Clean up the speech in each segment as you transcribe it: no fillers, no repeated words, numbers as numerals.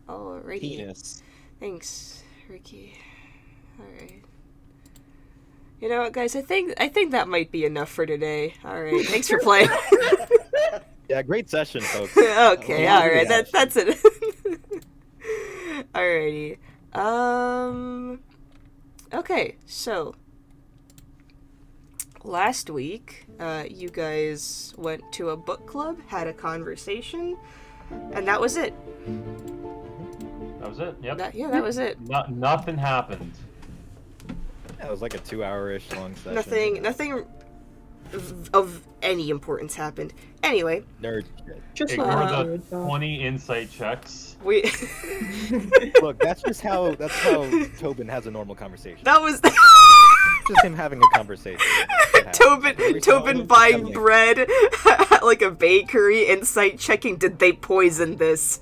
Alrighty. Penis. Thanks, Ricky. Alright. You know what, guys? I think that might be enough for today. Alright, thanks for playing. Yeah, great session, folks. Okay, Lovely alright, session. that's it. Alrighty. Okay, so last week, you guys went to a book club, had a conversation, and that was it. That was it. Yep. That was it. Nothing happened. Yeah, it was like a 2-hour-ish long session. Nothing of any importance happened. Anyway, Nerd shit. Just Ignore like the weird stuff. 20 insight checks. we Look, that's how Tobin has a normal conversation. that was It's just him having a conversation. Tobin buying bread at like a bakery, insight checking. Did they poison this?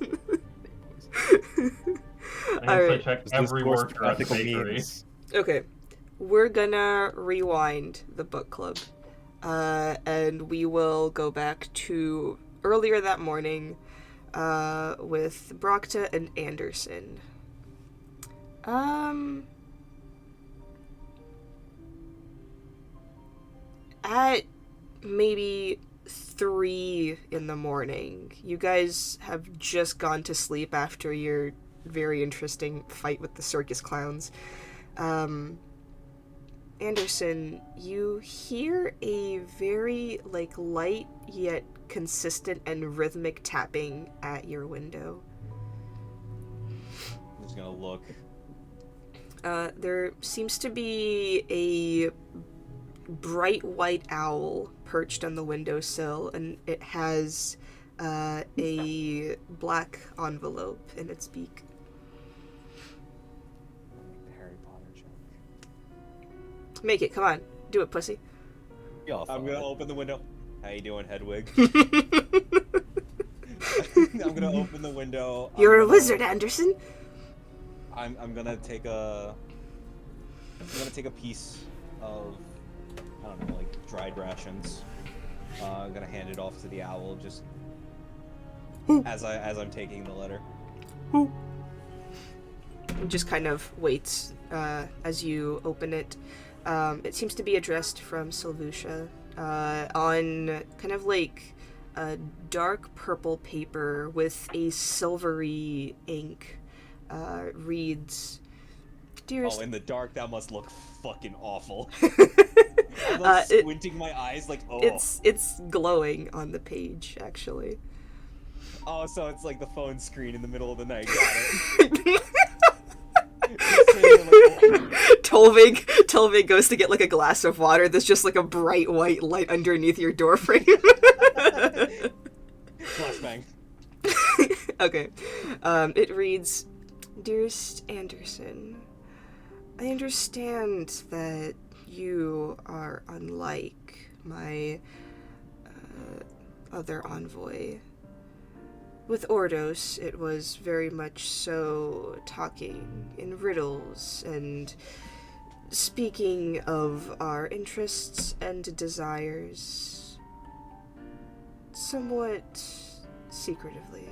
I Alright. check every worker at the bakery. Okay, we're gonna rewind the book club, and we will go back to earlier that morning, with Brockta and Anderson. At maybe 3 in the morning, you guys have just gone to sleep after your very interesting fight with the circus clowns. Anderson, you hear a very, light yet consistent and rhythmic tapping at your window. I'm just gonna look. There seems to be a bright white owl perched on the windowsill, and it has a black envelope in its beak. The Harry Potter joke. Make it, come on. Do it, pussy. I'm gonna open the window. How you doing, Hedwig? I'm gonna open the window. You're a wizard, Anderson. I'm gonna take a piece of, I don't know, like dried rations. I'm gonna hand it off to the owl just as I'm taking the letter. It just kind of waits as you open it. It seems to be addressed from Silvucia on kind of like a dark purple paper with a silvery ink. Reads, "Dearest." Oh, in the dark, that must look fucking awful. I'm Uh, it- squinting my eyes like, oh. It's glowing on the page, actually. Oh, so it's like the phone screen in the middle of the night. Got it. Just sitting there like, Tolvig goes to get like a glass of water. There's just like a bright white light underneath your doorframe. flashbang. Okay. It reads, "Dearest Anderson, I understand that you are unlike my other envoy. With Ordos, it was very much so talking in riddles and speaking of our interests and desires somewhat secretively.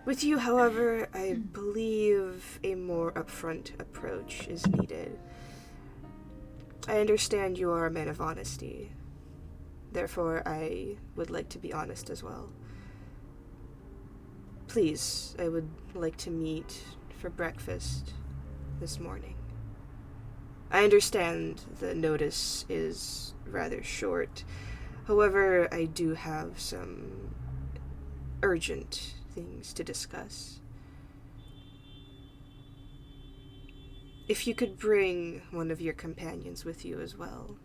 With you, however, I believe a more upfront approach is needed. I understand you are a man of honesty. Therefore, I would like to be honest as well. Please, I would like to meet for breakfast this morning. I understand the notice is rather short. However, I do have some urgent things to discuss. If you could bring one of your companions with you as well,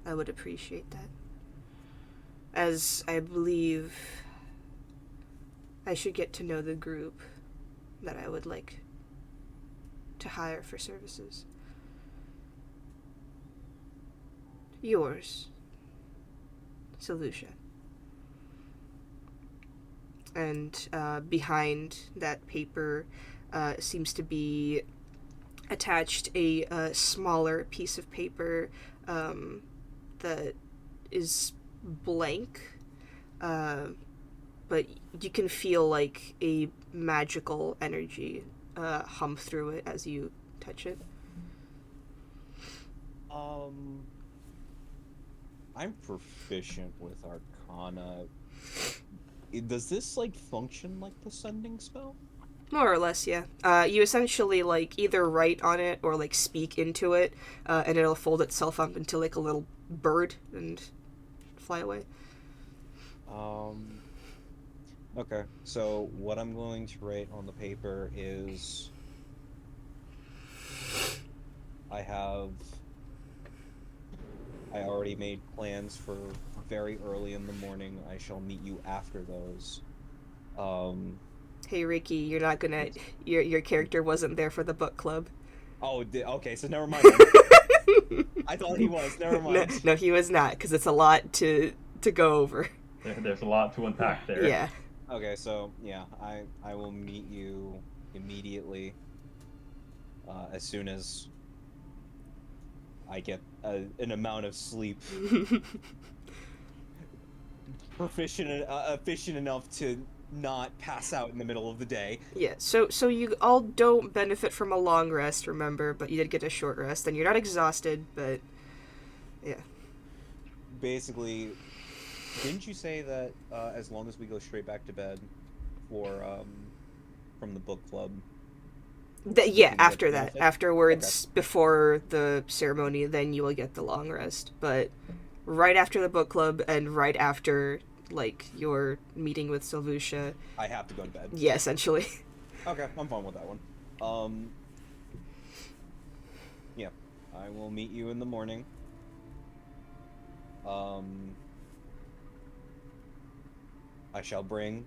I would appreciate that. As I believe I should get to know the group that I would like to hire for services. Yours, Solutia." And behind that paper seems to be attached a smaller piece of paper that is blank. but you can feel like a magical energy hum through it as you touch it. I'm proficient with Arcana. Does this like function like the sending spell? More or less, yeah. You essentially like either write on it or like speak into it, and it'll fold itself up into like a little bird and fly away. Okay, so what I'm going to write on the paper is I already made plans for very early in the morning. I shall meet you after those. Hey Ricky, you're not gonna. Your character wasn't there for the book club. Oh, okay, so never mind. I thought he was. Never No, mind. no, he was not, because it's a lot to go over. There's a lot to unpack there. Yeah. Okay, so yeah, I will meet you immediately. As soon as I get an amount of sleep efficient enough to not pass out in the middle of the day. Yeah, so you all don't benefit from a long rest, remember, but you did get a short rest, and you're not exhausted, but yeah. Basically, didn't you say that as long as we go straight back to bed from the book club? Yeah, can after get that. benefit? Afterwards, before the ceremony, then you will get the long rest. But right after the book club and right after, like, your meeting with Sylvucia... I have to go to bed. Yeah, essentially. Okay, I'm fine with that one. Yeah, I will meet you in the morning. I shall bring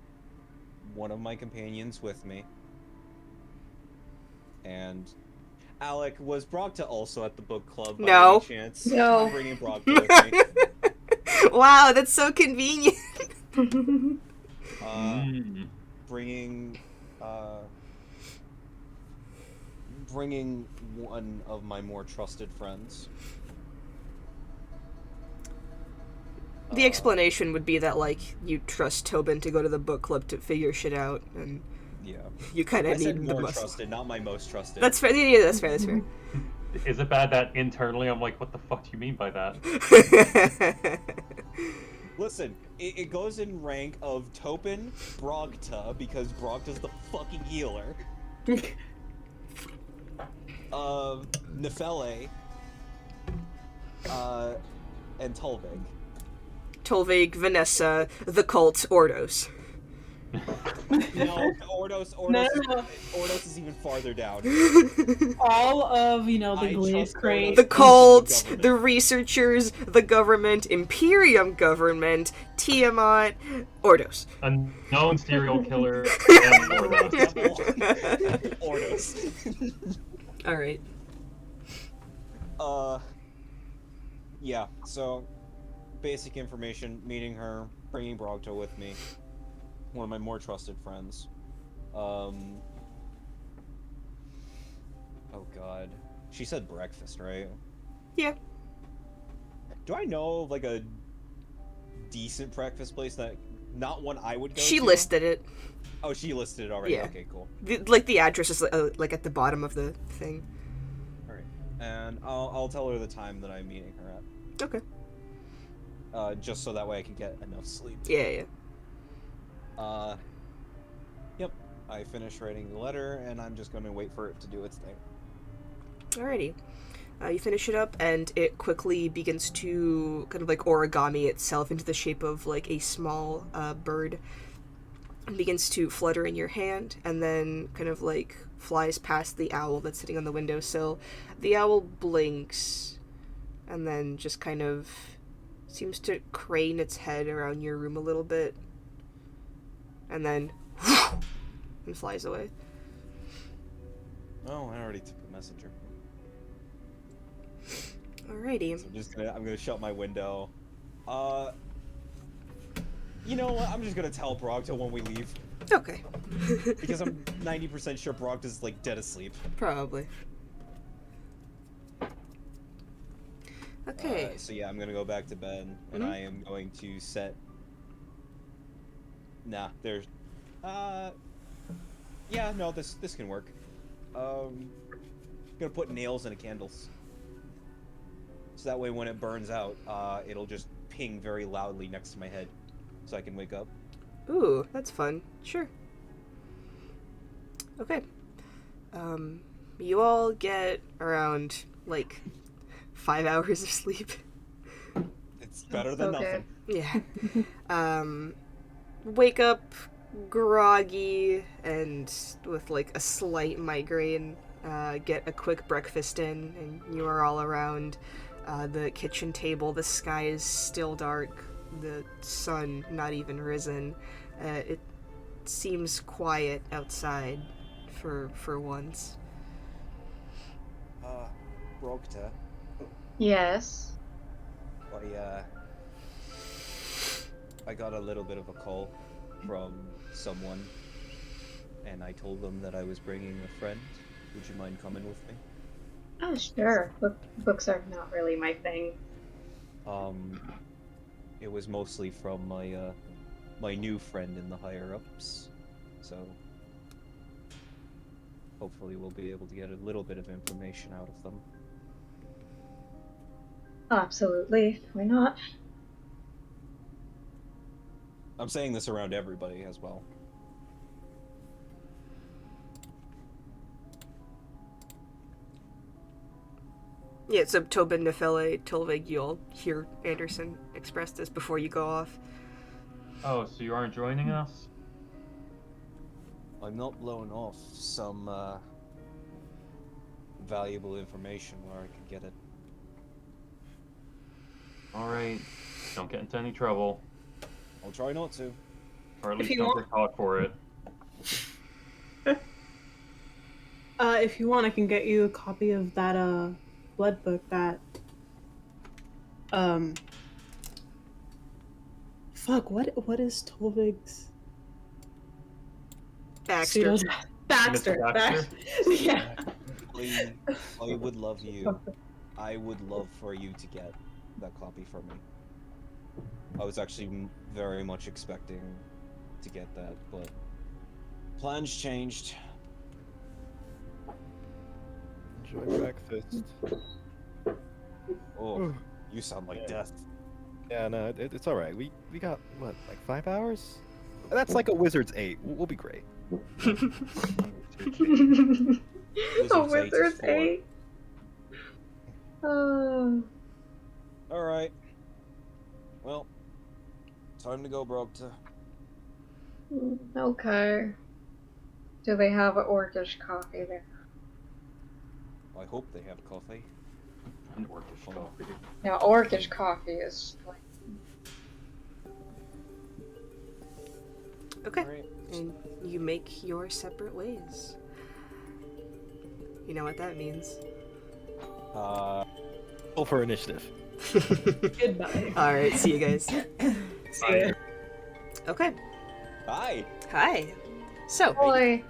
one of my companions with me. And Alec, was Brogta also at the book club by No. any chance? No. I'm bringing Brogta with me. Wow, that's so convenient. Bringing one of my more trusted friends. The explanation would be that, like, you trust Tobin to go to the book club to figure shit out, and Yeah. you kind I of said need the more muscle. trusted, not my most trusted. That's fair. Yeah, that's fair. That's fair. Is it bad that internally I'm like, what the fuck do you mean by that? Listen, it goes in rank of Topin, Brogta, because Brogta's the fucking healer. Nefele, and Tulvig. Tolvig, Vanessa, the cult, Ordos. No, Ordos No. Ordos is even farther down. All of, the I Glaze trust Crate. The Ordos. cult, government. the researchers, the government, Imperium government, Tiamat, Ordos. Unknown serial killer and Ordos. Ordos. Alright. Yeah, so, basic information, meeting her, bringing Brogta with me, one of my more trusted friends. Oh god. She said breakfast, right? Yeah. Do I know of, like, a decent breakfast place that, not one I would go She to? listed it. Oh, she listed it already, Yeah. okay, cool. The address is, like, at the bottom of the thing. Alright, and I'll tell her the time that I'm meeting her at. Okay. Just so that way I can get enough sleep. Yeah. Yep. I finished writing the letter, and I'm just gonna wait for it to do its thing. Alrighty. You finish it up, and it quickly begins to kind of like origami itself into the shape of like a small bird. It begins to flutter in your hand, and then kind of like flies past the owl that's sitting on the windowsill. The owl blinks, and then just kind of seems to crane its head around your room a little bit, and then and flies away. Oh, I already took the messenger. Alrighty. So I'm gonna shut my window. You know what? I'm just gonna tell Brogta when we leave. Okay. Because I'm 90% sure Brogta's like dead asleep. Probably. Okay. So yeah, I'm gonna go back to bed, and I am going to set Nah, there's. Yeah, no, this can work. Gonna put nails in the candles. So that way, when it burns out, it'll just ping very loudly next to my head, so I can wake up. Ooh, that's fun. Sure. Okay. You all get around, like, 5 hours of sleep. It's better than Okay. nothing. Yeah. Wake up groggy and with, like, a slight migraine. Get a quick breakfast in, and you are all around the kitchen table. The sky is still dark. The sun not even risen. It seems quiet outside for once. Brogta, Yes. I got a little bit of a call from someone, and I told them that I was bringing a friend. Would you mind coming with me? Oh, sure. Books are not really my thing. It was mostly from my new friend in the higher ups, so hopefully we'll be able to get a little bit of information out of them. Absolutely. Why not? I'm saying this around everybody as well. Yeah, so Tobin, Nefele, Tilvig, you'll hear Anderson express this before you go off. Oh, so you aren't joining us? I'm not blowing off some valuable information where I could get it. Alright. Don't get into any trouble. I'll try not to. Or at If least you don't want- get caught for it. If you want, I can get you a copy of that blood book that fuck, what is Tolvig's Baxter. pseudo- Baxter. Mr. Baxter? Yeah. I would love you. I would love for you to get that copy for me. I was actually very much expecting to get that, but plans changed. Enjoy breakfast. Oh, you sound like death. Yeah, no, it's all right. We got what, like 5 hours? That's like a wizard's 8. We'll be great. A Wizard's wizard's 8. Oh. All right. Well, time to go, Brogta. Okay. Do they have an orcish coffee there? I hope they have coffee. An orcish coffee. Now, orcish coffee is like. Okay. All right. And you make your separate ways. You know what that means. Roll for initiative. Goodbye. Alright, see you guys. See ya. Okay. Hi. Hi. So, Boy.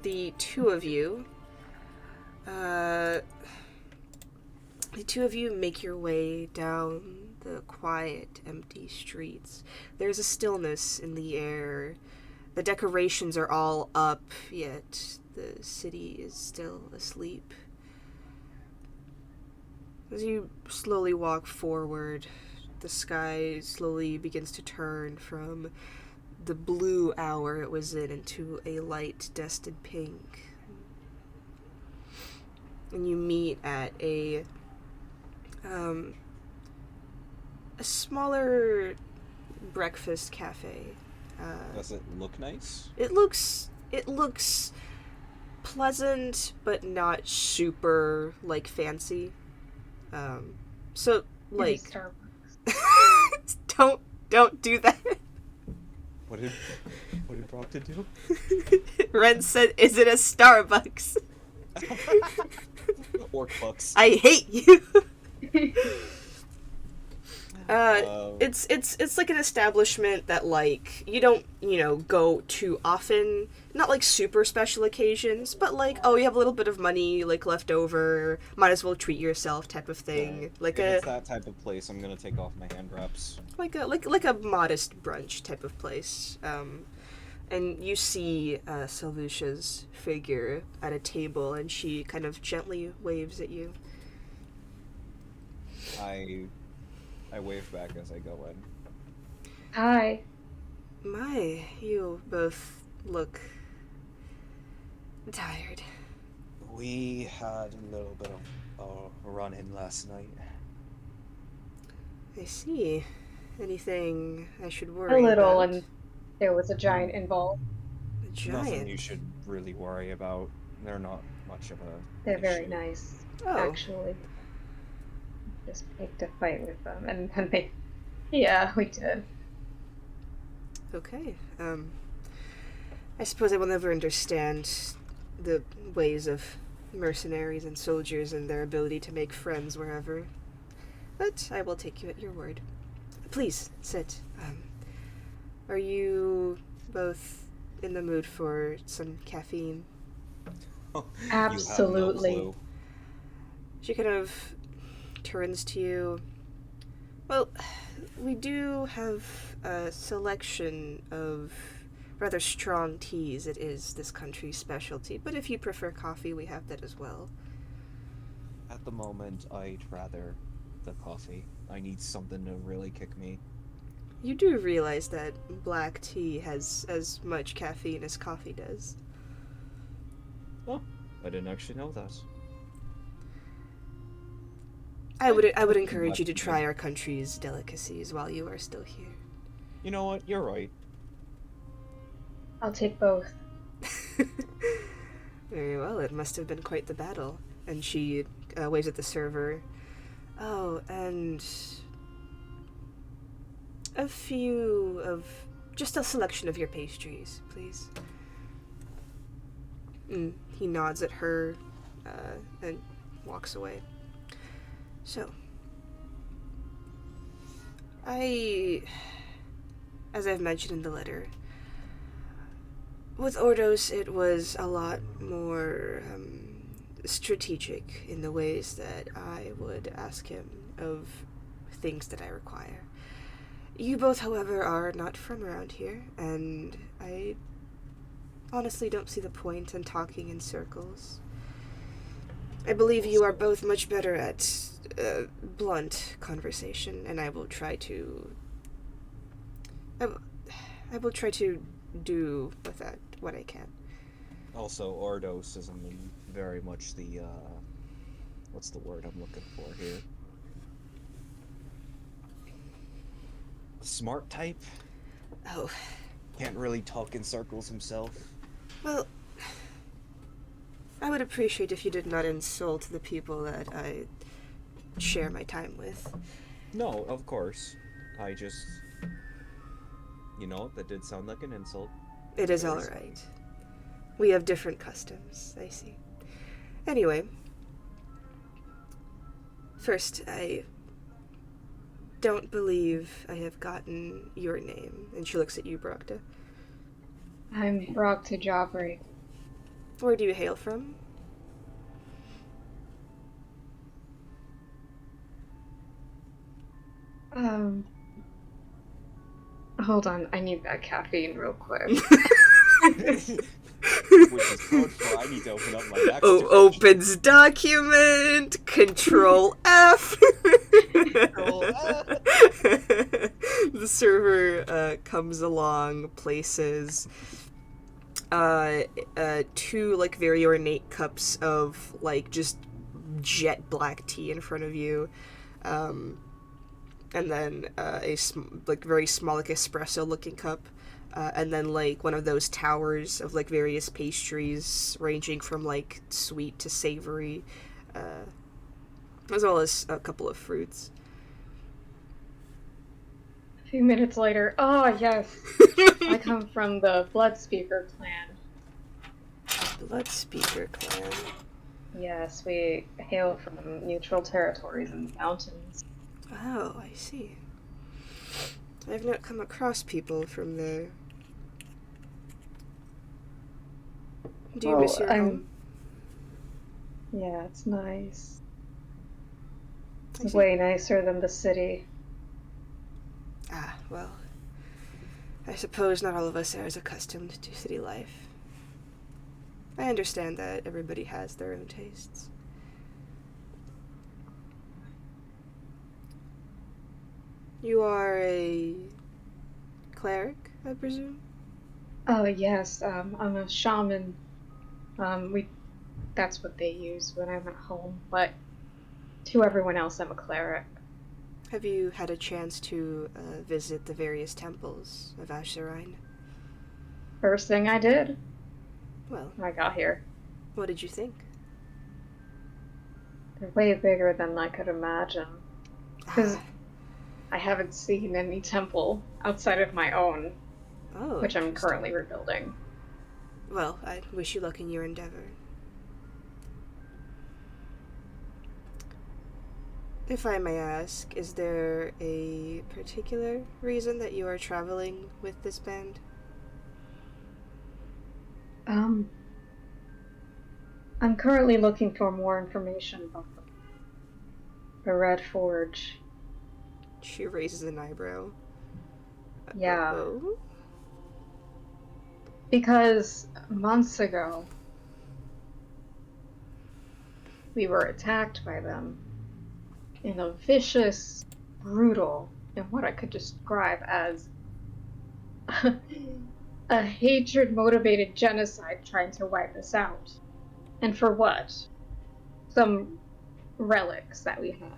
the two of you make your way down the quiet, empty streets. There's a stillness in the air. The decorations are all up, yet the city is still asleep. As you slowly walk forward, the sky slowly begins to turn from the blue hour it was in into a light dusted pink. And you meet at a smaller breakfast cafe. Does it look nice? It looks pleasant, but not super like fancy. So like Starbucks. don't do that. What did Brogta do? Ren said, "Is it a Starbucks?" Orc bucks. I hate you. It's like an establishment that like you don't go too often. Not like super special occasions, but like you have a little bit of money like left over, might as well treat yourself type of thing. Yeah. Like If a it's that type of place, I'm gonna take off my hand wraps. like a modest brunch type of place. And you see Salvusha's figure at a table, and she kind of gently waves at you. I wave back as I go in. Hi. My, you both look tired. We had a little bit of a run-in last night. I see. Anything I should A worry little, about? and there was a giant involved. A giant. Nothing you should really worry about. They're not much of a They're very issue. nice, Oh, actually. Just picked a fight with them, and then they... Yeah, we did. okay. I suppose I will never understand the ways of mercenaries and soldiers and their ability to make friends wherever. But I will take you at your word. Please, sit. Are you both in the mood for some caffeine? You Absolutely. have no clue. She kind of turns to you. Well, we do have a selection of rather strong teas. It is this country's specialty. But if you prefer coffee, we have that as well. At the moment, I'd rather the coffee. I need something to really kick me. You do realize that black tea has as much caffeine as coffee does. Oh, I didn't actually know that. I would Black encourage you to tea. try our country's delicacies while you are still here. You know what? You're right. I'll take both. Very well, it must have been quite the battle. And she waves at the server. Oh, and just a selection of your pastries, please. He nods at her and walks away. So, as I've mentioned in the letter, with Ordos, it was a lot more strategic in the ways that I would ask him of things that I require. You both, however, are not from around here, and I honestly don't see the point in talking in circles. I believe you are both much better at blunt conversation, and I will try to do with that what I can. Also, Ordos isn't very much the, what's the word I'm looking for here? Smart type? Oh, Can't really talk in circles himself. well, I would appreciate if you did not insult the people that I share my time with. No, of course. I just... You know, that did sound like an insult. It is Very all sorry. right. We have different customs, I see. Anyway, first, I don't believe I have gotten your name. And she looks at you, Brogda. I'm Brogta Jabri. Where do you hail from? Hold on, I need that caffeine real quick. Which is code for I need to open up my backstory. Opens document, Control F. Control F. The server comes along, places two like very ornate cups of like just jet black tea in front of you, and then like very small like espresso looking cup. And then like one of those towers of like various pastries ranging from like sweet to savory, as well as a couple of fruits. A few minutes later, oh yes, I come from the Bloodspeaker clan. Bloodspeaker clan. Yes, we hail from neutral territories in the mountains. Oh, I see. I've not come across people from there. Do you miss your home? Yeah, it's nice. I It's see. way nicer than the city. Ah, well. I suppose not all of us are as accustomed to city life. I understand that everybody has their own tastes. You are a cleric, I presume? Oh yes, I'm a shaman. That's what they use when I'm at home, but to everyone else, I'm a cleric. Have you had a chance to visit the various temples of Asherine? First thing I did Well, when I got here. what did you think? They're way bigger than I could imagine. Because Ah, I haven't seen any temple outside of my own, oh, which I'm interesting. currently rebuilding. Well, I wish you luck in your endeavor. If I may ask, is there a particular reason that you are traveling with this band? I'm currently looking for more information about the Red Forge. She raises an eyebrow. Yeah. Oh? Because months ago, we were attacked by them in a vicious, brutal, and what I could describe as a hatred-motivated genocide trying to wipe us out. And for what? Some relics that we had.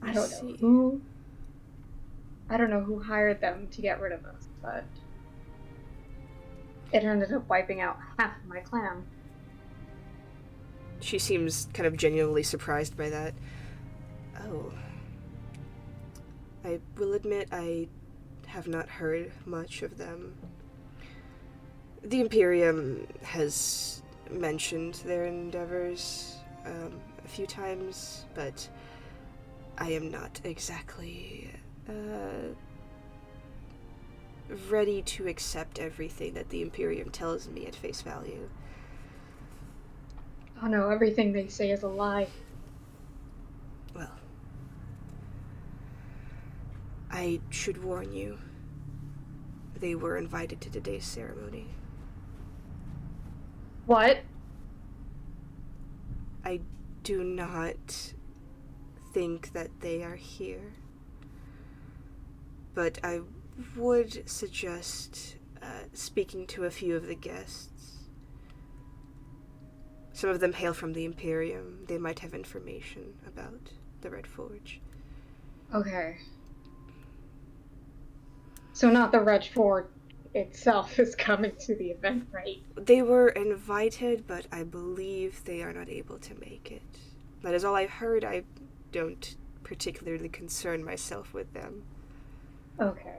I don't know see. who. I don't know who hired them to get rid of us, but it ended up wiping out half of my clan. She seems kind of genuinely surprised by that. Oh. I will admit I have not heard much of them. The Imperium has mentioned their endeavors a few times, but I am not exactly ready to accept everything that the Imperium tells me at face value. Oh no, everything they say is a lie. Well, I should warn you, they were invited to today's ceremony. What? I do not think that they are here, but I would suggest speaking to a few of the guests. Some of them hail from the Imperium. They might have information about the Red Forge. Okay. So not the Red Forge itself is coming to the event, right? They were invited, but I believe they are not able to make it. That is all I've heard. I don't particularly concern myself with them. Okay.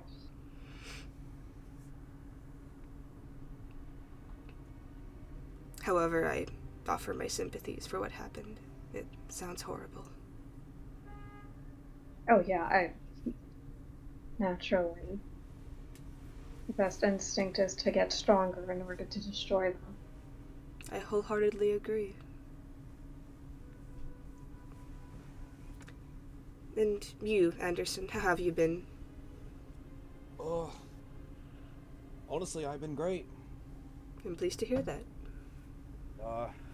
However, I offer my sympathies for what happened. It sounds horrible. Oh yeah, naturally. The best instinct is to get stronger in order to destroy them. I wholeheartedly agree. And you, Anderson, how have you been? Oh, honestly, I've been great. I'm pleased to hear that.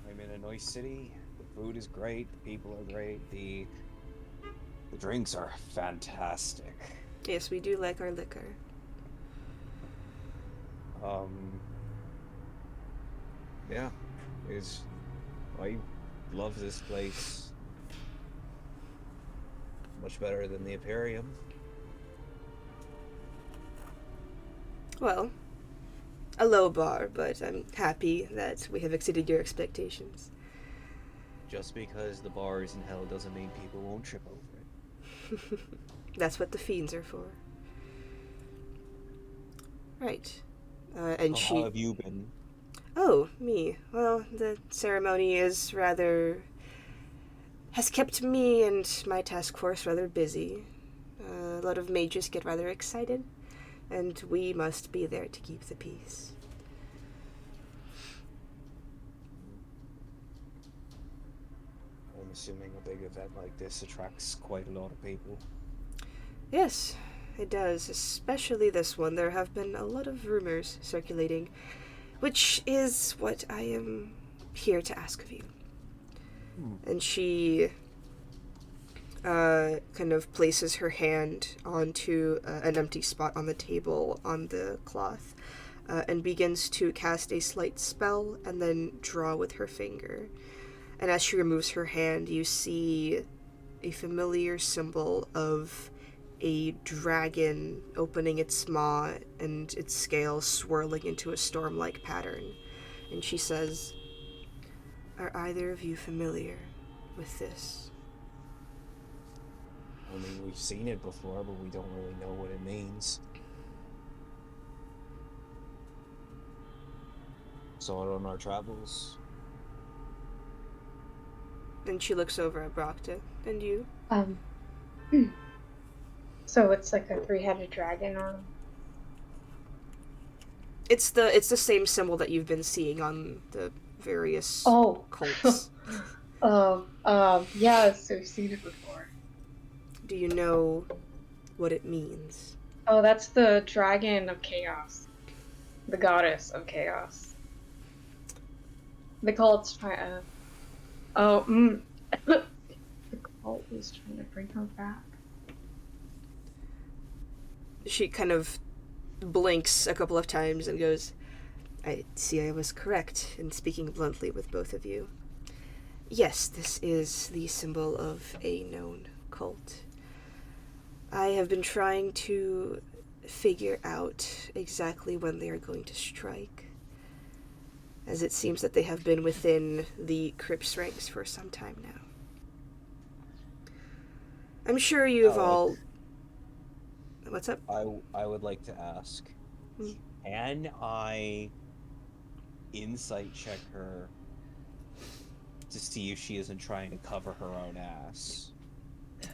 I'm in a nice city. The food is great. The people are great. The drinks are fantastic. Yes, we do like our liquor. Yeah, I love this place much better than the Imperium. Well, a low bar, but I'm happy that we have exceeded your expectations. Just because the bar is in hell doesn't mean people won't trip over it. That's what the fiends are for. Right. And How have you been? Oh, me. Well, the ceremony is rather has kept me and my task force rather busy. A lot of mages get rather excited, and we must be there to keep the peace. I'm assuming a big event like this attracts quite a lot of people. Yes, it does, especially this one. There have been a lot of rumors circulating, which is what I am here to ask of you. And she kind of places her hand onto an empty spot on the table on the cloth and begins to cast a slight spell and then draw with her finger. And as she removes her hand, you see a familiar symbol of a dragon opening its maw and its scales swirling into a storm-like pattern. And she says, "Are either of you familiar with this?" I mean, we've seen it before, but we don't really know what it means. Saw it on our travels. And she looks over at Brocta. And you? So it's like a three-headed dragon on. It's the same symbol that you've been seeing on the various cults. Yeah, so we've seen it before. Do you know what it means? Oh, that's the dragon of chaos. The goddess of chaos. The cult's trying the cult was trying to bring her back. She kind of blinks a couple of times and goes, "I see I was correct in speaking bluntly with both of you. Yes, this is the symbol of a known cult. I have been trying to figure out exactly when they are going to strike, as it seems that they have been within the Crypt's ranks for some time now. I'm sure you've all..." What's up? I would like to ask, can I insight check her to see if she isn't trying to cover her own ass?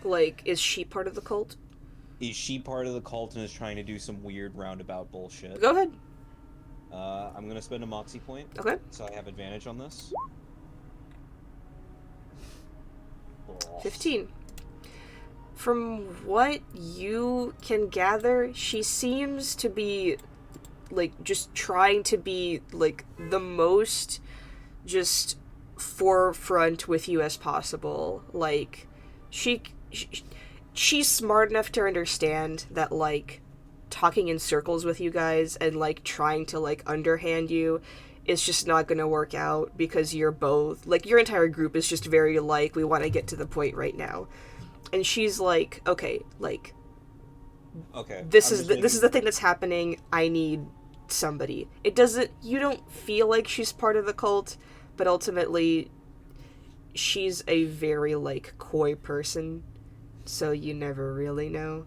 Like, is she part of the cult? Is she part of the cult and is trying to do some weird roundabout bullshit? Go ahead. I'm gonna spend a moxie point. Okay. So I have advantage on this. 15. From what you can gather, she seems to be, like, just trying to be, like, the most just forefront with you as possible. Like, she's smart enough to understand that, like, talking in circles with you guys and, like, trying to, like, underhand you is just not gonna work out because you're both, like, your entire group is just very, like, we want to get to the point right now. And she's like, okay, like, this is the thing that's happening. I need somebody. You don't feel like she's part of the cult, but ultimately, she's a very, like, coy person, so you never really know.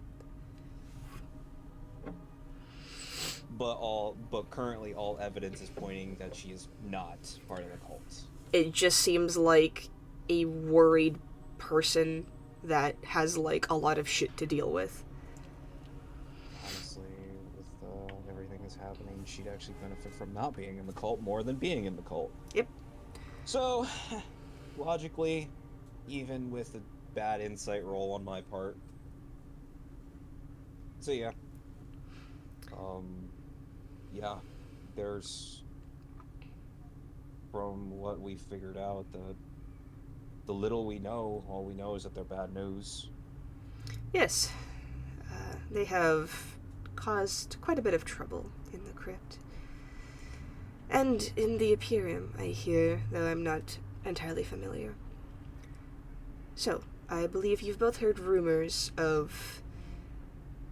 But currently all evidence is pointing that she is not part of the cult. It just seems like a worried person that has, like, a lot of shit to deal with. Honestly, with everything that's happening, she'd actually benefit from not being in the cult more than being in the cult. Yep. So, logically, even with a bad insight roll on my part. So yeah. Yeah, there's, from what we figured out, the little we know, all we know is that they're bad news. Yes. They have caused quite a bit of trouble in the crypt. And in the Imperium, I hear, though I'm not entirely familiar. So, I believe you've both heard rumors of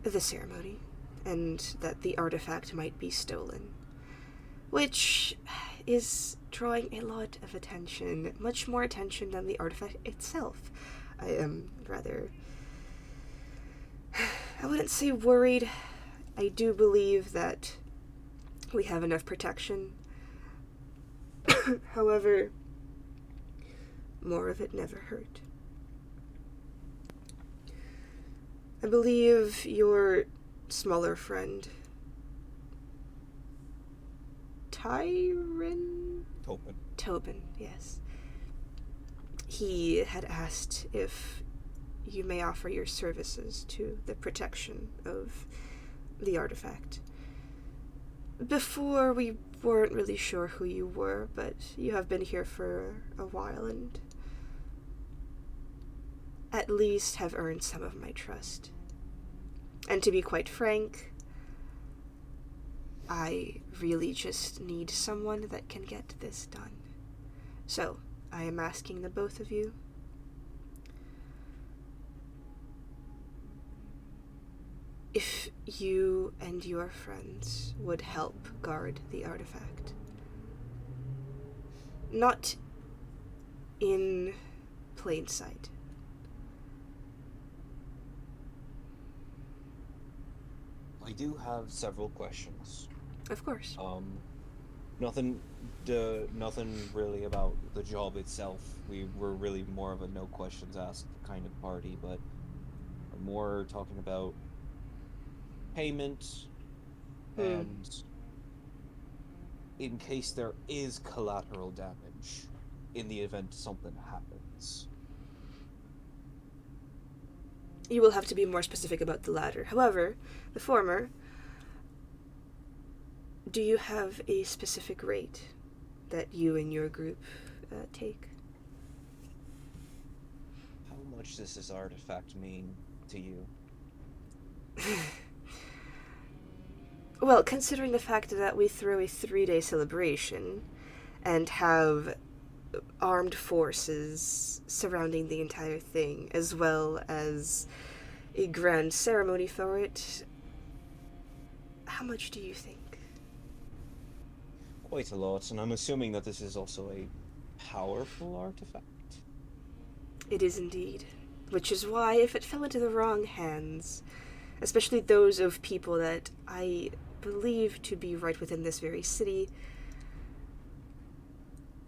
the ceremony, and that the artifact might be stolen, which is drawing a lot of attention, much more attention than the artifact itself. I am rather, I wouldn't say worried. I do believe that we have enough protection. However, more of it never hurt. I believe your smaller friend, Topin. Tobin, yes. He had asked if you may offer your services to the protection of the artifact. Before, we weren't really sure who you were, but you have been here for a while and at least have earned some of my trust. And to be quite frank, I really just need someone that can get this done. So, I am asking the both of you, if you and your friends would help guard the artifact. Not in plain sight. I do have several questions. Of course. Nothing really about the job itself. We were really more of a no questions asked kind of party, but more talking about payment and in case there is collateral damage in the event something happens. You will have to be more specific about the latter. However, the former, do you have a specific rate that you and your group take? How much does this artifact mean to you? Well, considering the fact that we throw a 3-day celebration and have armed forces surrounding the entire thing, as well as a grand ceremony for it, how much do you think? Quite a lot, and I'm assuming that this is also a powerful artifact. It is indeed. Which is why, if it fell into the wrong hands, especially those of people that I believe to be right within this very city,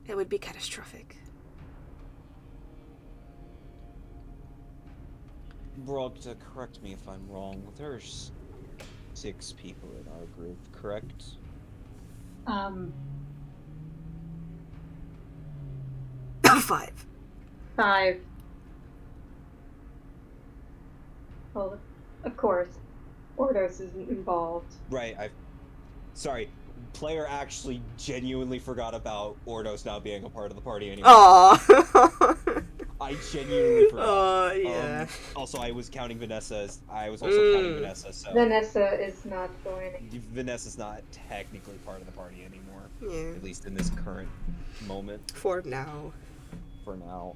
it would be catastrophic. Brogda, correct me if I'm wrong. There's 6 people in our group, correct? 5. 5. Well, of course, Ordos isn't involved. Right, sorry. Player actually genuinely forgot about Ordos not being a part of the party anymore. Aww. I genuinely forgot. Yeah. Also, I was counting Vanessa as... I was also counting Vanessa, so... Vanessa is not joining. Vanessa's not technically part of the party anymore. Yeah. At least in this current moment. For now. For now.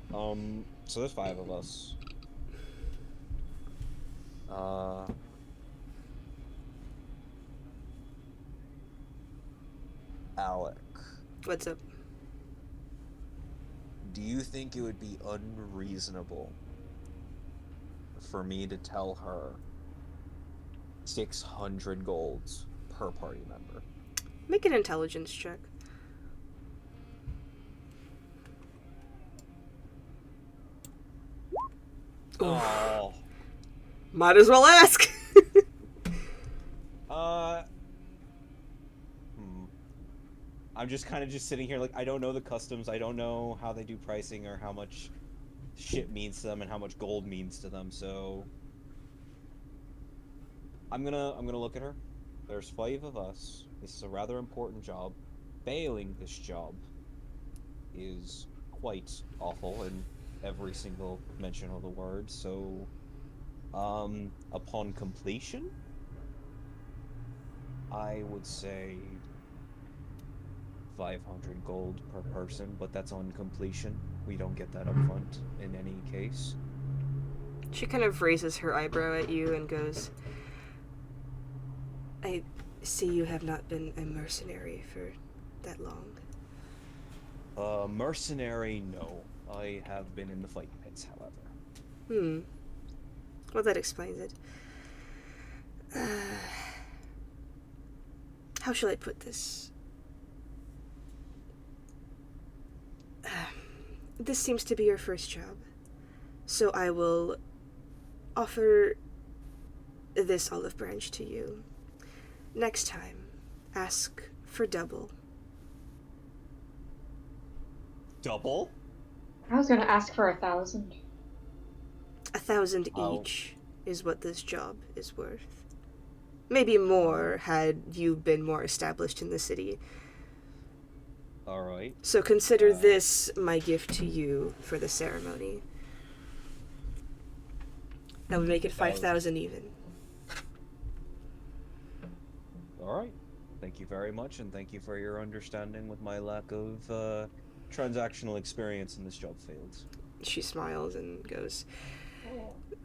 So there's 5 of us. Alec. What's up? Do you think it would be unreasonable for me to tell her 600 golds per party member? Make an intelligence check. Oh. Might as well ask. I'm just kind of just sitting here like, I don't know the customs, I don't know how they do pricing or how much shit means to them and how much gold means to them, so I'm gonna look at her. There's 5 of us. This is a rather important job. Failing this job is quite awful in every single mention of the word, so upon completion, I would say 500 gold per person, but that's on completion. We don't get that up front in any case. She kind of raises her eyebrow at you and goes, I see you have not been a mercenary for that long. Mercenary, no. I have been in the fight pits, however. Well, that explains it. How shall I put this? This seems to be your first job, so I will offer this olive branch to you. Next time, ask for double. Double? I was gonna ask for 1,000. 1,000 Oh. each is what this job is worth. Maybe more had you been more established in the city. Alright. So consider this my gift to you for the ceremony. That would make it 5,000 even. Alright. Thank you very much, and thank you for your understanding with my lack of transactional experience in this job field. She smiles and goes,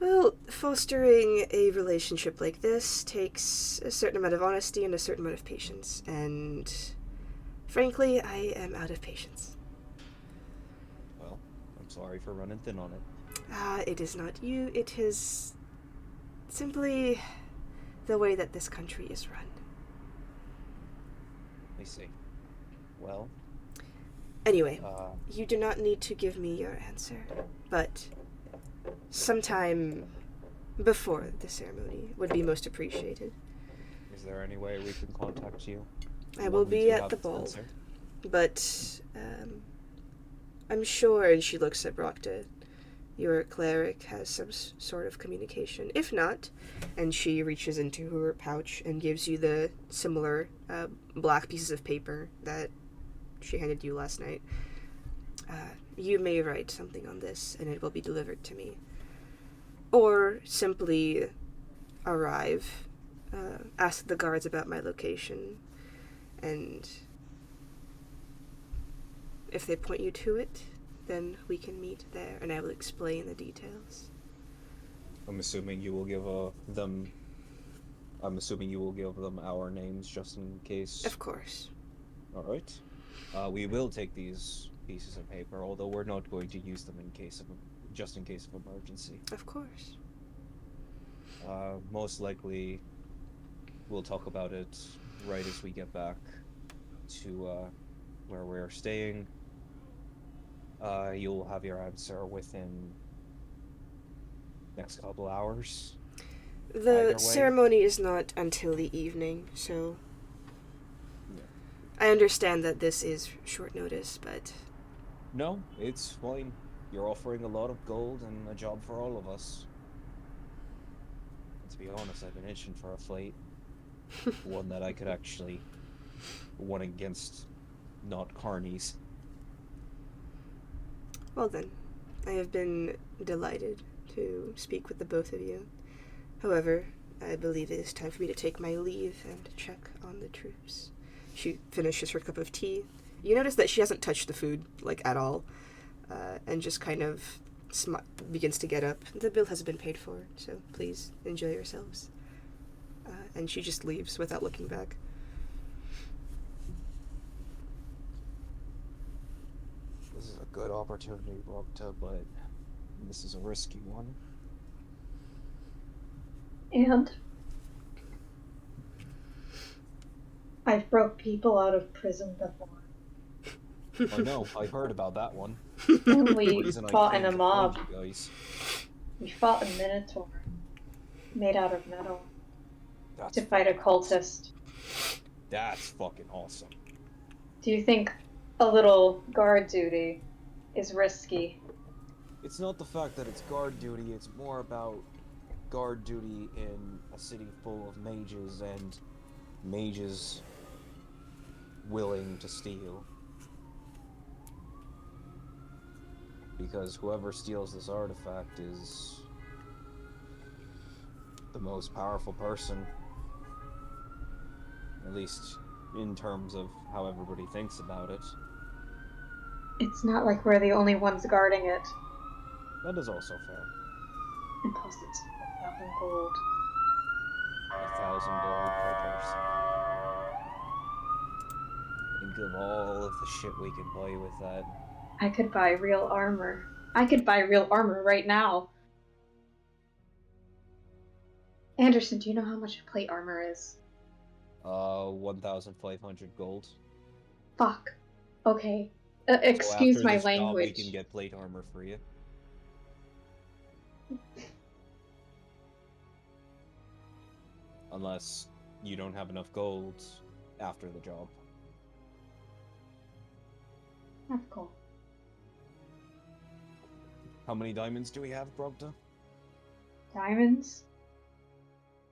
well, fostering a relationship like this takes a certain amount of honesty and a certain amount of patience, and frankly, I am out of patience. Well, I'm sorry for running thin on it. It is not you, it is simply the way that this country is run. I see. Well, Anyway, uh, you do not need to give me your answer, but sometime before the ceremony would be most appreciated. is there any way we can contact you? I will What we be do at have the to ball, answer? but I'm sure, and she looks at Brokta, your cleric has some sort of communication. If not, and she reaches into her pouch and gives you the similar black pieces of paper that she handed you last night. You may write something on this, and it will be delivered to me. Or simply arrive, ask the guards about my location, and if they point you to it, then we can meet there, and I will explain the details. I'm assuming you will give them. I'm assuming you will give them our names just in case. Of course. All right. We will take these pieces of paper, although we're not going to use them just in case of emergency. Of course. Most likely, we'll talk about it right as we get back to where we're staying. You'll have your answer within next couple hours. Either The way. ceremony is not until the evening, so Yeah. I understand that this is short notice, but No, it's fine. You're offering a lot of gold and a job for all of us. And to be honest, I've been itching for a fight. One that I could actually win against not carnies. well then, I have been delighted to speak with the both of you. However, I believe it is time for me to take my leave and check on the troops. She finishes her cup of tea. You notice that she hasn't touched the food, like, at all, and just kind of begins to get up. The bill has been paid for, so please enjoy yourselves. And she just leaves without looking back. This is a good opportunity, Brokta, but this is a risky one. And I've broke people out of prison before. I know, I heard about that one. And The we reason I fought in came a to mob. find you guys. We fought a minotaur made out of metal That's to fight a cultist. That's fucking awesome. Do you think a little guard duty is risky? It's not the fact that it's guard duty, it's more about guard duty in a city full of mages and mages willing to steal. Because whoever steals this artifact is the most powerful person. At least in terms of how everybody thinks about it. It's not like we're the only ones guarding it. That is also fair. And plus it's 1,000 gold. 1,000 gold per person. Think of all of the shit we could buy with that. I could buy real armor. I could buy real armor right now. Anderson, do you know how much plate armor is? 1,500 gold. Fuck. Okay. So Excuse after my this job, language. we can get plate armor for you. Unless you don't have enough gold after the job. That's cool. How many diamonds do we have, Brogda? Diamonds?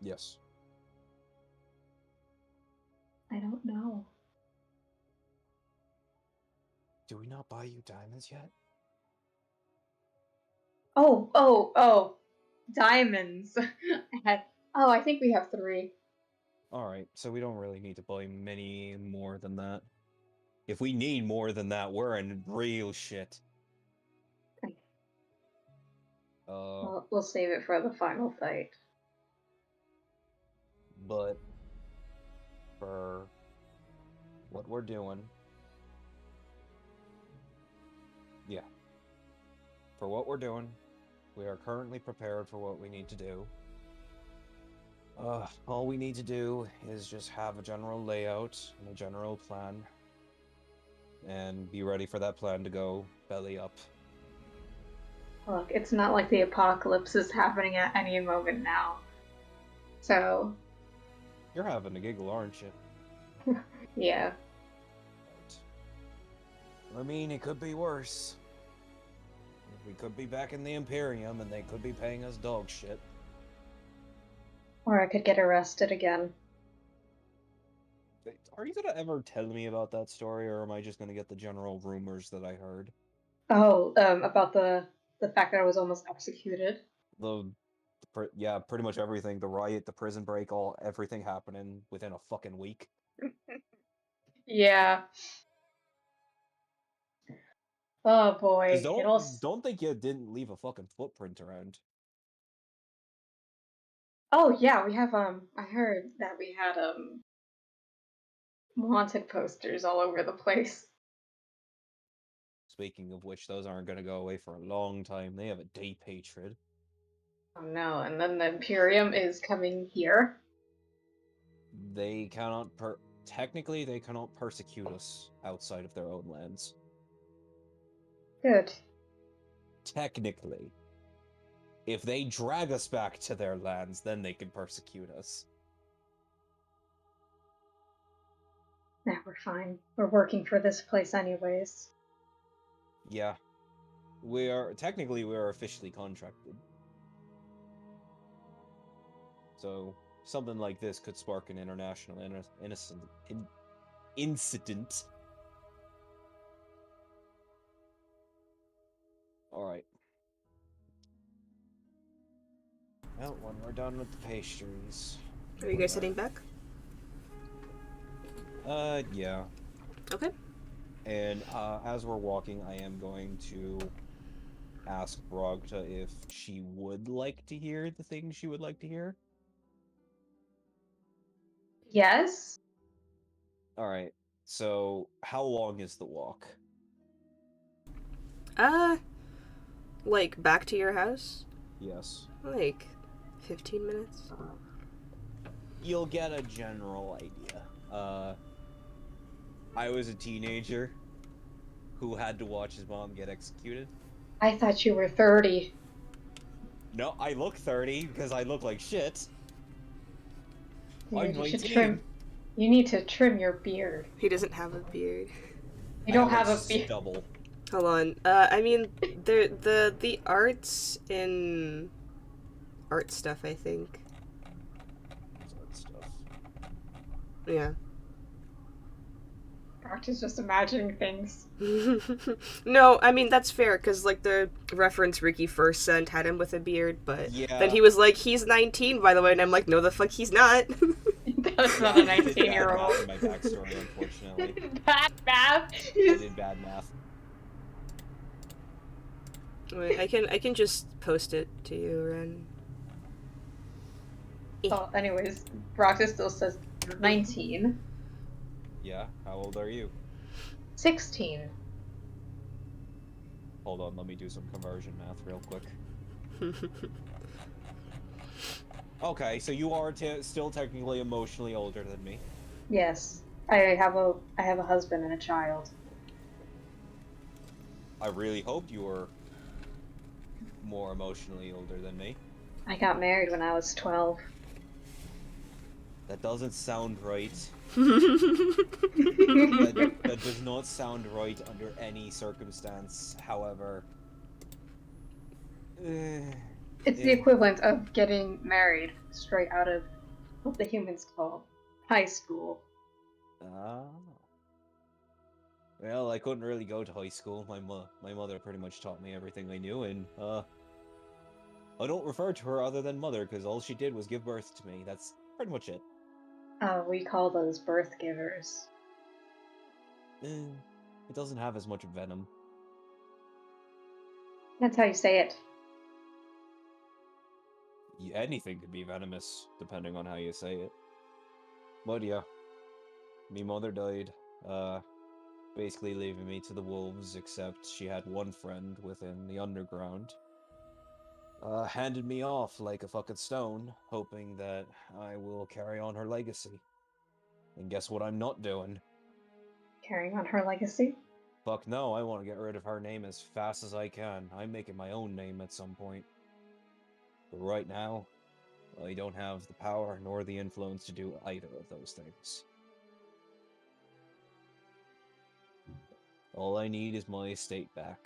Yes. I don't know. Do we not buy you diamonds yet? Oh. Diamonds. I think we have 3. Alright, so we don't really need to buy many more than that. If we need more than that, we're in real shit. We'll save it for the final fight. But for what we're doing, yeah. For what we're doing, we are currently prepared for what we need to do. All we need to do is just have a general layout and a general plan, and be ready for that plan to go belly up. Look, it's not like the apocalypse is happening at any moment now. So, You're having a giggle, aren't you? yeah. Right. I mean, it could be worse. We could be back in the Imperium, and they could be paying us dog shit. Or I could get arrested again. Are you gonna ever tell me about that story, or am I just gonna get the general rumors that I heard? Oh, about the fact that I was almost executed. Yeah, pretty much everything. The riot, the prison break, everything happening within a fucking week. Yeah. Oh boy. 'Cause don't think you didn't leave a fucking footprint around. Oh yeah, we have I heard that we had wanted posters all over the place. Speaking of which, those aren't gonna go away for a long time. They have a deep hatred. Oh no, and then the Imperium is coming here. They cannot technically they cannot persecute us outside of their own lands. Good. Technically. If they drag us back to their lands, then they can persecute us. Nah, we're fine. We're working for this place anyways. Yeah. Technically we are officially contracted. So something like this could spark an international incident. Alright. Well, when we're done with the pastries. Are you guys heading back? Yeah. Okay. And as we're walking, I am going to ask Brogta if she would like to hear the things she would like to hear. Yes? Alright, so how long is the walk? Like back to your house? Yes. Like 15 minutes? You'll get a general idea. I was a teenager who had to watch his mom get executed. I thought you were 30. No, I look 30 because I look like shit. Dude, I'm you should 19. trim. You need to trim your beard. He doesn't have a beard. You don't I have a beard. stubble. Hold on. I mean, the arts in art stuff, I think. That stuff. Yeah. Proctor's just imagining things. No, I mean, that's fair, because, like, the reference Ricky first sent had him with a beard, but Yeah. then he was like, he's 19, by the way, and I'm like, no, the fuck, he's not. That's not a I did bad 19-year-old. math in my backstory, unfortunately. Bad math. I did bad math. Wait, I can just post it to you, Ren. Well, anyways, Proctor still says 19. Yeah, how old are you? 16. Hold on, let me do some conversion math real quick. Okay, so you are still technically emotionally older than me. Yes. I have a husband and a child. I really hoped you were more emotionally older than me. I got married when I was 12. That doesn't sound right. that That does not sound right under any circumstance. However, It's the equivalent of getting married straight out of what the humans call high school. Ah. Well, I couldn't really go to high school. My mother pretty much taught me everything I knew, and I don't refer to her other than mother because all she did was give birth to me. That's pretty much it. We call those birth givers. It doesn't have as much venom. That's how you say it. Anything could be venomous, depending on how you say it. But yeah, me mother died, basically leaving me to the wolves, except she had one friend within the underground. Handed me off like a fucking stone, hoping that I will carry on her legacy. And guess what I'm not doing? Carrying on her legacy? Fuck no, I want to get rid of her name as fast as I can. I'm making my own name at some point. But right now, I don't have the power nor the influence to do either of those things. All I need is my estate back.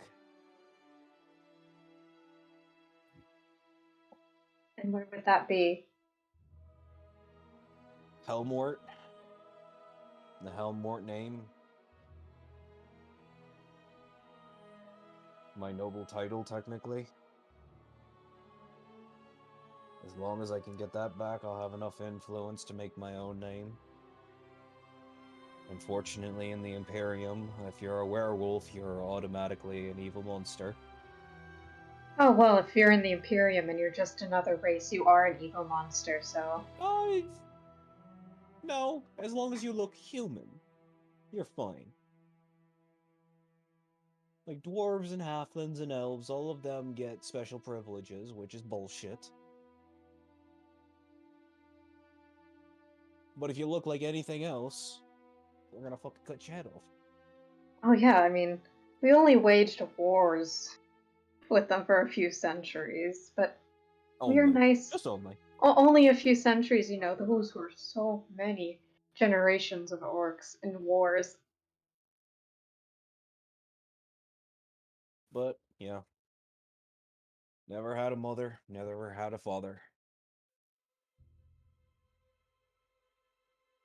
And where would that be? Helmort. The Helmort name. My noble title, technically. As long as I can get that back, I'll have enough influence to make my own name. Unfortunately, in the Imperium, if you're a werewolf, you're automatically an evil monster. Oh, well, if you're in the Imperium and you're just another race, you are an evil monster, so... No, as long as you look human, you're fine. Like, dwarves and halflings and elves, all of them get special privileges, which is bullshit. But if you look like anything else, we're gonna fucking cut your head off. Oh yeah, I mean, we only waged wars with them for a few centuries, but we're Only. nice. Just only. Only a few centuries, you know, those were so many generations of orcs and wars. But, yeah. Never had a mother, never had a father.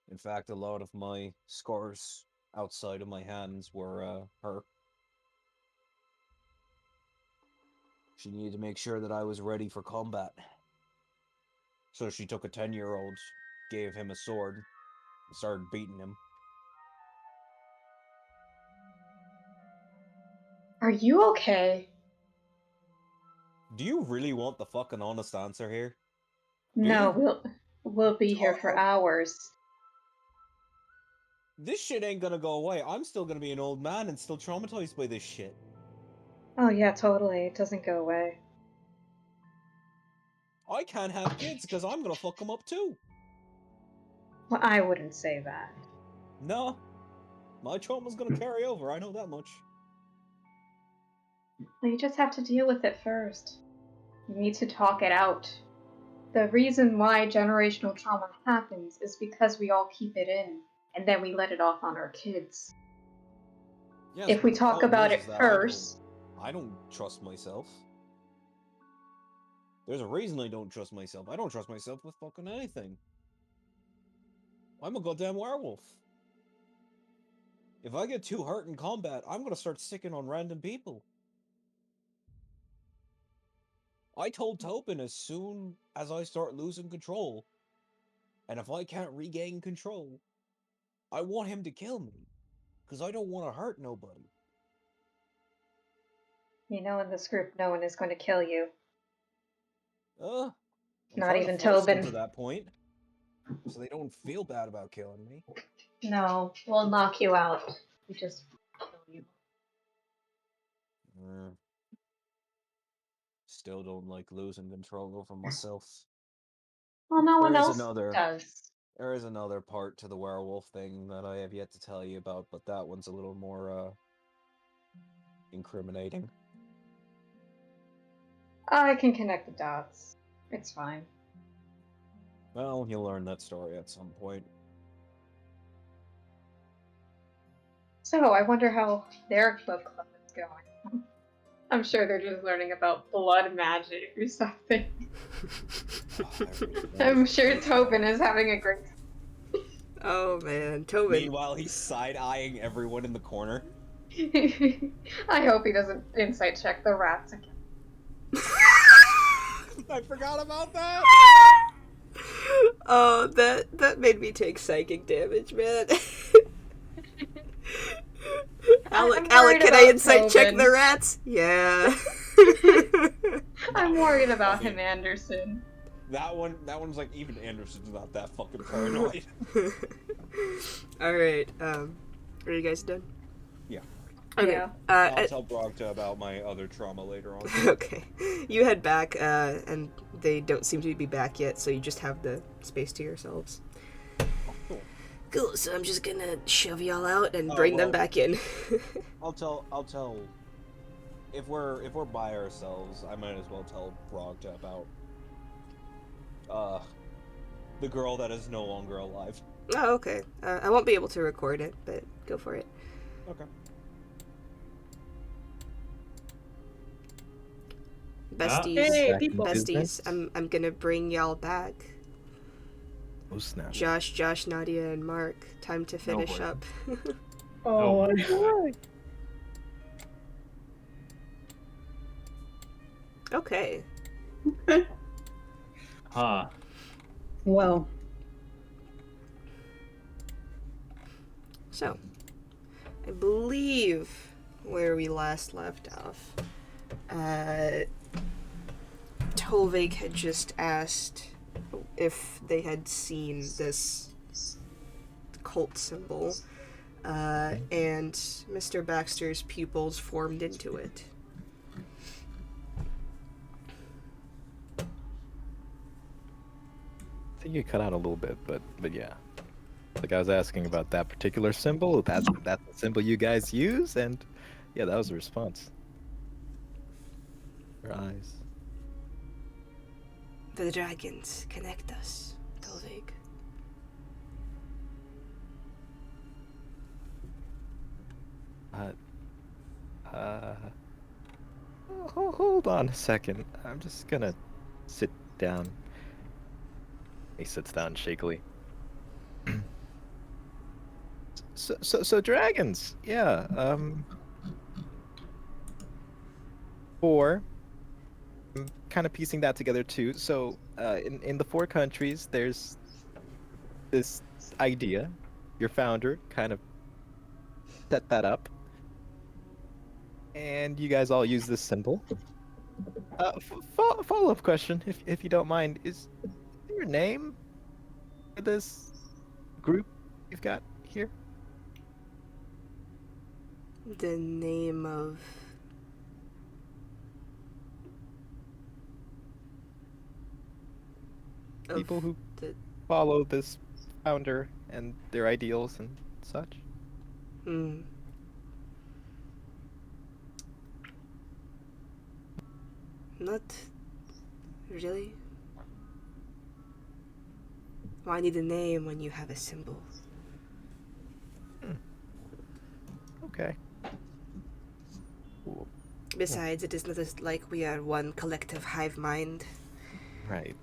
In fact, a lot of my scars outside of my hands were, her. She needed to make sure that I was ready for combat. So she took a 10-year-old, gave him a sword, and started beating him. Are you okay? Do you really want the fucking honest answer here? No, we'll be here for hours. This shit ain't gonna go away. I'm still gonna be an old man and still traumatized by this shit. Oh yeah, totally. It doesn't go away. I can't have kids because I'm gonna fuck them up too. Well, I wouldn't say that. No. My trauma's gonna carry over, I know that much. Well, you just have to deal with it first. You need to talk it out. The reason why generational trauma happens is because we all keep it in, and then we let it off on our kids. Yes, If but we the talk problem about is it that first... I don't trust myself. There's a reason I don't trust myself. I don't trust myself with fucking anything. I'm a goddamn werewolf. If I get too hurt in combat, I'm gonna start sicking on random people. I told Topin as soon as I start losing control, and if I can't regain control, I want him to kill me, because I don't want to hurt nobody. You know, in this group, no one is going to kill you. I'm Not trying even to force them Tobin. to that point, so they don't feel bad about killing me. No, we'll knock you out. We just kill you. Still don't like losing control over myself. Well, no one There is else another- does. There is another part to the werewolf thing that I have yet to tell you about, but that one's a little more, incriminating. I can connect the dots. It's fine. Well, you'll learn that story at some point. So I wonder how their book club is going. I'm sure they're just learning about blood magic or something. I really want I'm to- sure Tobin is having a great. Oh man, Tobin. Meanwhile, he's side-eyeing everyone in the corner. I hope he doesn't insight check the rats again. I forgot about that! Oh, that made me take psychic damage, man. Alec, I'm Alec, worried can I about insight check Tobin. the rats? Yeah. I'm worried about Okay. him, Anderson. That one's like, even Anderson's not that fucking paranoid. All right. Are you guys done? Yeah. Okay. Yeah. I'll tell Brogta about my other trauma later on. Okay. You head back, and they don't seem to be back yet, so you just have the space to yourselves. Cool. Cool. So I'm just gonna shove y'all out and Oh, bring them well. back in. I'll tell. If we're by ourselves, I might as well tell Brogta about the girl that is no longer alive. Oh, okay. I won't be able to record it, but go for it. Okay. Besties. Hey, Back in people. Besties. business? I'm gonna bring y'all back. Oh snap! Josh, Nadia, and Mark. Time to finish boy. up. Oh, Oh. Okay. Huh. well. So, I believe where we last left off, Tolvik had just asked if they had seen this cult symbol, and Mr. Baxter's pupils formed into it. I think you cut out a little bit, but yeah. Like I was asking about that particular symbol. That's the symbol you guys use, and yeah, that was the response. Your eyes. The dragons connect us, Tolvik. Hold on a second. I'm just gonna sit down. He sits down shakily. So dragons, yeah. Four. I'm kind of piecing that together too. So, in the four countries, there's this idea. Your founder kind of set that up, and you guys all use this symbol. Follow-up question, if you don't mind, is there a name for this group you've got here? The name of People who the follow this founder and their ideals and such. Not really. Why need a name when you have a symbol? Okay. Cool. Besides, it is not as like we are one collective hive mind. Right.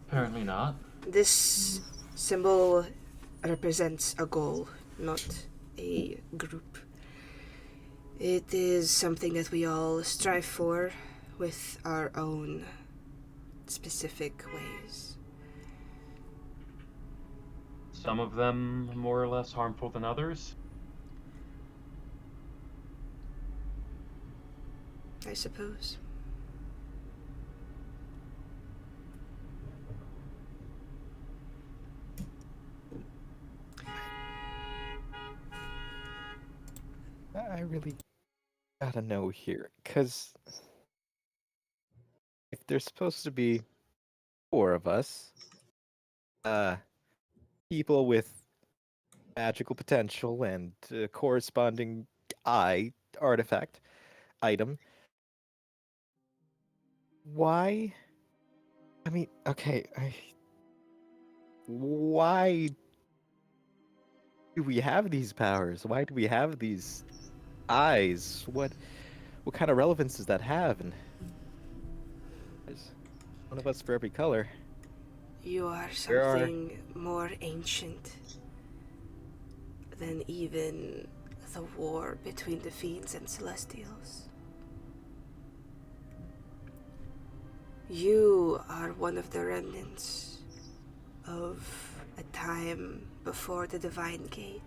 Apparently not. This symbol represents a goal, not a group. It is something that we all strive for with our own specific ways. Some of them more or less harmful than others. I suppose. I really gotta know here, because if there's supposed to be four of us, people with magical potential and corresponding eye artifact item, why? I mean, okay, why do we have these powers? Why do we have these eyes? What kind of relevance does that have? And there's one of us for every color. You are There are- something more ancient than even the war between the fiends and celestials. You are one of the remnants of a time before the Divine Gate.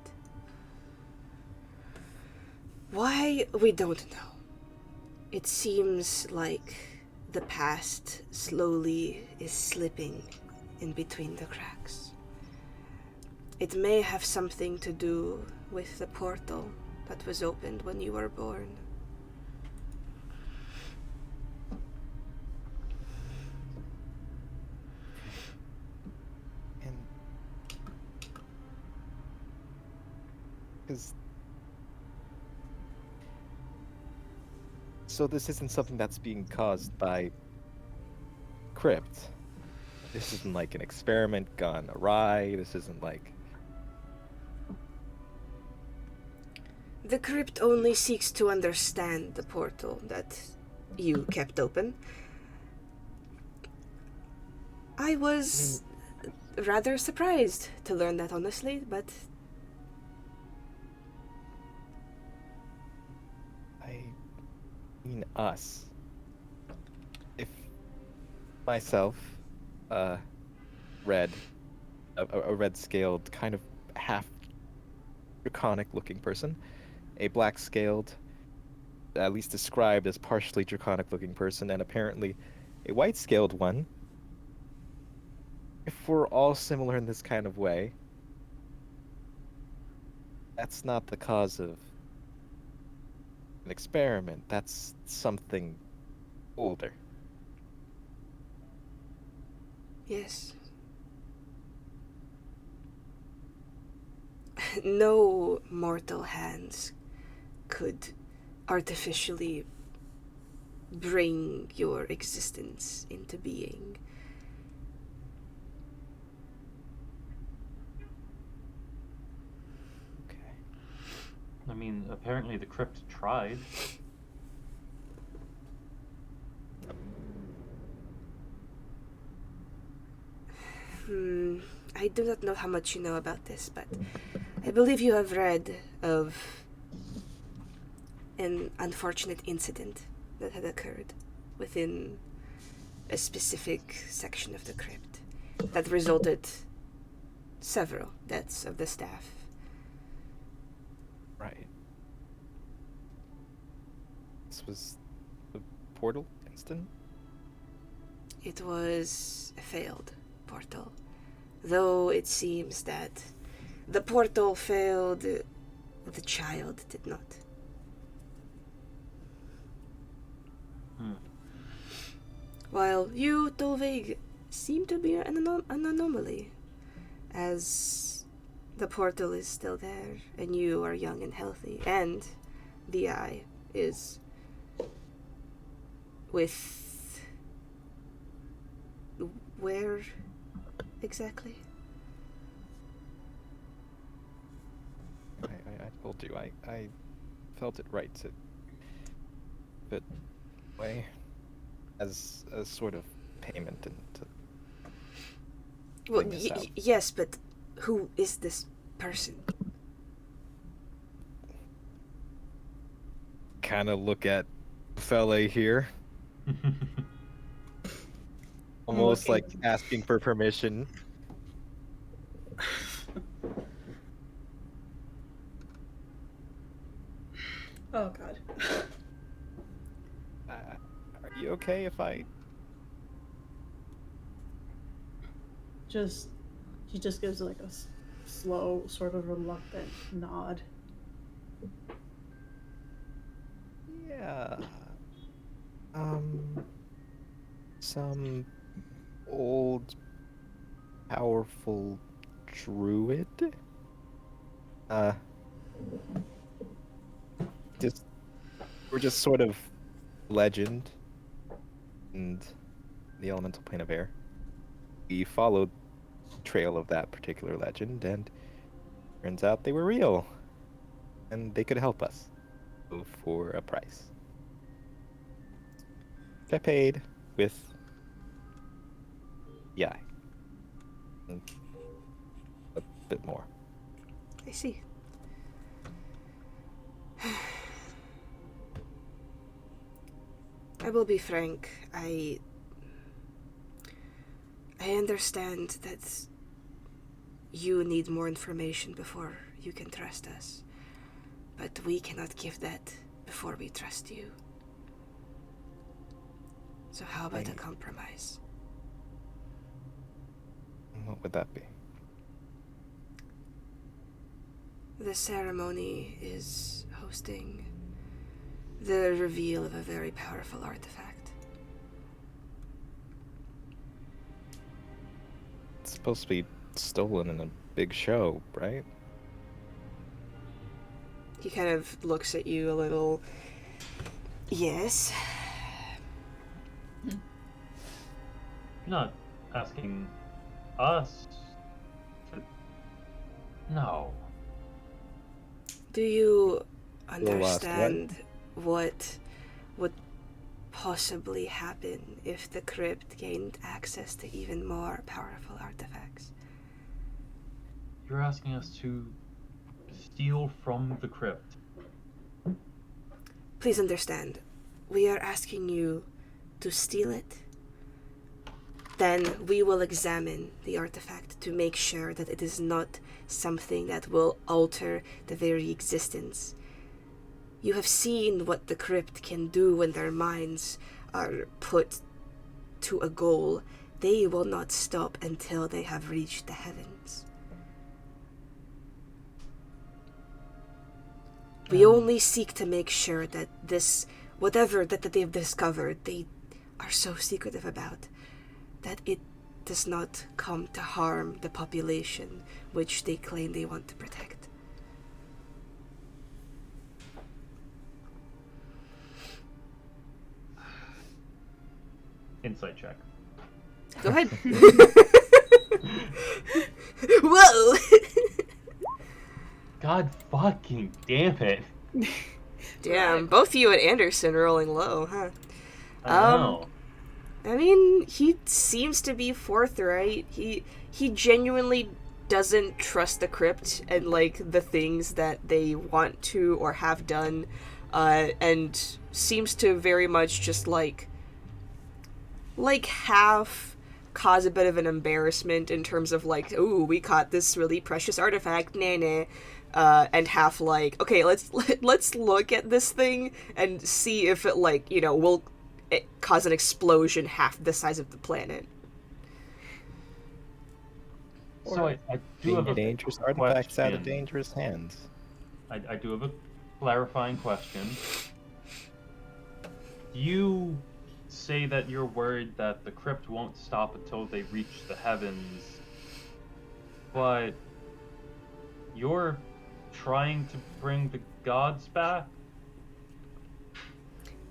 Why, we don't know. It seems like the past slowly is slipping in between the cracks. It may have something to do with the portal that was opened when you were born. And because so this isn't something that's being caused by Crypt. This isn't like an experiment gone awry. This isn't like The crypt only seeks to understand the portal that you kept open. I was rather surprised to learn that, honestly, but I mean us. If myself, red, a red scaled kind of half draconic looking person, a black scaled, at least described as partially draconic looking person, and apparently a white scaled one. If we're all similar in this kind of way, that's not the cause of an experiment. That's something older. yes. No mortal hands could artificially bring your existence into being. Okay. I mean, apparently the crypt tried. I do not know how much you know about this, but I believe you have read of an unfortunate incident that had occurred within a specific section of the crypt that resulted several deaths of the staff. Right. This was the portal incident? It was a failed portal, though it seems that the portal failed, the child did not. While you, Tolvig, seem to be an anomaly, as the portal is still there, and you are young and healthy, and the eye is with... where exactly? I told you, I felt it right to put away as a sort of payment and to Well, bring this out. yes, but who is this person? Kind of look at fella here, almost like looking. asking for permission. Oh god. Are you okay if I? She just gives like a slow, sort of reluctant nod. Yeah. Some old, powerful druid. We're just sort of legend and the elemental plane of air. We followed trail of that particular legend, and turns out they were real, and they could help us for a price. I paid with and a bit more. I see. I will be frank. I understand that you need more information before you can trust us. But we cannot give that before we trust you. So how about a compromise? What would that be? The ceremony is hosting the reveal of a very powerful artifact. It's supposed to be stolen in a big show, right? He kind of looks at you a little. Yes. You're not asking us to... No. Do you last understand what would possibly happen if the crypt gained access to even more powerful artifacts? You're asking us to steal from the crypt. Please understand, we are asking you to steal it. Then we will examine the artifact to make sure that it is not something that will alter the very existence. You have seen what the crypt can do when their minds are put to a goal. They will not stop until they have reached the heavens. We only seek to make sure that this, whatever that they've discovered, they are so secretive about, that it does not come to harm the population which they claim they want to protect. Insight check. Go ahead. Whoa! God fucking damn it. Damn, both you and Anderson rolling low, huh? I know. I mean, he seems to be forthright. He genuinely doesn't trust the crypt and like the things that they want to or have done, and seems to very much just like half cause a bit of an embarrassment in terms of like, ooh, we caught this really precious artifact, nah. And half like, okay, let's look at this thing and see if it like, will it cause an explosion half the size of the planet. So I do have a dangerous artifacts out of question. dangerous hands. I do have a clarifying question. You say that you're worried that the crypt won't stop until they reach the heavens, but you're trying to bring the gods back?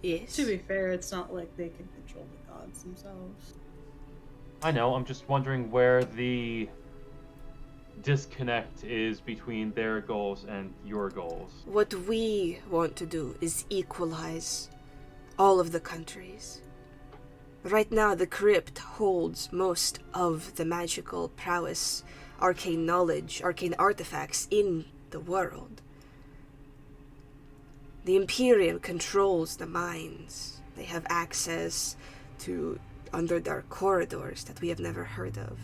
Yes. To be fair, it's not like they can control the gods themselves. I know, I'm just wondering where the disconnect is between their goals and your goals. What we want to do is equalize all of the countries. Right now, the crypt holds most of the magical prowess, arcane knowledge, arcane artifacts in the world. The Imperium controls the mines. They have access to underdark corridors that we have never heard of.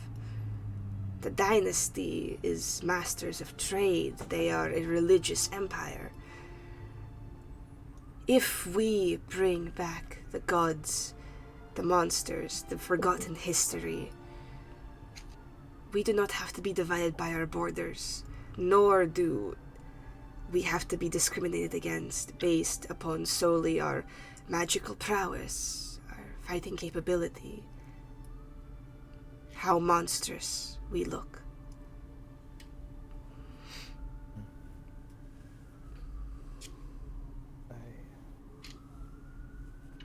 The dynasty is masters of trade. They are a religious empire. If we bring back the gods, the monsters, the forgotten history, we do not have to be divided by our borders, nor do we have to be discriminated against based upon solely our magical prowess, our fighting capability, how monstrous we look.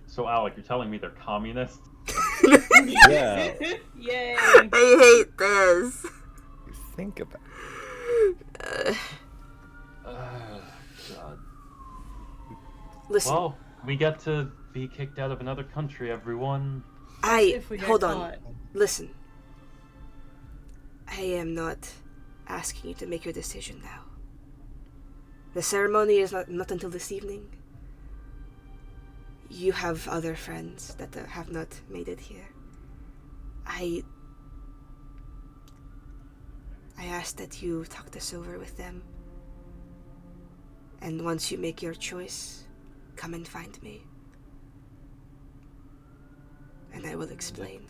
So Alec, you're telling me they're communists? Yeah. Yay. I hate this. You think about God. Listen, Well, we get to be kicked out of another country, everyone. If we get hold on. caught. Listen. I am not asking you to make your decision now. The ceremony is not until this evening. You have other friends that have not made it here. I ask that you talk this over with them. And once you make your choice, come and find me. And I will explain.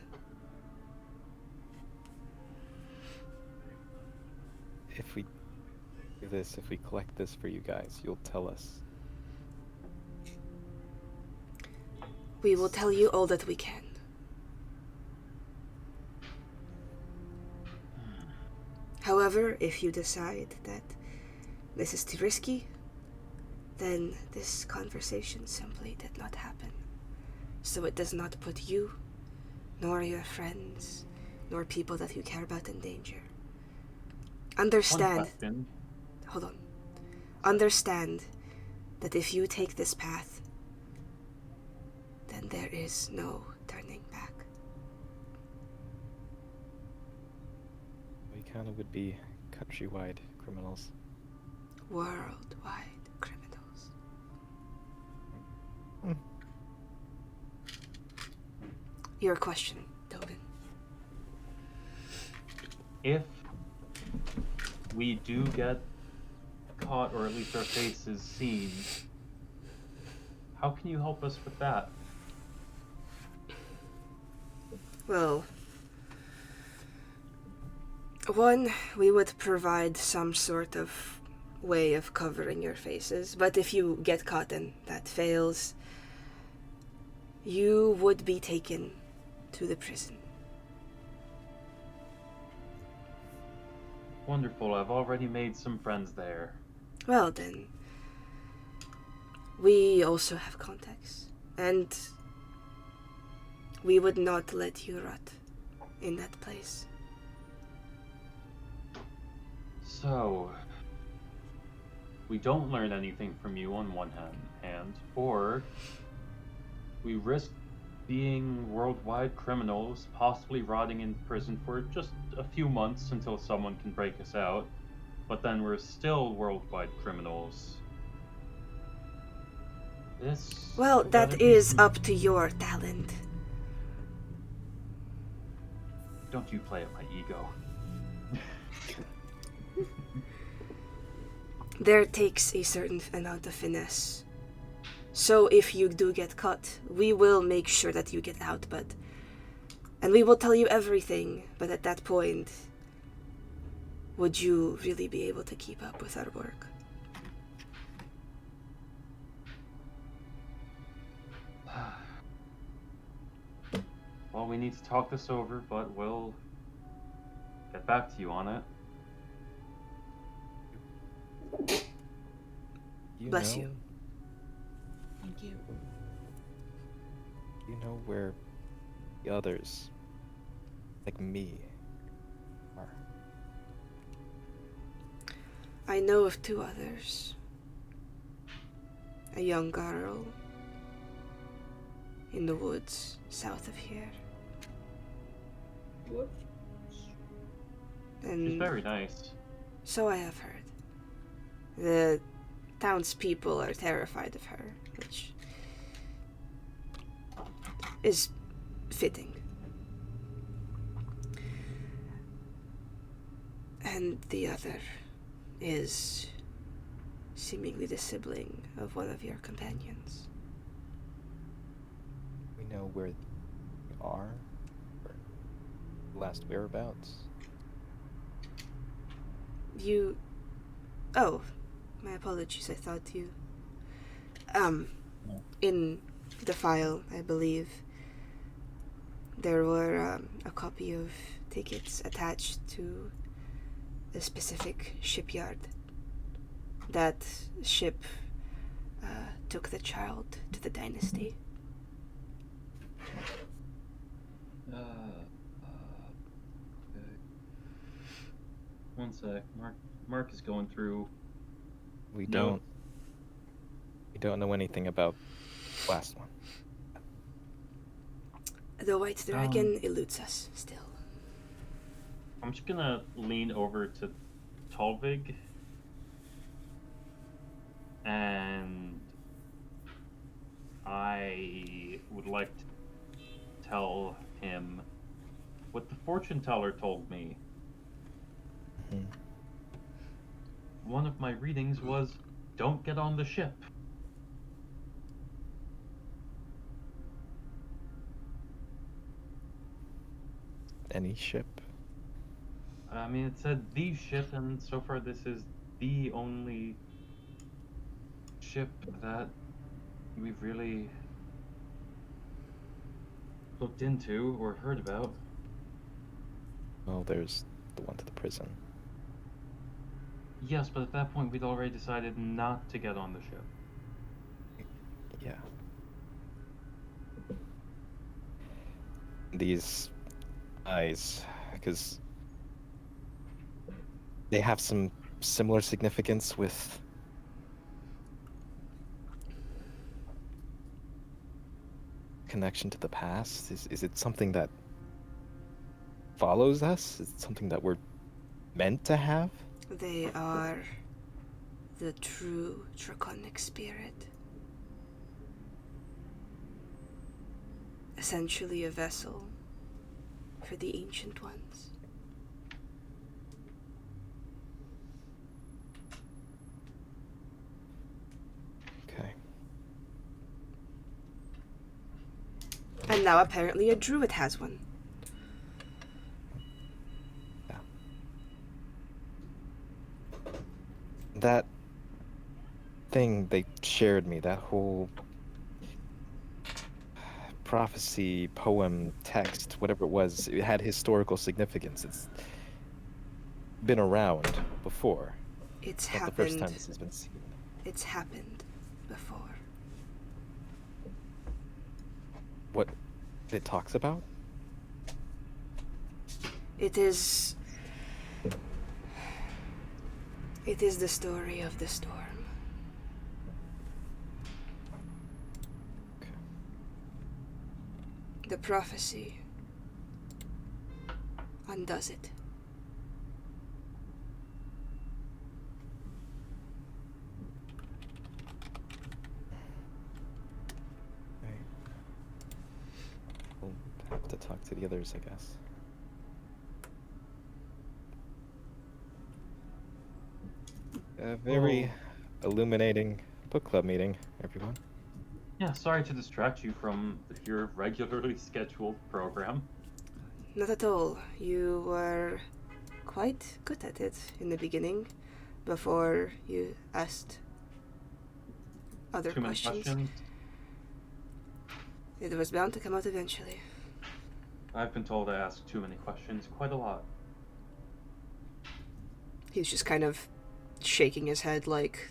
if we do this, if we collect this for you guys, you'll tell us. We will tell you all that we can. However, if you decide that this is too risky, then this conversation simply did not happen. So it does not put you, nor your friends, nor people that you care about in danger. Understand. One question. Hold on. Understand that if you take this path, then there is no turning back. We kind of would be countrywide criminals. Worldwide criminals. Hmm. Your question, Tobin. If we do get caught, or at least our faces seen, how can you help us with that? Well, one, we would provide some sort of way of covering your faces, but if you get caught and that fails, you would be taken to the prison. Wonderful, I've already made some friends there. Well then, we also have contacts, and we would not let you rot in that place. So, we don't learn anything from you on one hand, or we risk being worldwide criminals, possibly rotting in prison for just a few months until someone can break us out, but then we're still worldwide criminals. This... Well, that is up to your talent. Don't you play at my ego. There takes a certain amount of finesse. So if you do get caught, we will make sure that you get out, and we will tell you everything, but at that point, would you really be able to keep up with our work? Well, we need to talk this over, but we'll get back to you on it. Bless you. Thank you. You know where the others, like me, are. I know of two others. A young girl in the woods south of here. She's And very nice. so I have heard. The townspeople are terrified of her, which is fitting. And the other is seemingly the sibling of one of your companions. We know where they are, or last whereabouts. You... Oh, my apologies, I thought you... In the file, I believe, there were a copy of tickets attached to a specific shipyard. That ship took the child to the dynasty. Okay. One sec. Mark is going through. We No. don't know anything about the last one. The White Dragon eludes us still. I'm just gonna lean over to Tolvig and I would like to tell him what the fortune teller told me. Mhm. One of my readings was, don't get on the ship. Any ship? I mean, it said the ship, and so far this is the only ship that we've really looked into or heard about. Oh, there's the one to the prison. Yes, but at that point we'd already decided not to get on the ship. Yeah. These eyes, because they have some similar significance with connection to the past. Is it something that follows us? Is it something that we're meant to have? They are the true draconic spirit. Essentially a vessel for the Ancient Ones. Okay. And now apparently a druid has one. That thing they shared me, that whole prophecy, poem, text, whatever it was, it had historical significance. It's been around before. It's Not the first time happened. this has been seen. It's happened before. What it talks about? It is the story of the storm. Okay. The prophecy undoes it. Right. We'll have to talk to the others, I guess. A very illuminating book club meeting, everyone. Yeah, sorry to distract you from your regularly scheduled program. Not at all. You were quite good at it in the beginning, before you asked other Too many questions. questions. It was bound to come out eventually. I've been told I ask too many questions quite a lot. He's just kind of shaking his head like,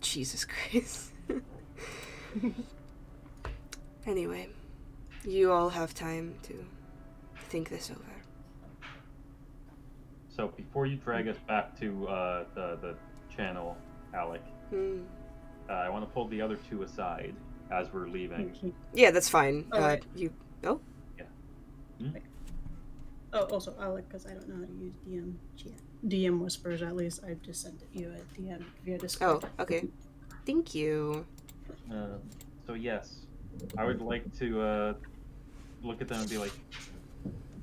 Jesus Christ. Anyway, you all have time to think this over. So before you drag us back to the channel, Alec, I want to pull the other two aside as we're leaving. Yeah, that's fine. Alright. Oh? Oh, also Alec, because I don't know how to use DM whispers. At least I just sent you a DM via Discord. Oh, okay. Thank you. So yes, I would like to look at them and be like,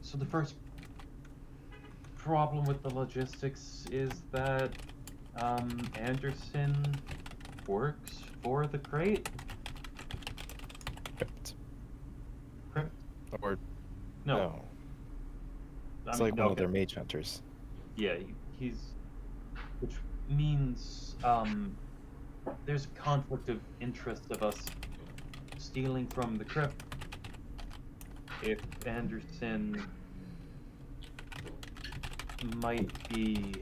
so the first problem with the logistics is that Anderson works for the Crate? Crypt. Crypt? Or No. It's I mean, like one of okay. their mage hunters. Yeah, he's... Which means, there's a conflict of interest of us stealing from the crypt. If Anderson might be,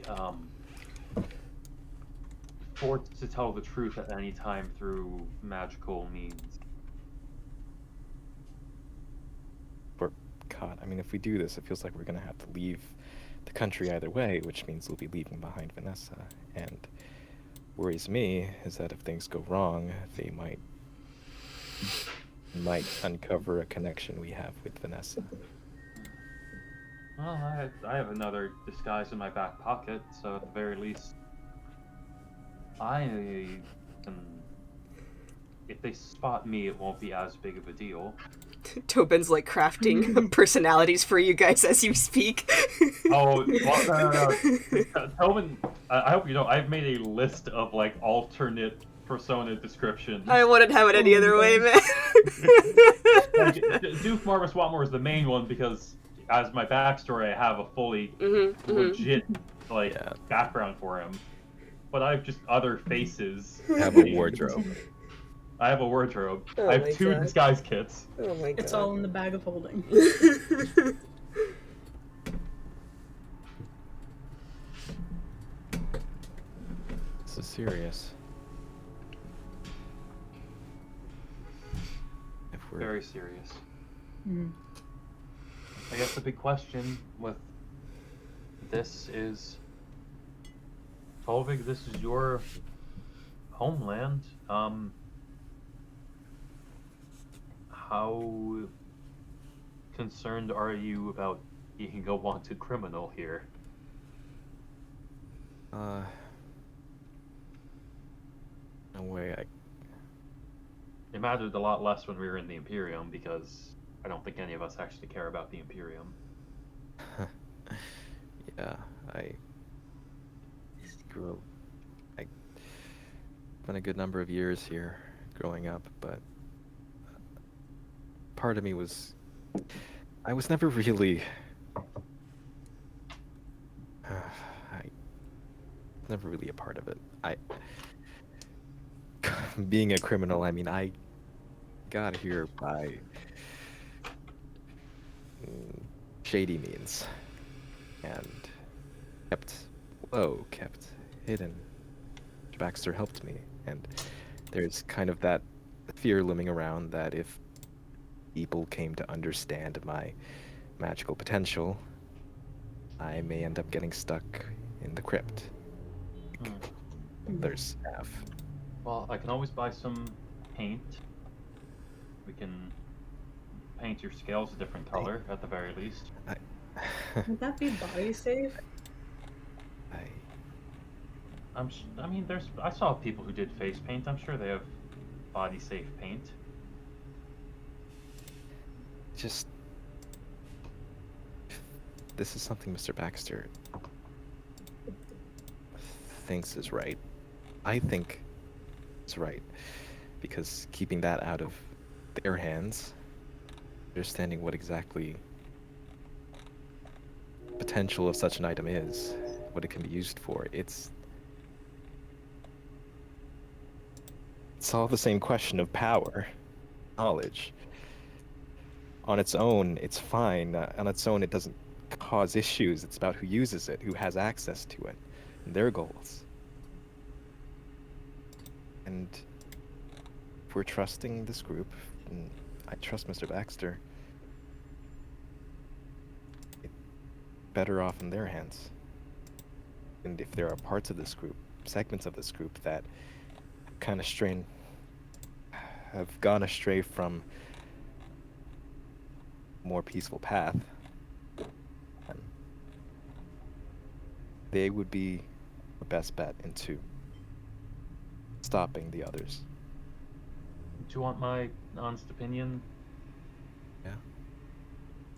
forced to tell the truth at any time through magical means. caught. I mean, if we do this, it feels like we're gonna have to leave the country either way, which means we'll be leaving behind Vanessa. And worries me is that if things go wrong, they might uncover a connection we have with Vanessa. Well, I have another disguise in my back pocket, so at the very least, I can. If they spot me, it won't be as big of a deal. Tobin's like crafting personalities for you guys as you speak. Oh, well, no. Tobin, I hope you know, I've made a list of like alternate persona descriptions. I wouldn't have it any other way, man. Like, Duke Marvis Watmore is the main one because, as my backstory, I have a fully legit background for him. But I have just other faces. I have a wardrobe. I have a wardrobe. Oh I my have 2 God. disguise kits. Oh my god. It's all in the bag of holding. This is serious. If we're Very serious. Mm. I guess the big question with this is, Tolvig, this is your homeland. How concerned are you about being a wanted criminal here? no way. It mattered a lot less when we were in the Imperium because I don't think any of us actually care about the Imperium. Yeah, I grew up. I spent a good number of years here growing up, but part of me was. I was never really. Never really a part of it. Being a criminal, I mean, I got here by shady means and kept hidden. Baxter helped me, and there's kind of that fear looming around that if people came to understand my magical potential, I may end up getting stuck in the crypt. There's F. Well, I can always buy some paint. We can paint your scales a different color, at the very least. Would that be body safe? I mean, I saw people who did face paint. I'm sure they have body safe paint. Just, this is something Mr. Baxter thinks is right. I think it's right, because keeping that out of their hands, understanding what exactly potential of such an item is, what it can be used for, it's all the same question of power, knowledge. On its own, it's fine. On its own, it doesn't cause issues. It's about who uses it, who has access to it, and their goals. And if we're trusting this group, and I trust Mr. Baxter, it's better off in their hands. And if there are parts of this group, segments of this group that kind of have gone astray from more peaceful path, they would be the best bet into stopping the others. Do you want my honest opinion? Yeah.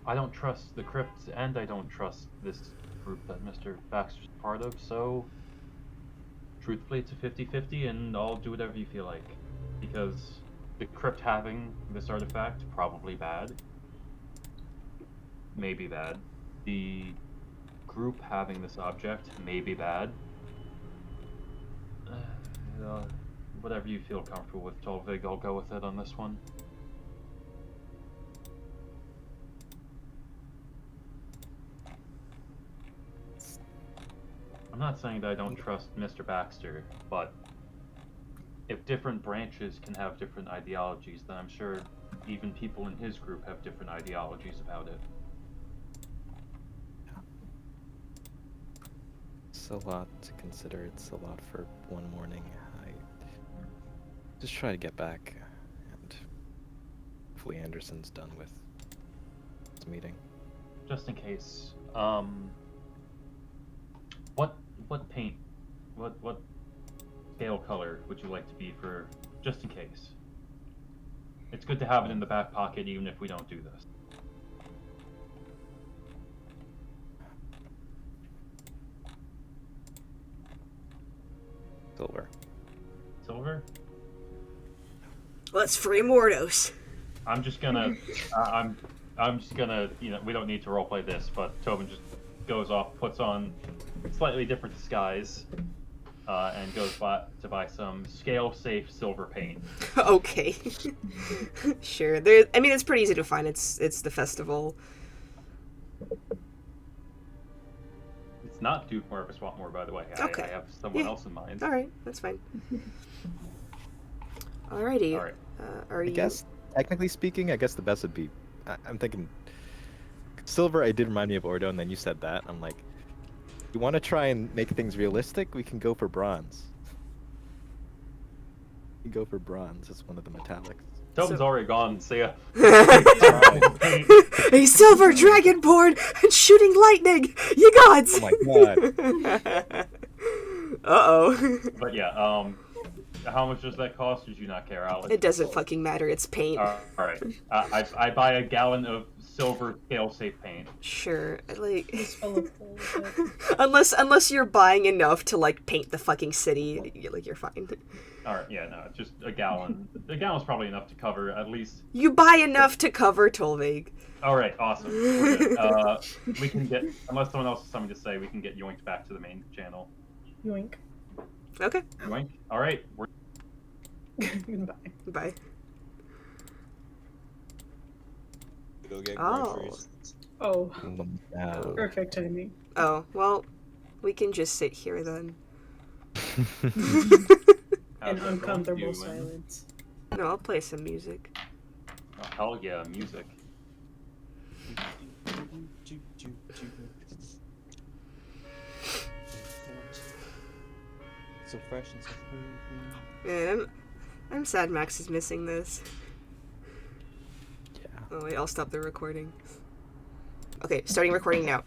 I don't trust the crypt, and I don't trust this group that Mr. Baxter's part of, so truthfully it's a 50-50, and I'll do whatever you feel like. Because the crypt having this artifact, probably bad. Maybe bad. The group having this object, maybe bad. Whatever you feel comfortable with, Tolvig, I'll go with it on this one. I'm not saying that I don't trust Mr. Baxter, but if different branches can have different ideologies, then I'm sure even people in his group have different ideologies about it. It's a lot to consider. It's a lot for one morning. I just try to get back, and hopefully Anderson's done with his meeting. Just in case. What paint? What scale color would you like to be for just in case? It's good to have it in the back pocket even if we don't do this. Silver. Silver? Let's free Mordos. I'm just gonna I'm just gonna, we don't need to roleplay this, but Tobin just goes off, puts on slightly different disguise, and goes to buy some scale-safe silver paint. Okay. Sure. I mean, it's pretty easy to find. It's the festival. It's not Duke Marcus Watmore, by the way. Okay. I have someone Yeah. else in mind. All right, that's fine. Alrighty. All right. Are I you? guess, technically speaking, I guess the best would be. I'm thinking. Silver, it did remind me of Ordo, and then you said that. I'm like, you want to try and make things realistic? We can go for bronze. We can go for bronze as one of the metallics. Tobin's already gone. See ya. A silver dragonborn and shooting lightning. You gods. Oh my god. Uh-oh. But yeah, how much does that cost? Did you not care, Alex? It doesn't fucking matter. It's paint. All right. I buy a gallon of silver scale-safe paint. Sure. Like, It's full of holes. unless you're buying enough to like paint the fucking city, you're fine. All right. Yeah. No. Just a gallon. A gallon's probably enough to cover at least. You buy enough to cover Tolvig. All right. Awesome. We're good. We can get, unless someone else has something to say, we can get yoinked back to the main channel. Yoink. Okay. Yoink. All right. We're Goodbye. Bye. Go get Oh. groceries. Oh, No. perfect timing. Oh, well, we can just sit here then. how's An everyone uncomfortable doing? silence. No, I'll play some music. Oh, hell yeah, music. So fresh and so free. Man, I'm sad Max is missing this. Yeah. Oh wait, I'll stop the recording. Okay, starting recording now.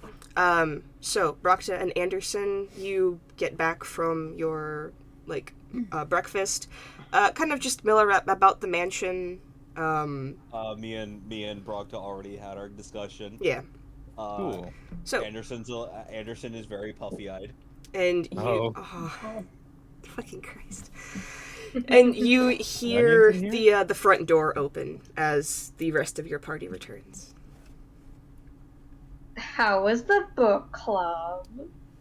So Brockta and Anderson, you get back from your breakfast. Kind of just mill about the mansion. Me and Brogta already had our discussion. Yeah. Cool. So Anderson is very puffy-eyed. and you. Oh. Oh, fucking Christ. And you hear Onions in here? the front door open as the rest of your party returns. How was the book club?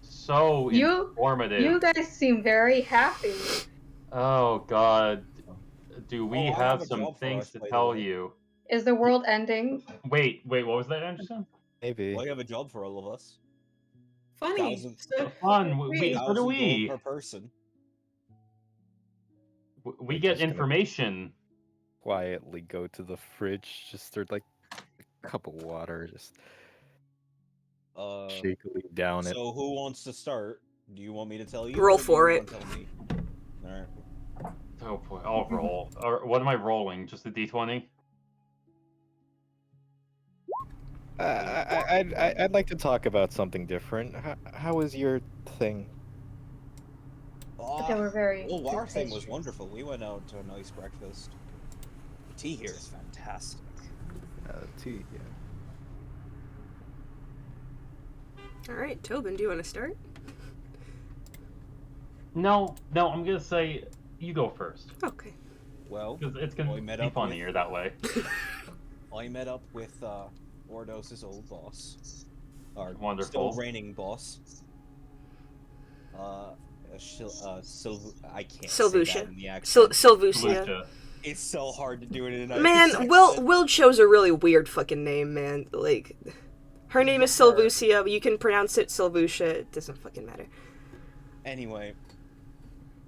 So You- informative. You guys seem very happy. Oh God. Do we Oh, I have have a some job for things us, to by the tell way. you? Is the world ending? Wait, what was that, Anderson? Maybe. Well, you have a job for all of us. Funny. Thousands- So, Fun. wait, We, so do 1,000 gold we. per person. We We're get just gonna- information. Quietly go to the fridge, just stir like a cup of water, just shakily down it. So who wants to start? Do you want me to tell you? Roll or do you for wanna it. Tell me? All right. Oh boy, I'll roll. Or what am I rolling? Just a d20? I'd like to talk about something different. How was your thing? Oh, They were very. well, our good thing was pastries. wonderful. We went out to a nice breakfast. The tea here is fantastic. Tea, yeah. All right, Tobin, do you want to start? No, I'm gonna say you go first. Okay. Well, Because it's Well, gonna we met be up with- funnier that way. I met up with Ordos' old boss. Our Wonderful. still reigning boss. I can't say Silvucia. that in the accent. Silvucia. Lucha. It's so hard to do it in an Man, accent. Will chose a really weird fucking name, man. Like, her name is Silvucia, but you can pronounce it Silvucia. It doesn't fucking matter. Anyway,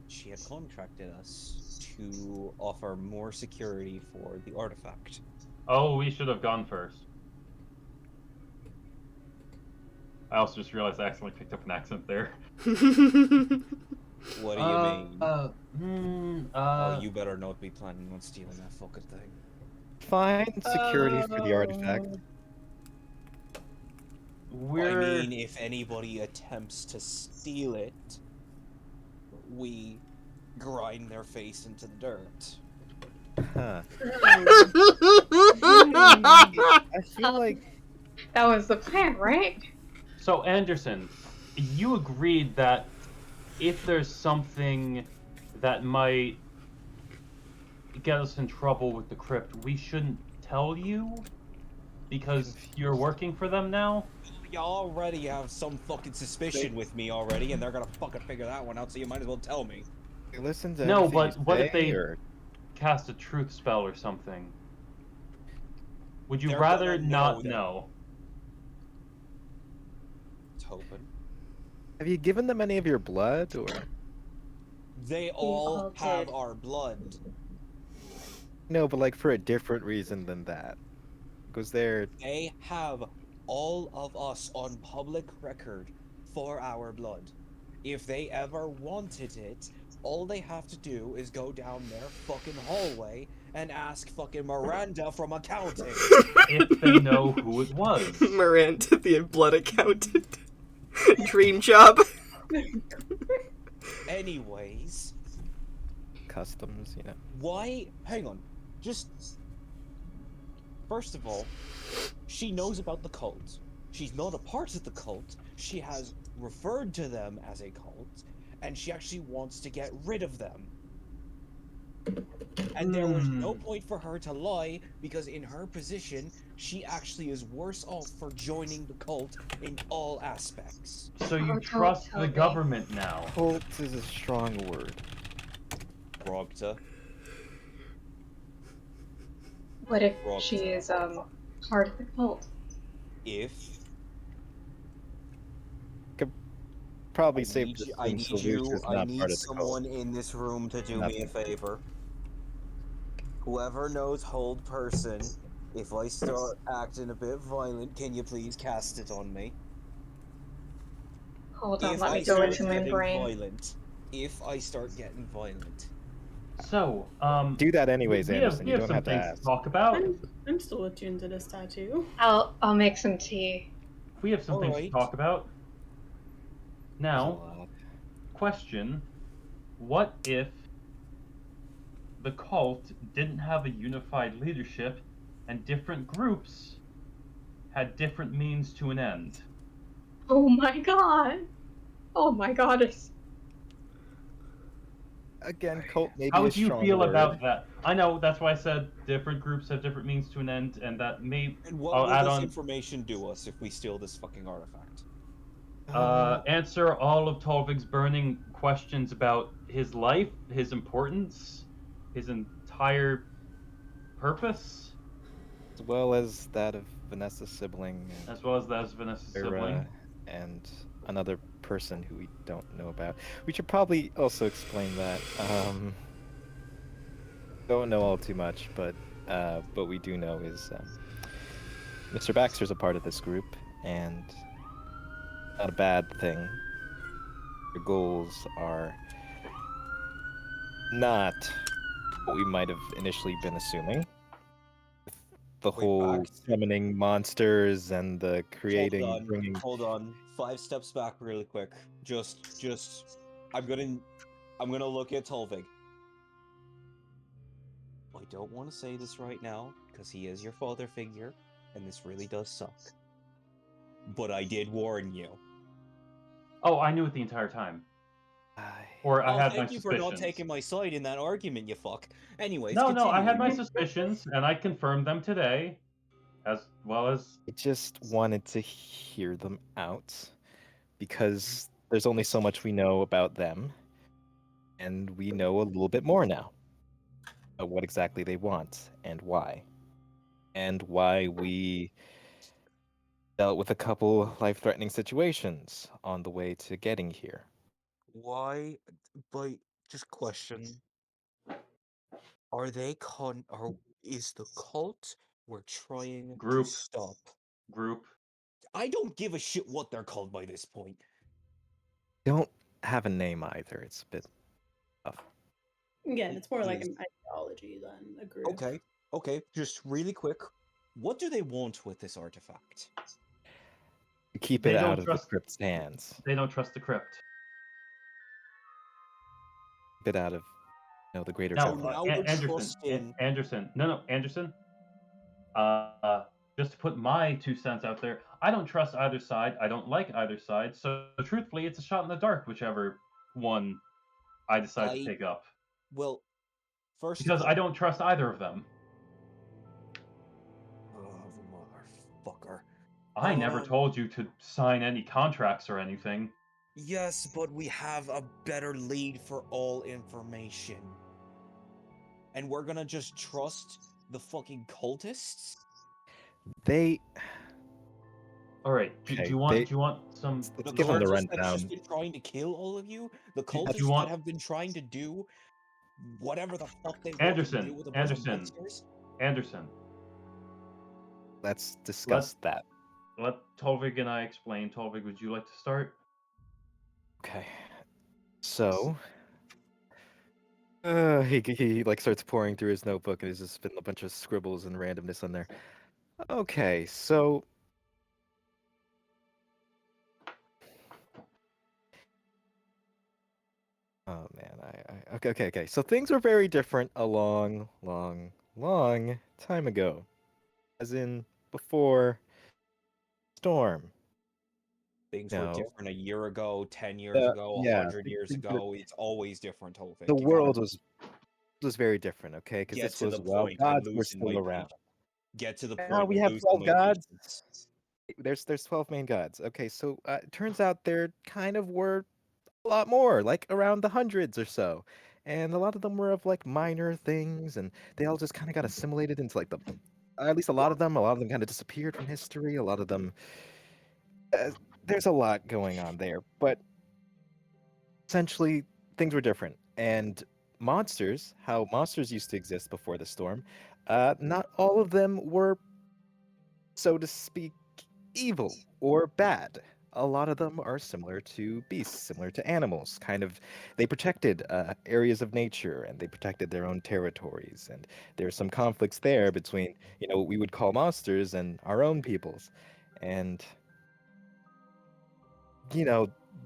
she had contracted us to offer more security for the artifact. Oh, we should have gone first. I also just realized I accidentally picked up an accent there. What do you mean? Oh, You better not be planning on stealing that fucking thing. Find security for the artifact. We're. I mean, if anybody attempts to steal it, we grind their face into the dirt. Huh. Oh. I feel like That was the plan, right? So, Anderson, you agreed that if there's something that might get us in trouble with the crypt, we shouldn't tell you because you're Confused. working for them now? You already have some fucking suspicion with me already, and they're gonna fucking figure that one out, so you might as well tell me. listen to No, everything but you what if say, they or cast a truth spell or something? Would you They're rather gonna not know know? It's hoping. have you given them any of your blood, or They all all have did. our blood. no? But like for a different reason than that, because they're They have all of us on public record for our blood. If they ever wanted it, all they have to do is go down their fucking hallway and ask fucking Miranda from accounting. If they know who it was. Miranda, the blood accountant. Dream job. Anyways, customs, you know. why? Hang on. Just. First of all, she knows about the cult. She's not a part of the cult. She has referred to them as a cult, and she actually wants to get rid of them. And there was no point for her to lie, because in her position, she actually is worse off for joining the cult in all aspects. So you Oh, trust tell the me. government now? Cult is a strong word. Rogta. What if Rock. she is part of the cult? If Probably I safe need to you, I assume need Solution you, is I not need part of the cult. someone in this room to do me a Nothing. favor. Whoever knows hold person, if I start acting a bit violent, can you please cast it on me? Hold on, If let I me go start into my getting brain. violent, if I start getting violent, So, Do that anyways, we Anderson. You have don't some have to things ask. to talk about. I'm still attuned to this tattoo. I'll make some tea. We have some things to Alright. talk about. There's a Now, lot. question: what if the cult didn't have a unified leadership and different groups had different means to an end? Oh my god! Oh my goddess. Again, cult maybe How a would you strong feel word. about that? I know, that's why I said different groups have different means to an end, and that may. and what I'll will add this on. information do us if we steal this fucking artifact? Answer all of Tolvig's burning questions about his life, his importance, his entire purpose, as well as that of Vanessa's sibling as well as that of Vanessa's sibling. and another person who we don't know about. We should probably also explain that. Don't know all too much, but we do know is Mr. Baxter's a part of this group, and not a bad thing. Your goals are not what we might have initially been assuming. The Wait, whole back. summoning monsters and the creating, Hold on, bringing. hold on. 5 steps back really quick. I'm gonna look at Tolvig. I don't want to say this right now, because he is your father figure, and this really does suck. But I did warn you. Oh, I knew it the entire time. Or I had my Thank you for suspicions. not taking my side in that argument, you fuck. Anyways, No, I had my continuing. suspicions, and I confirmed them today, as well as. I just wanted to hear them out because there's only so much we know about them, and we know a little bit more now about what exactly they want and why we dealt with a couple life-threatening situations on the way to getting here. Why? But just question. Are they is the cult we're trying to Group. stop? Group. I don't give a shit what they're called by this point. Don't have a name either. It's a bit tough. Again, it's more like Please. an ideology than a group. Okay, just really quick. What do they want with this artifact? Keep They it don't out of the trust- crypt's hands. They don't trust the crypt. Keep it out of, the greater Now, government. now we're Anderson, trusting- Anderson. No, Anderson. Just to put my 2 cents out there, I don't trust either side. I don't like either side. So truthfully, it's a shot in the dark, whichever one I decide to take up. Well, first Because of all, I don't trust either of them. oh, motherfucker. I never told you to sign any contracts or anything. Yes, but we have a better lead for all information. And we're gonna just trust the fucking cultists? They All right. Do Okay, you want? they- Do you want some? let's The give them the cultists that's rundown. just been trying to kill all of you? The Do you cultists want- that have been trying to do whatever the fuck they want Anderson, to do with a bunch of Anderson. monsters? Anderson, Let's discuss that. let Tolvig and I explain. Tolvig, would you like to start? Okay. So, he like starts pouring through his notebook and he's just spitting a bunch of scribbles and randomness on there. Okay, so oh man, okay. So things were very different a long time ago, as in before Storm. Things were No. different a year ago, 10 years Uh, ago, yeah, 100 years things were- ago. It's always different, Tolvik. The You world gotta was very different, okay? Because get this to was the while point. I'm gods were losing my still around. patience. Get to the point. Now we I'm have losing 12 my gods. patience. There's 12 main gods. Okay, so it turns out there kind of were a lot more, like around the hundreds or so. And a lot of them were of like minor things, and they all just kind of got assimilated into like at least a lot of them kind of disappeared from history. A lot of them, there's a lot going on there. But essentially, things were different. And monsters, how monsters used to exist before the storm, not all of them were, so to speak, evil or bad. A lot of them are similar to beasts, similar to animals. Kind of, they protected areas of nature and they protected their own territories. And there are some conflicts there between, what we would call monsters and our own peoples. And,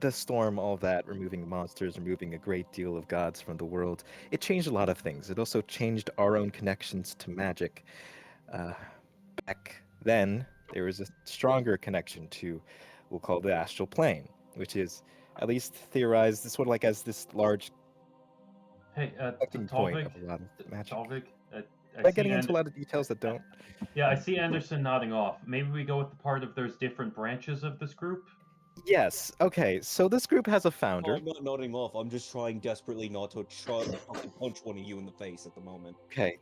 the storm, all that, removing monsters, removing a great deal of gods from the world, it changed a lot of things. It also changed our own connections to magic. Back then, there was a stronger connection to, we'll call the astral plane, which is at least theorized sort of like as this large Hey, connecting point of Tolvig. a lot of magic. Tolvig. Am I getting into a lot of details that don't? Yeah, I see Anderson nodding off. Maybe we go with the part of there's different branches of this group. Yes. Okay. So this group has a No, founder. I'm not nodding off. I'm just trying desperately not to try to fucking punch one of you in the face at the moment. Okay.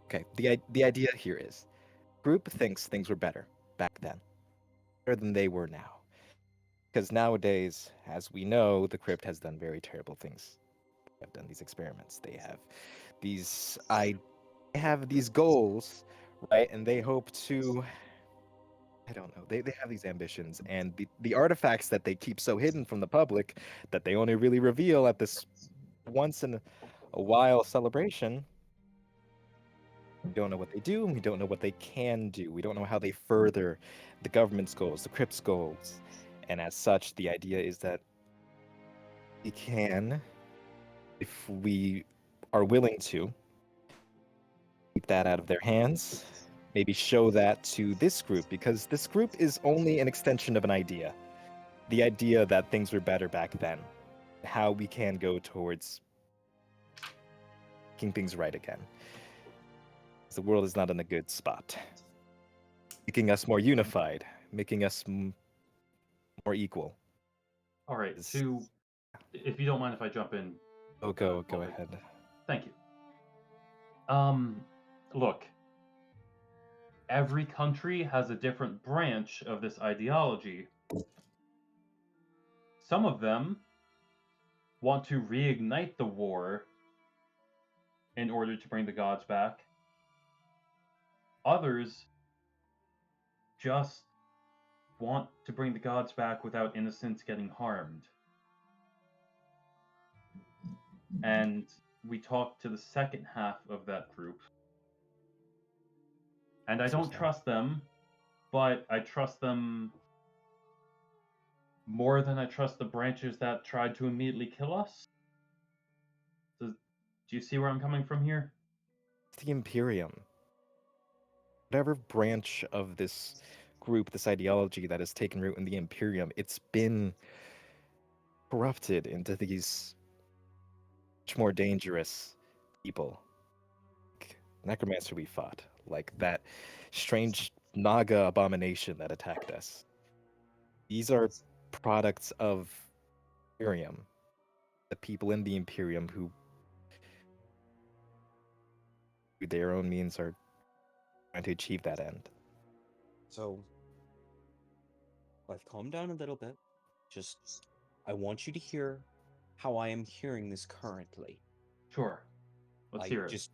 Okay. The idea here is, group thinks things were better back then, better than they were now, because nowadays, as we know, the crypt has done very terrible things. They have done these experiments. They have these goals, right? And they hope to, I don't know, they have these ambitions, and the artifacts that they keep so hidden from the public that they only really reveal at this once in a while celebration. We don't know what they do, and we don't know what they can do. We don't know how they further the government's goals, the crypt's goals. And as such, the idea is that we can, if we are willing to, keep that out of their hands, maybe show that to this group, because this group is only an extension of an idea. The idea that things were better back then. How we can go towards making things right again. The world is not in a good spot. Making us more unified, making us more equal. All right. Is- If you don't mind if I jump in. Oh, go Tolvig. ahead. Thank you. Look. Every country has a different branch of this ideology. Some of them want to reignite the war in order to bring the gods back. Others just want to bring the gods back without innocents getting harmed. And we talked to the second half of that group. And I don't trust them, but I trust them more than I trust the branches that tried to immediately kill us. Do you see where I'm coming from here? The Imperium. Whatever branch of this group, this ideology that has taken root in the Imperium, it's been corrupted into these much more dangerous people. Like Necromancer we fought, like that strange Naga abomination that attacked us. These are products of Imperium. The people in the Imperium who, through their own means, are trying to achieve that end. So, I've calmed down a little bit. Just, I want you to hear how I am hearing this currently. Sure. Let's hear it. Just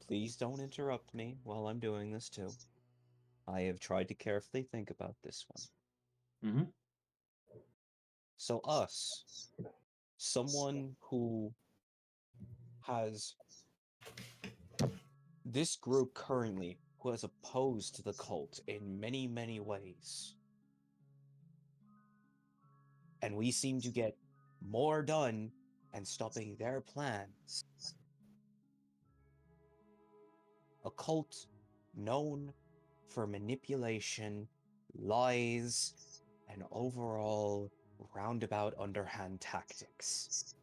please don't interrupt me while I'm doing this too. I have tried to carefully think about this one. Mm-hmm. So someone who has this group currently who is opposed to the cult in many, many ways. And we seem to get more done and stopping their plans. A cult known for manipulation, lies, and overall roundabout underhand tactics.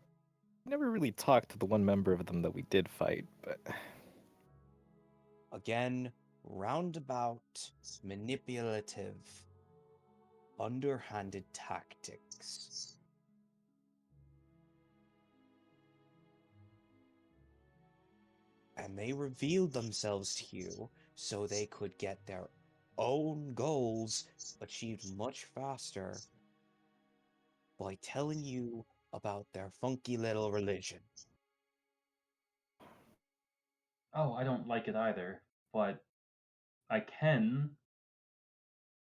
I never really talked to the one member of them that we did fight, but Again, roundabout, manipulative, underhanded tactics. And they revealed themselves to you so they could get their own goals achieved much faster by telling you about their funky little religion. Oh, I don't like it either, but I can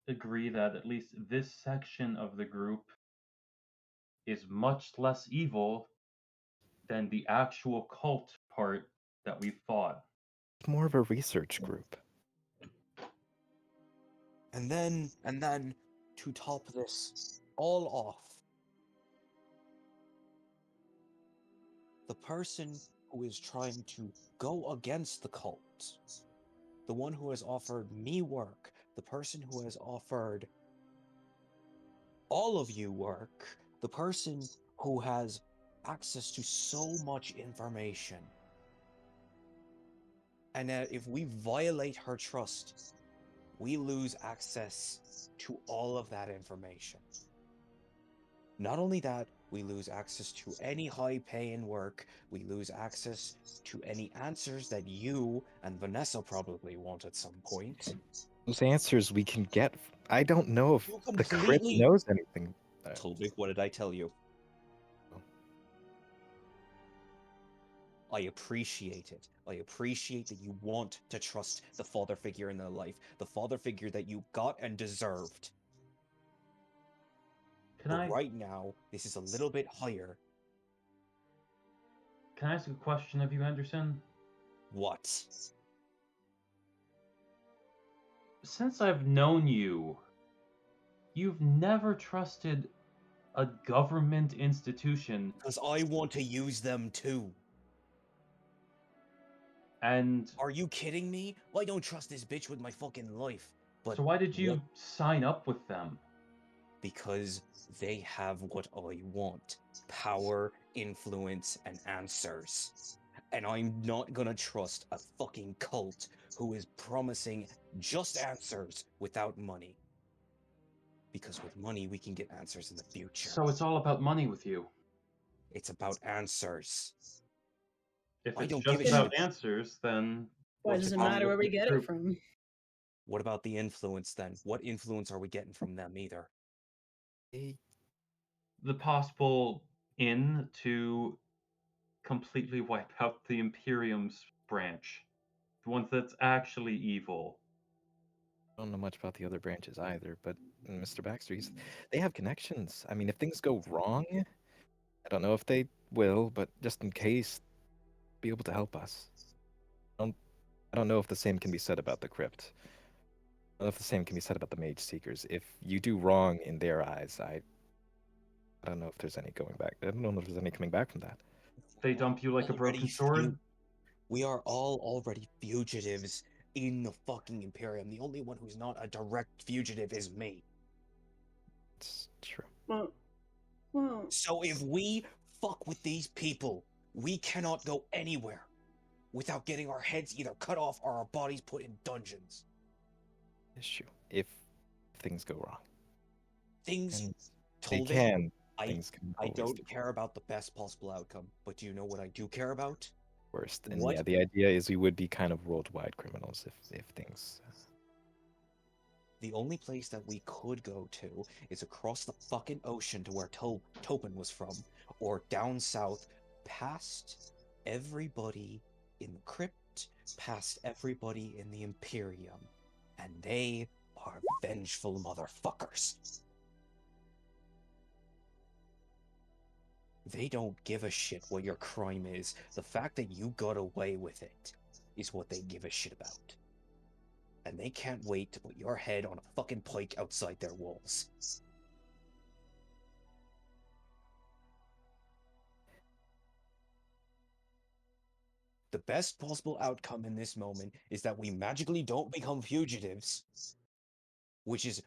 agree that at least this section of the group is much less evil than the actual cult part that we fought. it's more of a research group. And then, to top this all off, the person who is trying to go against the cult, the one who has offered me work, the person who has offered all of you work, the person who has access to so much information. And if we violate her trust, we lose access to all of that information. Not only that, we lose access to any high-paying work, we lose access to any answers that you and Vanessa probably want at some point. Those answers we can get. I don't know if You the crypt completely- knows anything. Tulvik, what did I tell you? I appreciate it. I appreciate that you want to trust the father figure in their life, the father figure that you got and deserved. But right now, this is a little bit higher. Can I ask a question of you, Anderson? What? Since I've known you, you've never trusted a government institution. Because I want to use them too. And are you kidding me? I don't trust this bitch with my fucking life. But so why did you sign up with them? Because they have what I want. Power, influence, and answers. And I'm not gonna trust a fucking cult who is promising just answers without money. Because with money, we can get answers in the future. So it's all about money with you? It's about answers. If it's just about answers, then... Why does it matter where we get it from? What about the influence, then? What influence are we getting from them, either? The possible in to completely wipe out the Imperium's branch. The one that's actually evil. I don't know much about the other branches either, but and Mr. Baxter, they have connections. I mean, if things go wrong, I don't know if they will, but just in case, be able to help us. I don't know if the same can be said about the crypt. I don't know if the same can be said about the Mage Seekers. If you do wrong in their eyes, I don't know if there's any going back. I don't know if there's any coming back from that. They dump you like a Already broken sword. We are all already fugitives in the fucking Imperium. The only one who's not a direct fugitive is me. It's true. Well, So if we fuck with these people, we cannot go anywhere without getting our heads either cut off or our bodies put in dungeons. Issue. If things go wrong. Things And they told can. I Things can I always don't do care about the best possible outcome, but do you know what I do care about? worst. And What? yeah, the idea is we would be kind of worldwide criminals if things. The only place that we could go to is across the fucking ocean to where Topin was from, or down south, past everybody in the crypt, past everybody in the Imperium. And they are vengeful motherfuckers. They don't give a shit what your crime is. The fact that you got away with it is what they give a shit about. And they can't wait to put your head on a fucking pike outside their walls. The best possible outcome in this moment is that we magically don't become fugitives, which is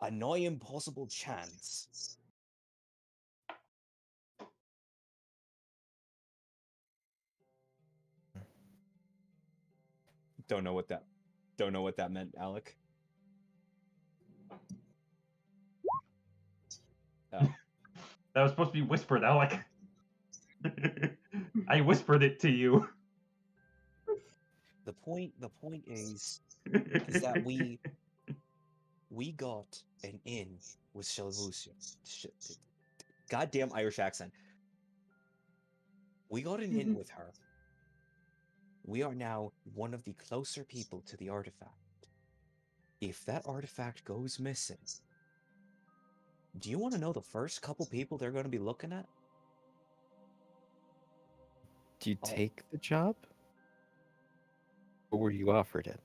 a nigh impossible chance. Don't know what that meant, Alec. Oh. That was supposed to be whispered, Alec. I whispered it to you. The point is that we got an in with Shelvusia. Goddamn Irish accent. We got an in with her. We are now one of the closer people to the artifact. If that artifact goes missing, do you want to know the first couple people they're going to be looking at? Do you take the job? Or were you offered it?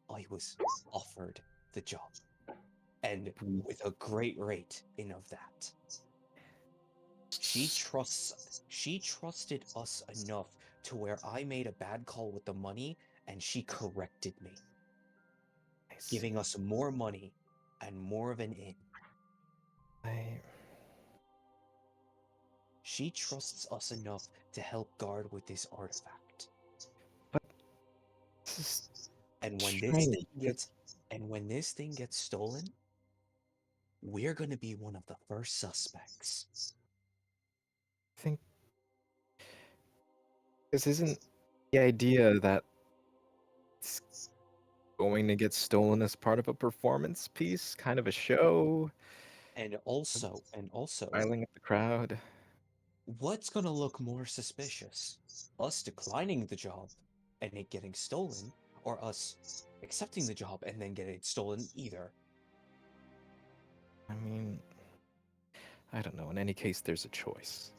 I was offered the job. And with a great rate in of that. She trusted us enough to where I made a bad call with the money and she corrected me, Nice. giving us more money and more of an in. She trusts us enough to help guard with this artifact. This is And when this thing gets stolen, we're going to be one of the first suspects. I think this isn't the idea that it's going to get stolen as part of a performance piece, kind of a show, And also, riling up the crowd. what's going to look more suspicious? Us declining the job and it getting stolen, or us accepting the job and then getting it stolen either? I mean, I don't know. In any case, there's a choice.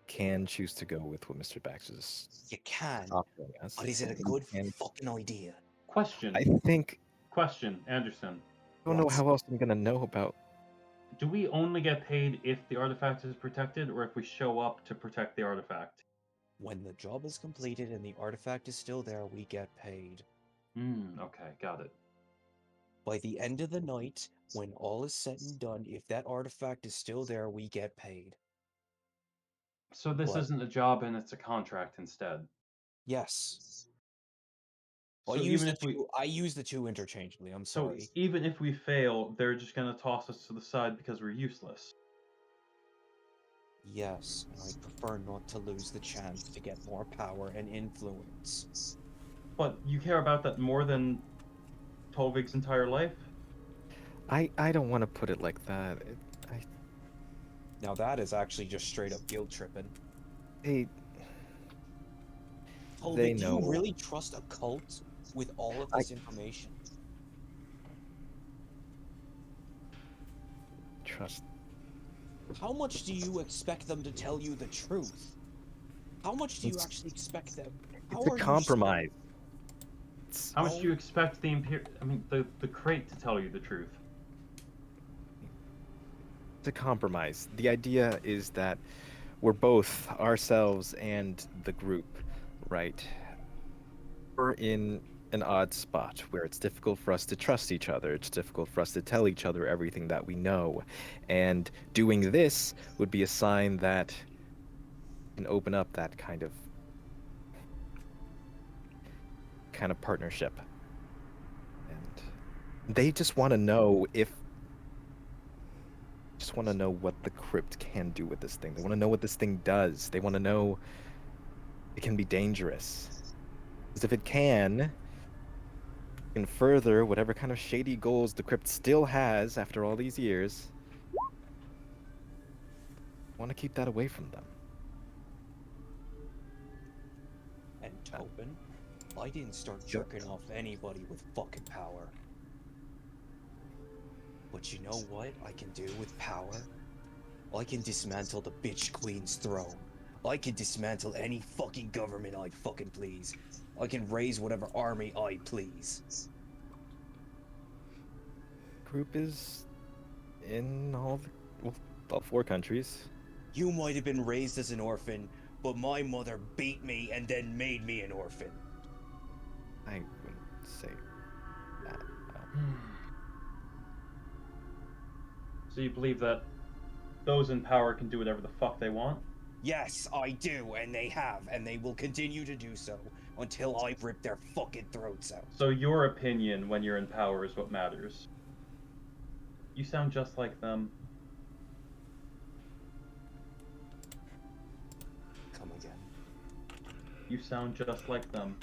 Can choose to go with what Mr. Baxter's You can, offering us. but is it a and good and fucking idea? Question. I think Question, Anderson. I don't know What? how else I'm gonna know about. Do we only get paid if the artifact is protected, or if we show up to protect the artifact? When the job is completed and the artifact is still there, we get paid. Okay, got it. By the end of the night, when all is said and done, if that artifact is still there, we get paid. So this What? isn't a job and it's a contract instead. Yes. So I use the two interchangeably. I'm so sorry. even if we fail, they're just gonna toss us to the side because we're useless. Yes, and I prefer not to lose the chance to get more power and influence. But you care about that more than Tolvig's entire life? I don't want to put it like that. Now that is actually just straight up guilt tripping. They Tolvig, do know. you really trust a cult with all of this information? trust. How much do you expect them to tell you the truth? How much do you It's- actually expect them? How It's a are you compromise. How much do you expect the crate to tell you the truth? It's a compromise. The idea is that we're both ourselves and the group, right? We're in an odd spot where it's difficult for us to trust each other. It's difficult for us to tell each other everything that we know. And doing this would be a sign that can open up that kind of partnership. And they just want to know what the crypt can do with this thing. They want to know what this thing does. They want to know it can be dangerous. Because if it can further whatever kind of shady goals the crypt still has after all these years, I want to keep that away from them. And Tobin, I didn't start jerking off anybody with fucking power. But you know what I can do with power? I can dismantle the bitch queen's throne. I can dismantle any fucking government I fucking please. I can raise whatever army I please. Group is in all 4 countries. You might have been raised as an orphan, but my mother beat me and then made me an orphan. I wouldn't say that. So you believe that those in power can do whatever the fuck they want? Yes, I do, and they have, and they will continue to do so until I rip their fucking throats out. So your opinion when you're in power is what matters. You sound just like them. Come again. You sound just like them.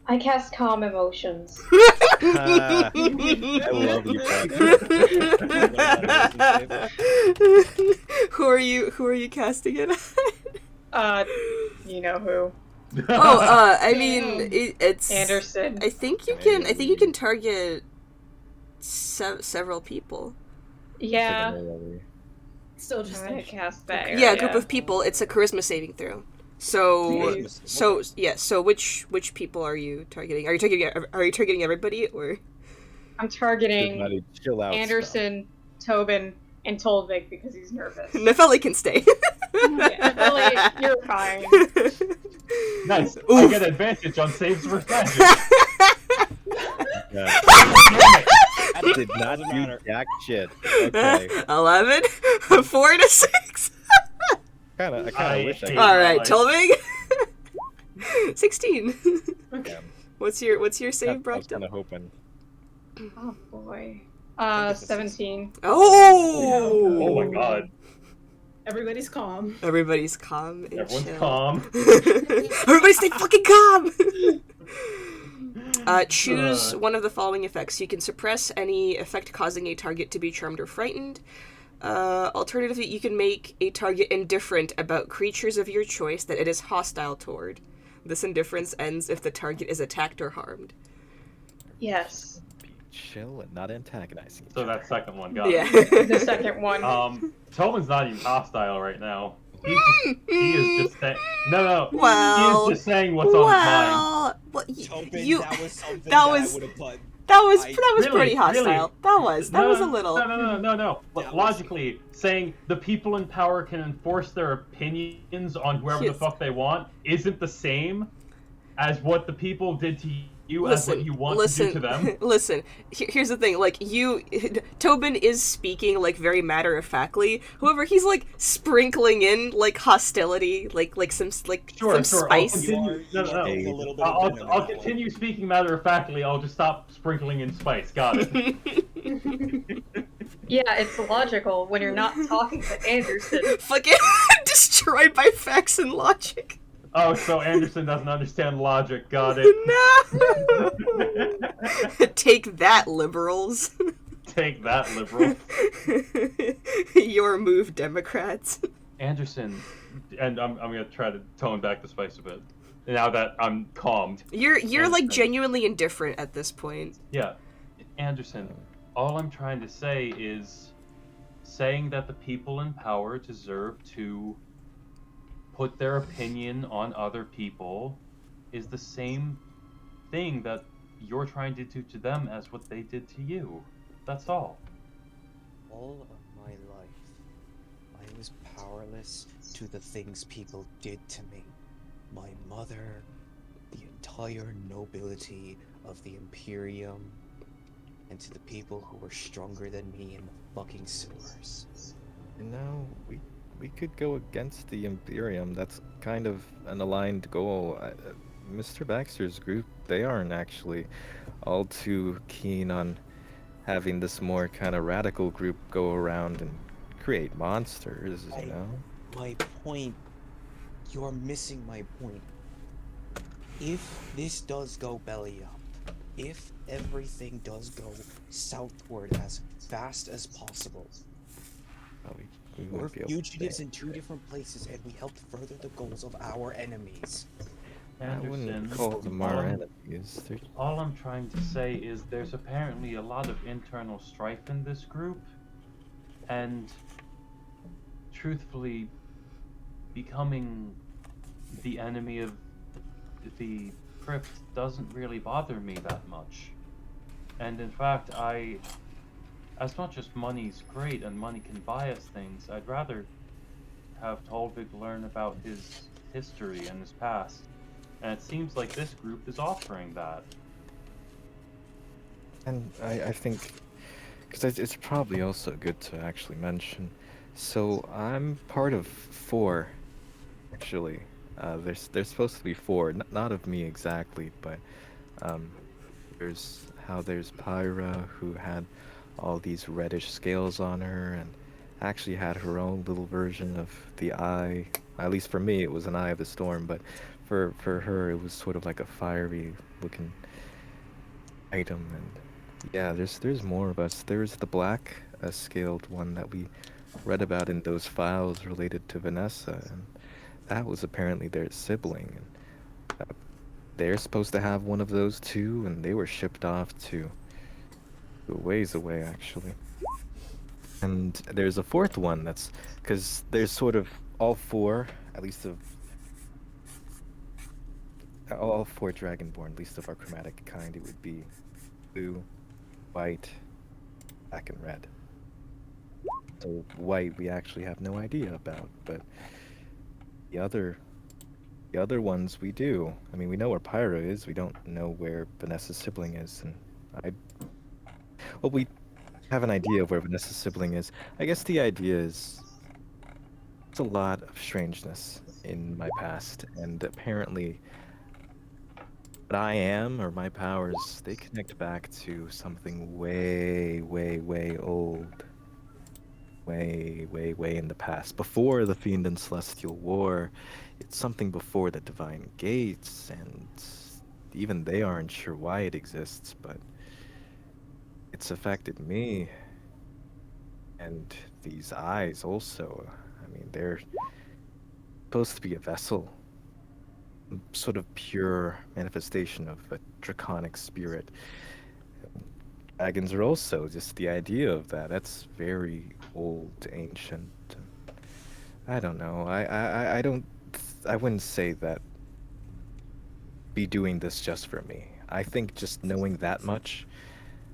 I cast Calm Emotions. I love you, Who are you casting it at? You know who? I mean, it's Anderson. I think you can target several people. Yeah. Still just I'm gonna like, cast that. Yeah, a area. group of people. It's a charisma saving throw. So which people are you targeting? Are you targeting everybody or? I'm targeting Everybody chill out. Anderson, Tobin, and Tolvik because he's nervous. Nefeli can stay. Nefeli, you're fine. Nice. Oof. I get advantage on saves versus magic. Yeah. That Did not doesn't do matter. jack shit. Okay. 11, 4 to 6. I kind of wish I hate could. All right, Nice. Tolvig. 16. okay. What's your save, I was kind Brockton? of hoping. Oh boy. it's a 17. Oh! Oh my god. Everybody's calm. Everybody's calm and Everyone's chill. calm. Everybody stay fucking calm! Choose one of the following effects. You can suppress any effect causing a target to be charmed or frightened. Alternatively, you can make a target indifferent about creatures of your choice that it is hostile toward. This indifference ends if the target is attacked or harmed. Yes. Be chill and not antagonizing. each So other. that second one got Yeah. it. The second one. Tobin's not even hostile right now. He is just saying. No. Well, he is just saying what's on his mind. well, Tobin, you. that was something that that was- I would have put. That was I- pretty Really? hostile. That was a little. No. But That was- logically, saying the people in power can enforce their opinions on whoever Yes. the fuck they want isn't the same as what the people did to you as what you want to do to them. Listen. Here's the thing. Like Tobin is speaking like very matter of factly. However, he's like sprinkling in like hostility, like some Sure. spice. You are No. getting a little bit of venom in I'll that one. continue speaking matter of factly. I'll just stop sprinkling in spice. Got it. Yeah, it's logical when you're not talking to Anderson. Fucking destroyed by facts and logic. Oh, so Anderson doesn't understand logic. Got it. No. Take that, liberals. Take that, liberal. Your move, Democrats. Anderson, and I'm gonna try to tone back the spice a bit. Now that I'm calmed. You're like Anderson. genuinely indifferent at this point. Yeah. Anderson, All I'm trying to say is saying that the people in power deserve to put their opinion on other people is the same thing that you're trying to do to them as what they did to you. That's all. All of my life, I was powerless to the things people did to me. My mother, the entire nobility of the Imperium, and to the people who were stronger than me in the fucking sewers. You know, we could go against the Imperium. That's kind of an aligned goal. Mr. Baxter's group, they aren't actually all too keen on having this more kind of radical group go around and create monsters, you know? My point, you're missing my point. If this does go belly up, if everything does go southward as fast as possible, Oh, we we're wouldn't be able to fugitives stay. in two different places and we helped further the goals of our enemies. I wouldn't Anderson, call them our enemies. They're all I'm trying to say is there's apparently a lot of internal strife in this group, and truthfully, becoming the enemy of the crypt doesn't really bother me that much. And in fact, as much as money's great and money can buy us things, I'd rather have Tolvig learn about his history and his past. And it seems like this group is offering that. And I think, because it's probably also good to actually mention. So I'm part of 4, actually. There's supposed to be 4, not of me exactly, but there's Pyra, who had all these reddish scales on her, and actually had her own little version of the eye. At least for me, it was an eye of the storm, but for her, it was sort of like a fiery looking item. And yeah, there's more of us. There's the black scaled one that we read about in those files related to Vanessa, and that was apparently their sibling. And they're supposed to have one of those too, and they were shipped off to a ways away, actually. And there's a 4th one that's because there's sort of all 4, at least of all 4 Dragonborn, at least of our chromatic kind. It would be blue, white, black, and red. So white we actually have no idea about, but the other ones we do. I mean, we know where Pyra is. We don't know where Vanessa's sibling is, and well, we have an idea of where Vanessa's sibling is. I guess the idea is there's a lot of strangeness in my past, and apparently what I am, or my powers, they connect back to something way, way, way old. Way, way, way in the past. Before the Fiend and Celestial War. It's something before the Divine Gates, and even they aren't sure why it exists, but it's affected me. And these eyes also. I mean, they're supposed to be a vessel. Sort of pure manifestation of a draconic spirit. Dragons are also just the idea of that. That's very old, ancient. I don't know. I wouldn't say that be doing this just for me. I think just knowing that much,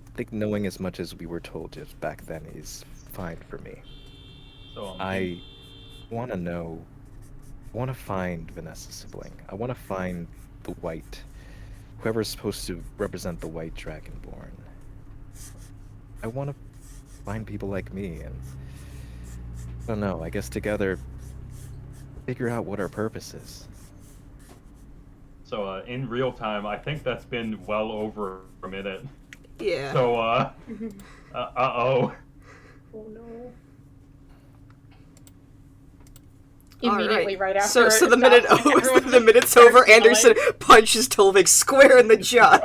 I think knowing as much as we were told just back then is fine for me. So I want to know, I want to find Vanessa's sibling. I want to find the white, whoever's supposed to represent the white Dragonborn. I want to find people like me, and I don't know, I guess together figure out what our purpose is. So in real time, I think that's been well over a minute. Yeah. So uh-oh. Oh no. All Immediately right after. So it the minute stops, everyone the minute's starts over, Anderson yelling. punches Tolvik square in the jaw.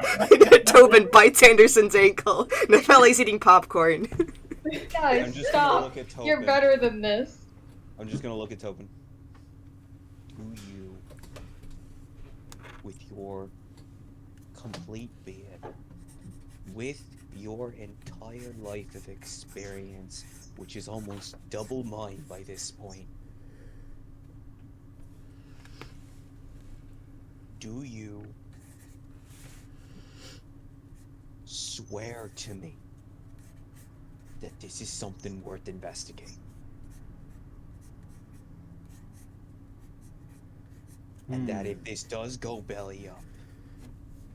Tobin bites Anderson's ankle. Nefele's eating popcorn. I'm Guys, just gonna stop. look at Tobin. You're better than this. I'm just gonna look at Tobin. Do you, with your complete being, with your entire life of experience, which is almost double mine by this point. Do you swear to me that this is something worth investigating? And that if this does go belly up,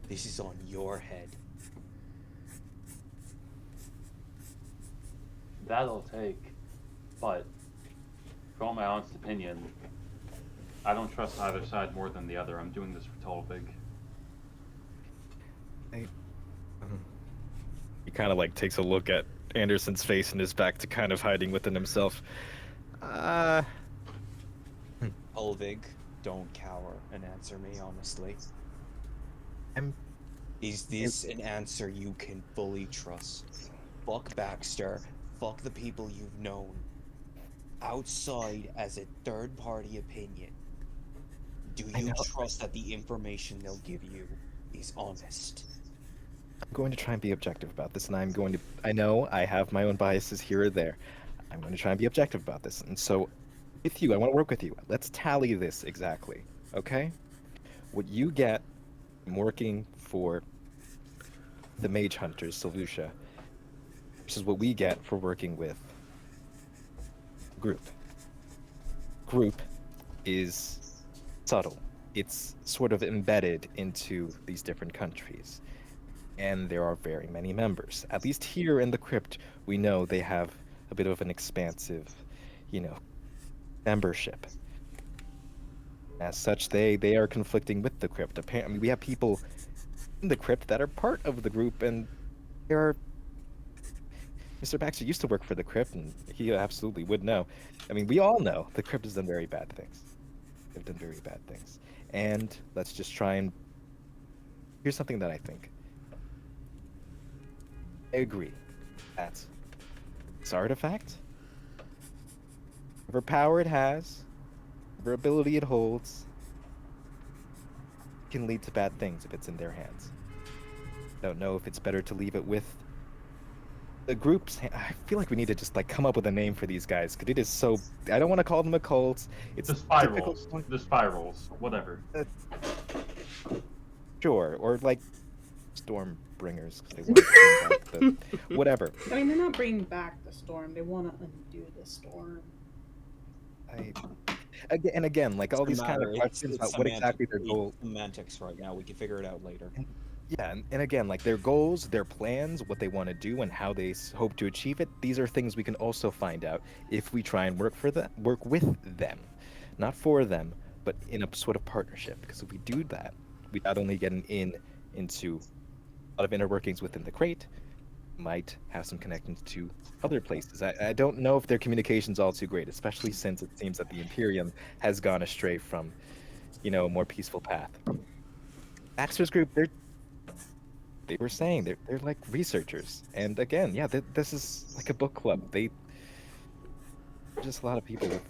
this is on your head. That'll take, but for all my honest opinion, I don't trust either side more than the other. I'm doing this for Tolvig. He kind of like takes a look at Anderson's face and is back to kind of hiding within himself. Ulvig, don't cower and answer me honestly. Is this an answer you can fully trust? Fuck Baxter, fuck the people you've known. Outside as a third-party opinion, do you trust that the information they'll give you is honest? I'm going to try and be objective about this, and I know I have my own biases here or there. I'm going to try and be objective about this. And so, with you, I want to work with you. Let's tally this exactly, okay? What you get from working for the Mage Hunters, Silvutia, versus what we get for working with Group. Group is subtle. It's sort of embedded into these different countries. And there are very many members. At least here in the crypt, we know they have a bit of an expansive, membership. As such, they are conflicting with the crypt. Apparently, we have people in the crypt that are part of the group, and there are... Mr. Baxter used to work for the crypt, and he absolutely would know. I mean, we all know the crypt has done very bad things. They've done very bad things. And let's just try and... Here's something that I think. I agree that this artifact, whatever power it has, whatever ability it holds, can lead to bad things if it's in their hands. I don't know if it's better to leave it with the groups. I feel like we need to just come up with a name for these guys, because it is so... I don't want to call them occults. It's The spirals. The spirals. Whatever. Sure, or Stormbringers, because they want to bring back the... Whatever. I mean, they're not bringing back the storm. They want to undo the storm. Again, all these kind of questions about what exactly their goal... Semantics right now. We can figure it out later. Yeah, and again, their goals, their plans, what they want to do, and how they hope to achieve it, these are things we can also find out if we try and work with them. Not for them, but in a sort of partnership. Because if we do that, we not only get into a lot of inner workings within the crate, might have some connections to other places. I don't know if their communication's all too great, especially since it seems that the Imperium has gone astray from, a more peaceful path. Baxter's group, they were saying they're like researchers, and again, yeah, this is like a book club. Just a lot of people with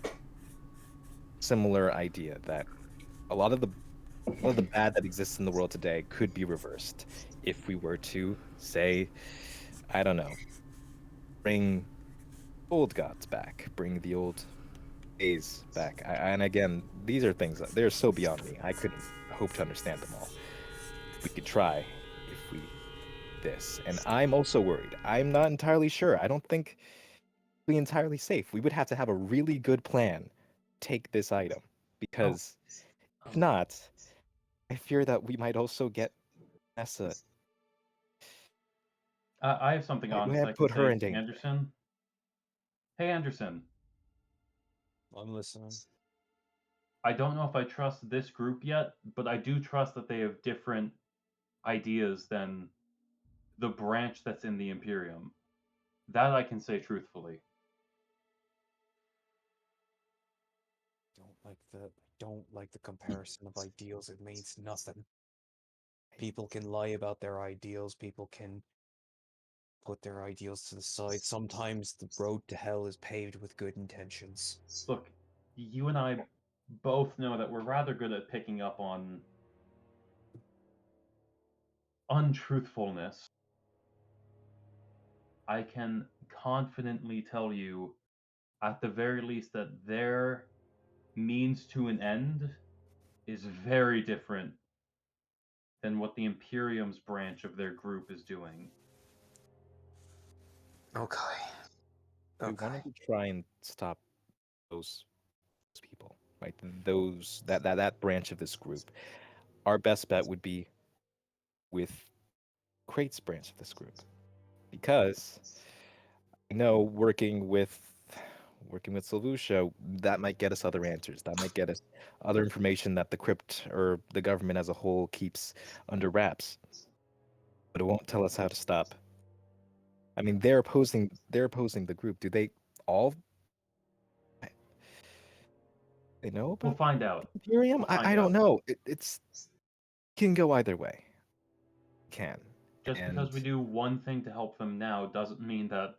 similar idea that a lot of the bad that exists in the world today could be reversed if we were to say, I don't know, bring old gods back, bring the old days back. And again, these are things that they're so beyond me. I couldn't hope to understand them all. We could try if we this. And I'm also worried. I'm not entirely sure. I don't think we're entirely safe. We would have to have a really good plan. Take this item. Because if not, I fear that we might also get Nessa. I have something on We have put her in danger. Anderson. Hey, Anderson. I'm listening. I don't know if I trust this group yet, but I do trust that they have different ideas than the branch that's in the Imperium. That I can say truthfully. Don't like the comparison of ideals. It means nothing. People can lie about their ideals. People can put their ideals to the side. Sometimes the road to hell is paved with good intentions. Look, you and I both know that we're rather good at picking up on untruthfulness. I can confidently tell you, at the very least, that their means to an end is very different than what the Imperium's branch of their group is doing. Okay. We wanted to try and stop those people, right? Those that branch of this group. Our best bet would be with Crate's branch of this group, because I know working with Silvusha, that might get us other answers. That might get us other information that the crypt or the government as a whole keeps under wraps. But it won't tell us how to stop. I mean, they're opposing the group. Do they all? They know We'll about find out. Imperium? We'll find I don't out. know. It's can go either way. Can. Just because we And- do one thing to help them now doesn't mean that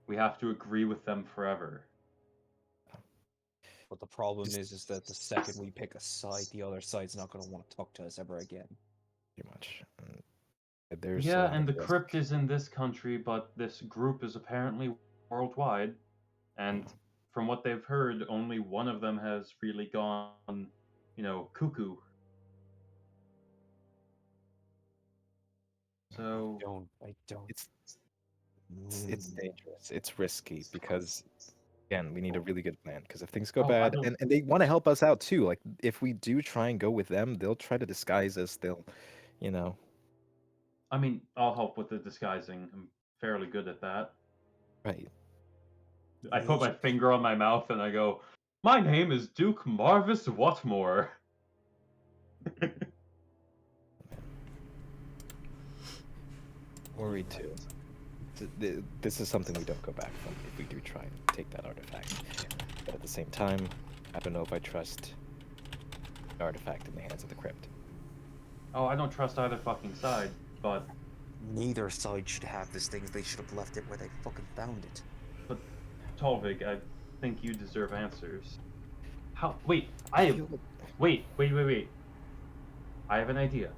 we have to agree with them forever. But the problem is that the second we pick a side, the other side's not going to want to talk to us ever again. Pretty much. There's a Yeah, lot and of the risk. crypt is in this country, but this group is apparently worldwide. And from what they've heard, only one of them has really gone, cuckoo. So I don't. It's dangerous. It's risky because again, we need a really good plan. Because if things go I bad, don't- and they want to help us out too. Like if we do try and go with them, they'll try to disguise us. They'll, you know, I mean, I'll help with the disguising. I'm fairly good at that. right. I put my finger on my mouth and I go, "My name is Duke Marvis Whatmore." Worried too. This is something we don't go back from if we do try and take that artifact. But at the same time, I don't know if I trust the artifact in the hands of the crypt. Oh, I don't trust either fucking side, but Neither side should have this thing. They should have left it where they fucking found it. Tolvig, I think you deserve answers. How? Wait, wait. I have an idea.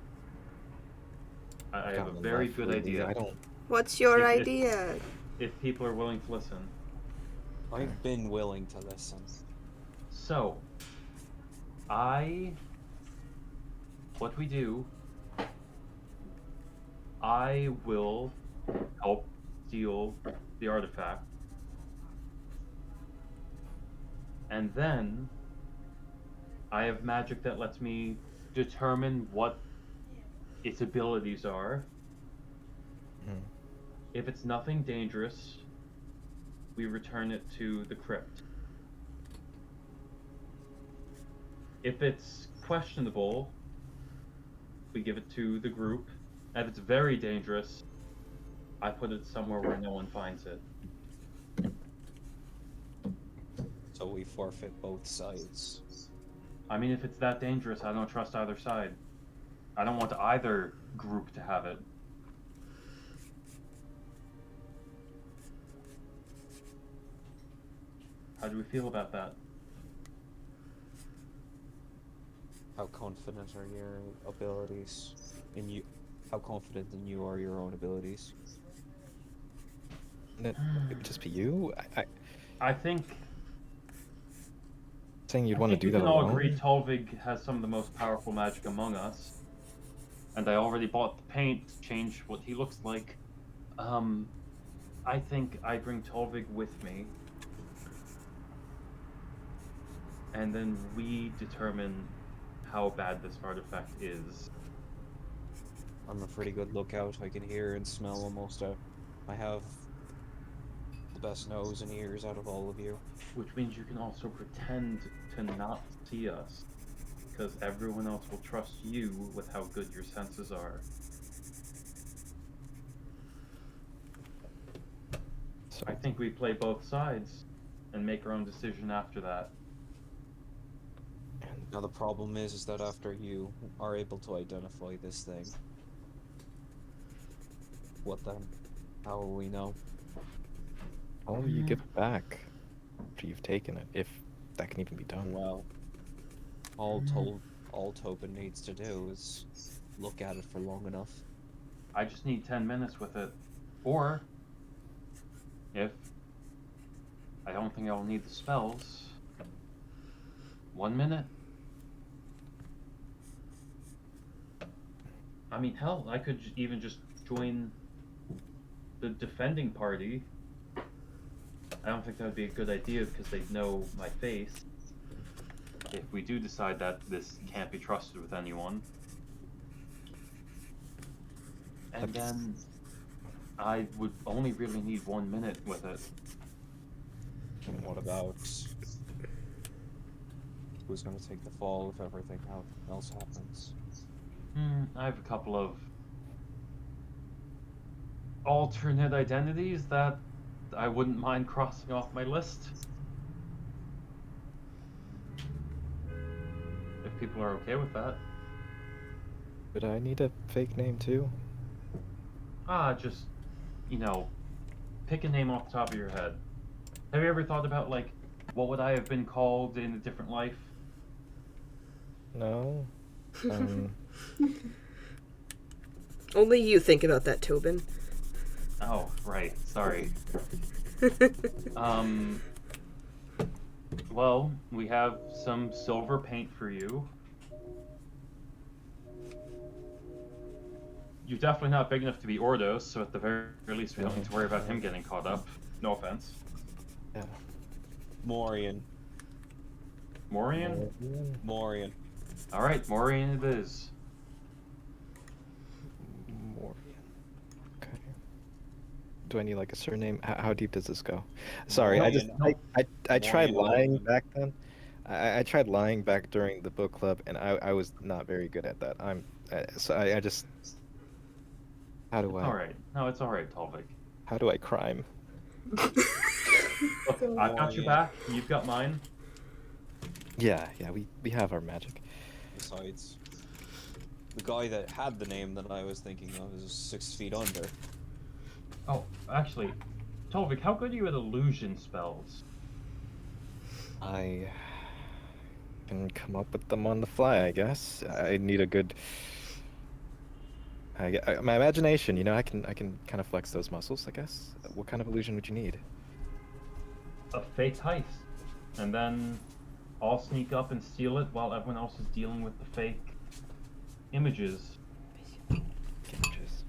I have a very good idea. I don't. What's your If- idea? If people are willing to listen. I've been willing to listen. So, what we do, I will help steal the artifact. And then, I have magic that lets me determine what its abilities are. Mhm. If it's nothing dangerous, we return it to the crypt. If it's questionable, we give it to the group. If it's very dangerous, I put it somewhere where no one finds it. So we forfeit both sides. I mean, if it's that dangerous, I don't trust either side. I don't want either group to have it. How do we feel about that? How confident are your abilities in you? How confident in you are your own abilities? It would just be you. I think Saying you'd I want to think do we that can all alone. agree Tolvig has some of the most powerful magic among us. And I already bought the paint to change what he looks like. I think I bring Tolvig with me. And then we determine how bad this artifact is. I'm a pretty good lookout. I can hear and smell almost out. I have the best nose and ears out of all of you. Which means you can also pretend to not see us. Because everyone else will trust you with how good your senses are. So I think we play both sides and make our own decision after that. Now the problem is that after you are able to identify this thing, what then? How will we know? how will you give it back after you've taken it, if that can even be done? Well, all Tobin needs to do is look at it for long enough. I just need 10 minutes with it. Or if I don't think I'll need the spells. 1 minute? I mean, hell, I could even just join the defending party. I don't think that would be a good idea because they'd know my face. If we do decide that this can't be trusted with anyone. And then I would only really need 1 minute with it. And what about who's going to take the fall if everything else happens? I have a couple of alternate identities that I wouldn't mind crossing off my list. If people are okay with that. Would I need a fake name too? Just, pick a name off the top of your head. Have you ever thought about, like, what would I have been called in a different life? No. Only you think about that, Tobin. Oh, right. Sorry. Well, we have some silver paint for you. You're definitely not big enough to be Ordos, so at the very least we don't need to worry about him getting caught up. No offense. Yeah. Morian. Morian? Morian. Alright, Morian it is. Morian. Okay. Do I need like a surname? How deep does this go? Sorry, I tried Morian lying Altman. back then. I tried lying back during the book club, and I was not very good at that. I just. How do I? Alright. No, it's alright, Tolvik. How do I crime? Look, I've got your back, you've got mine. Yeah, we have our magic. Besides, the guy that had the name that I was thinking of is 6 feet under. Oh, actually, Tolvik, how good are you at illusion spells? I can come up with them on the fly, I guess. I need a good. My imagination, I can kind of flex those muscles, I guess. What kind of illusion would you need? A fake heist. And then I'll sneak up and steal it while everyone else is dealing with the fake images. Images.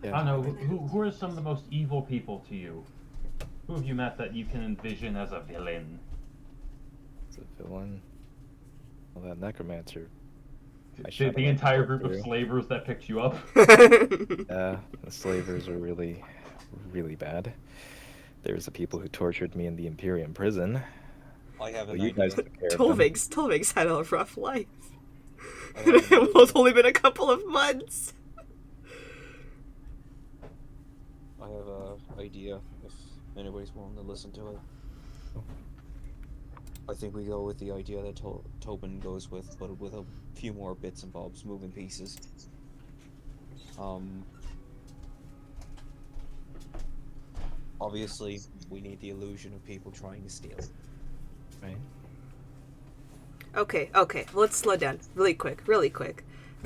Yeah. I don't know, who are some of the most evil people to you? Who have you met that you can envision as a villain? It's a villain. Well, that necromancer. The entire group of slavers that picked you up? Yeah, the slavers are really, really bad. There's the people who tortured me in the Imperium prison. I have Well, an you guys idea. took care of them. Tolvig's had a rough life. I have an idea. Well, it's only been a couple of months. I have an idea if anybody's willing to listen to it. I think we go with the idea that Tobin goes with, but with a few more bits and bobs, moving pieces. Obviously, we need the illusion of people trying to steal. Right. Okay, let's slow down really quick.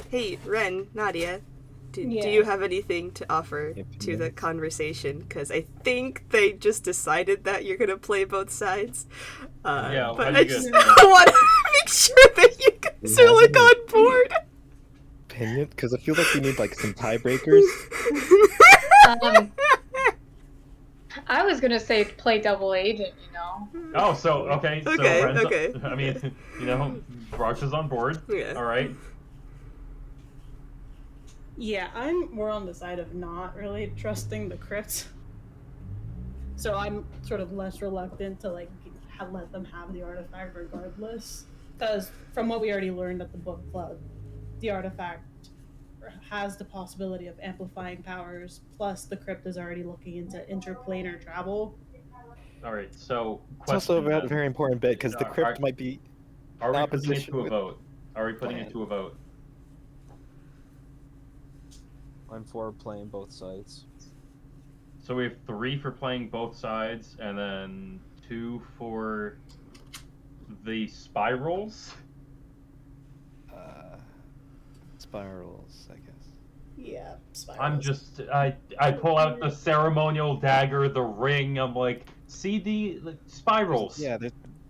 Hey, Ren, Nadia, do you have anything to offer to the conversation? Because I think they just decided that you're gonna play both sides. Yeah, but how I you just gonna- want to make sure that you guys are like on board. Opinion? Because I feel like we need like some tiebreakers. I was gonna say play double agent, Oh, so, okay, so Okay, Ren's, okay. I mean, Brox is on board. Yeah. Alright. Yeah, I'm more on the side of not really trusting the crypts. So I'm sort of less reluctant to let them have the artifact regardless. Because from what we already learned at the book club, the artifact has the possibility of amplifying powers, plus the crypt is already looking into interplanar travel. Alright, so, It's also a question then. very important bit because the crypt might be. Are we putting it opposition to a with vote? Are we putting it plan. to a vote? I'm for playing both sides. So we have 3 for playing both sides, and then 2 for the spirals. Spirals, I guess. Yeah, spirals. I'm just I pull out the ceremonial dagger, the ring. I'm like, see the spirals. Yeah,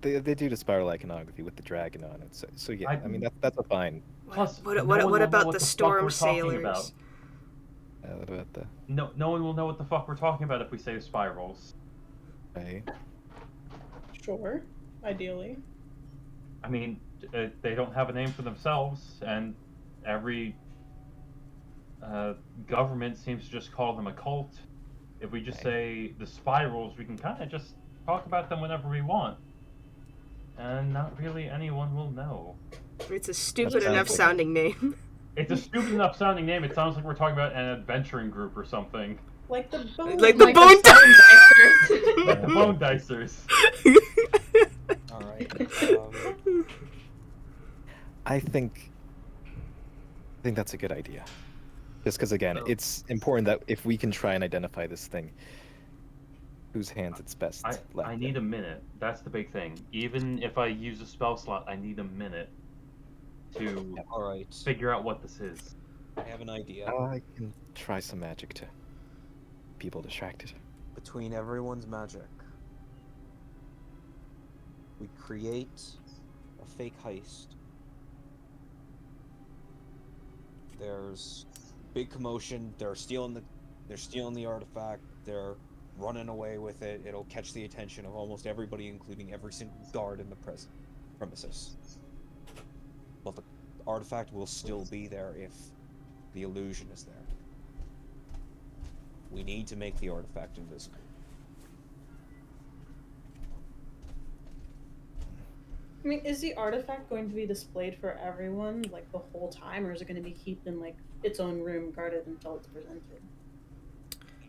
they do the spiral iconography with the dragon on it. So yeah, I- I mean that's a fine. Plus, What, no what, one what will know about what the fuck storm we're talking about. sailors? What about the No one will know what the fuck we're talking about if we say spirals. right? Sure, ideally. I mean, they don't have a name for themselves, and every government seems to just call them a cult. If we just say the spirals, we can kind of just talk about them whenever we want, and not really anyone will know. It's a stupid sounds enough like- sounding name. It's a stupid enough sounding name. It sounds like we're talking about an adventuring group or something. Like the bone. Like the Like bone Dicers. Like the Bone Dicers. All right. I think that's a good idea. Just because again, Oh. it's important that if we can try and identify this thing, whose hands it's best I left. need a minute. That's the big thing. Even if I use a spell slot, I need a minute to All right. figure out what this is. I have an idea. I can try some magic to keep people distracted. Between everyone's magic, we create a fake heist. There's big commotion. They're stealing the artifact. They're running away with it. It'll catch the attention of almost everybody, including every single guard in the premises. But the artifact will still be there if the illusion is there. We need to make the artifact invisible. I mean, is the artifact going to be displayed for everyone, like, the whole time, or is it going to be kept in, like, its own room, guarded until it's presented?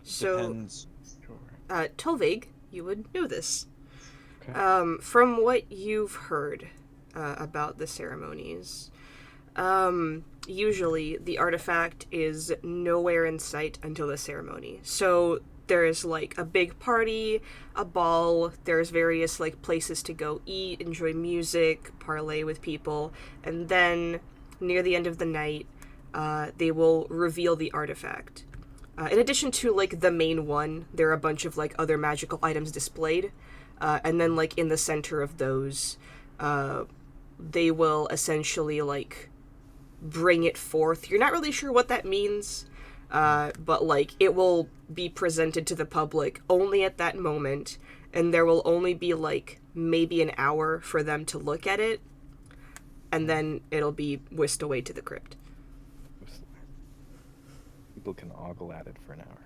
So, Depends. Tolvig, you would know this. Okay. From what you've heard about the ceremonies, usually the artifact is nowhere in sight until the ceremony. So there's like a big party, a ball, there's various like places to go eat, enjoy music, parlay with people, and then near the end of the night, they will reveal the artifact. In addition to like the main one, there are a bunch of like other magical items displayed, and then like in the center of those, they will essentially like bring it forth. You're not really sure what that means, but like it will be presented to the public only at that moment, and there will only be like maybe an hour for them to look at it, and then it'll be whisked away to the crypt. People can ogle at it for an hour.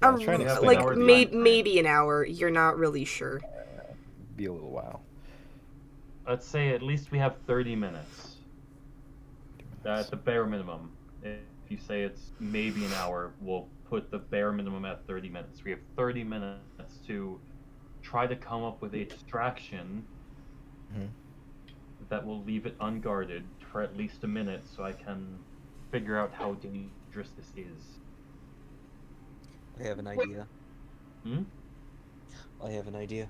I was trying to have explain an Like hour it time frame. maybe an hour. You're not really sure. be a little while. Let's say at least we have 30 minutes. At the bare minimum. If you say it's maybe an hour, we'll put the bare minimum at 30 minutes. We have 30 minutes to try to come up with a distraction Mhm. that will leave it unguarded for at least a minute so I can figure out how dangerous this is. I have an idea. Hmm? I have an idea.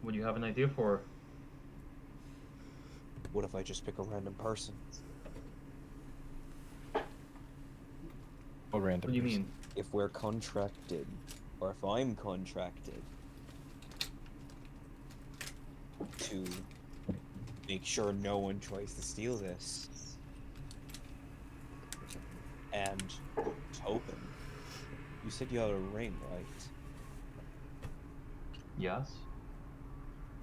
What do you have an idea for? What if I just pick a random person? Or random. What do you person. mean? If we're contracted, or if I'm contracted to make sure no one tries to steal this, and Tobin, you said you had a ring, right? Yes?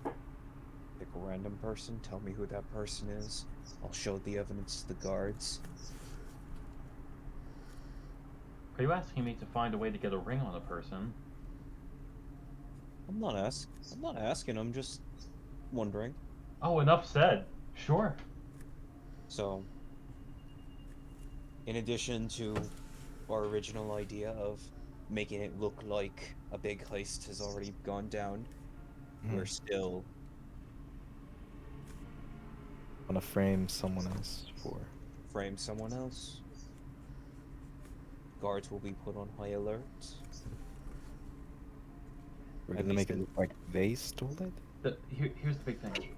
Pick a random person, tell me who that person is. I'll show the evidence to the guards. Are you asking me to find a way to get a ring on a person? I'm not asking, I'm just wondering. Oh, enough said. Sure. So, in addition to our original idea of making it look like a big heist has already gone down, we're still Want to frame someone else for? frame someone else. Guards will be put on high alert. We're At gonna make least it look like they stole it. Here's the big thing.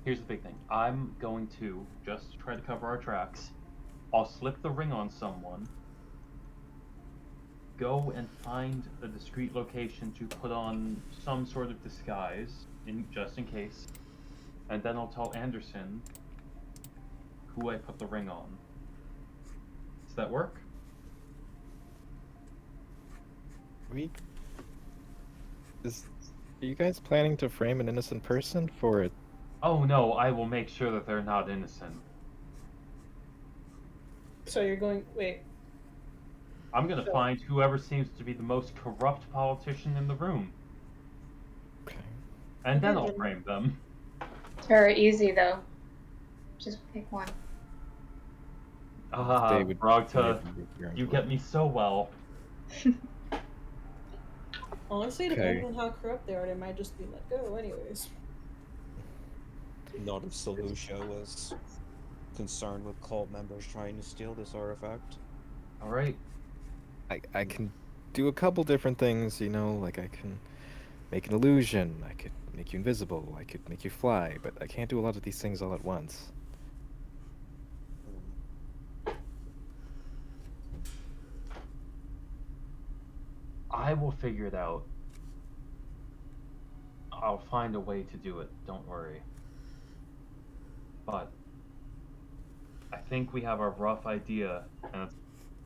Here's the big thing. I'm going to just try to cover our tracks. I'll slip the ring on someone. Go and find a discreet location to put on some sort of disguise, just in case. And then I'll tell Anderson who I put the ring on. Does that work? Are you guys planning to frame an innocent person for it? Oh no, I will make sure that they're not innocent. So you're going. Wait. I'm gonna Sure. find whoever seems to be the most corrupt politician in the room. Okay. And then Okay, I'll then. frame them. It's very easy though. Just pick one. Ah, They would Brogta, maybe return you to get it. me so well. Honestly, Okay. depending on how corrupt they are, they might just be let go, anyways. Not if Solutia was concerned with cult members trying to steal this artifact. Alright. I can do a couple different things, you know, like I can make an illusion, I could make you invisible, I could make you fly, but I can't do a lot of these things all at once. I will figure it out. I'll find a way to do it, don't worry. But I think we have a rough idea, and it's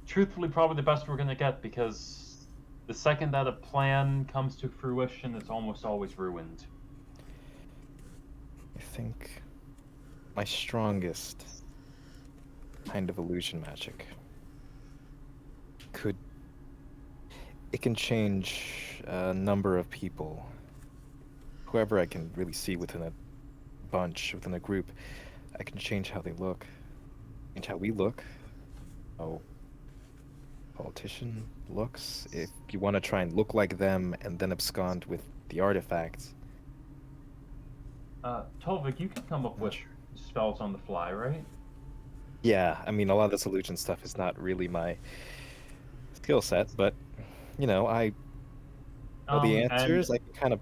truthfully probably the best we're gonna get, because the second that a plan comes to fruition, it's almost always ruined. I think my strongest kind of illusion magic it can change a number of people. Whoever I can really see within a bunch, within a group, I can change how they look, change how we look, how politician looks. If you want to try and look like them and then abscond with the artifacts. Tolvik, you can come up with spells on the fly, right? Yeah, I mean, a lot of this illusion stuff is not really my skill set, but, you know, I know the and- answers. I can kind of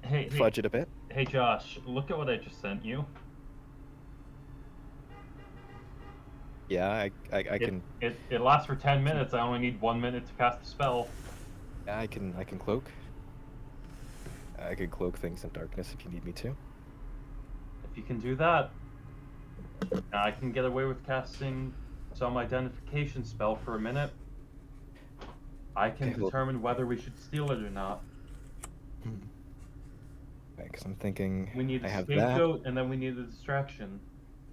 Hey, fudge it a bit. hey, Josh, look at what I just sent you. Yeah, I can It lasts for 10 minutes. I only need 1 minute to cast the spell. I can cloak. I can cloak things in darkness if you need me to. If you can do that, I can get away with casting some identification spell for a minute. I can Okay, well- determine whether we should steal it or not. Because I'm thinking We need I a have that. scapegoat, and then we need a distraction.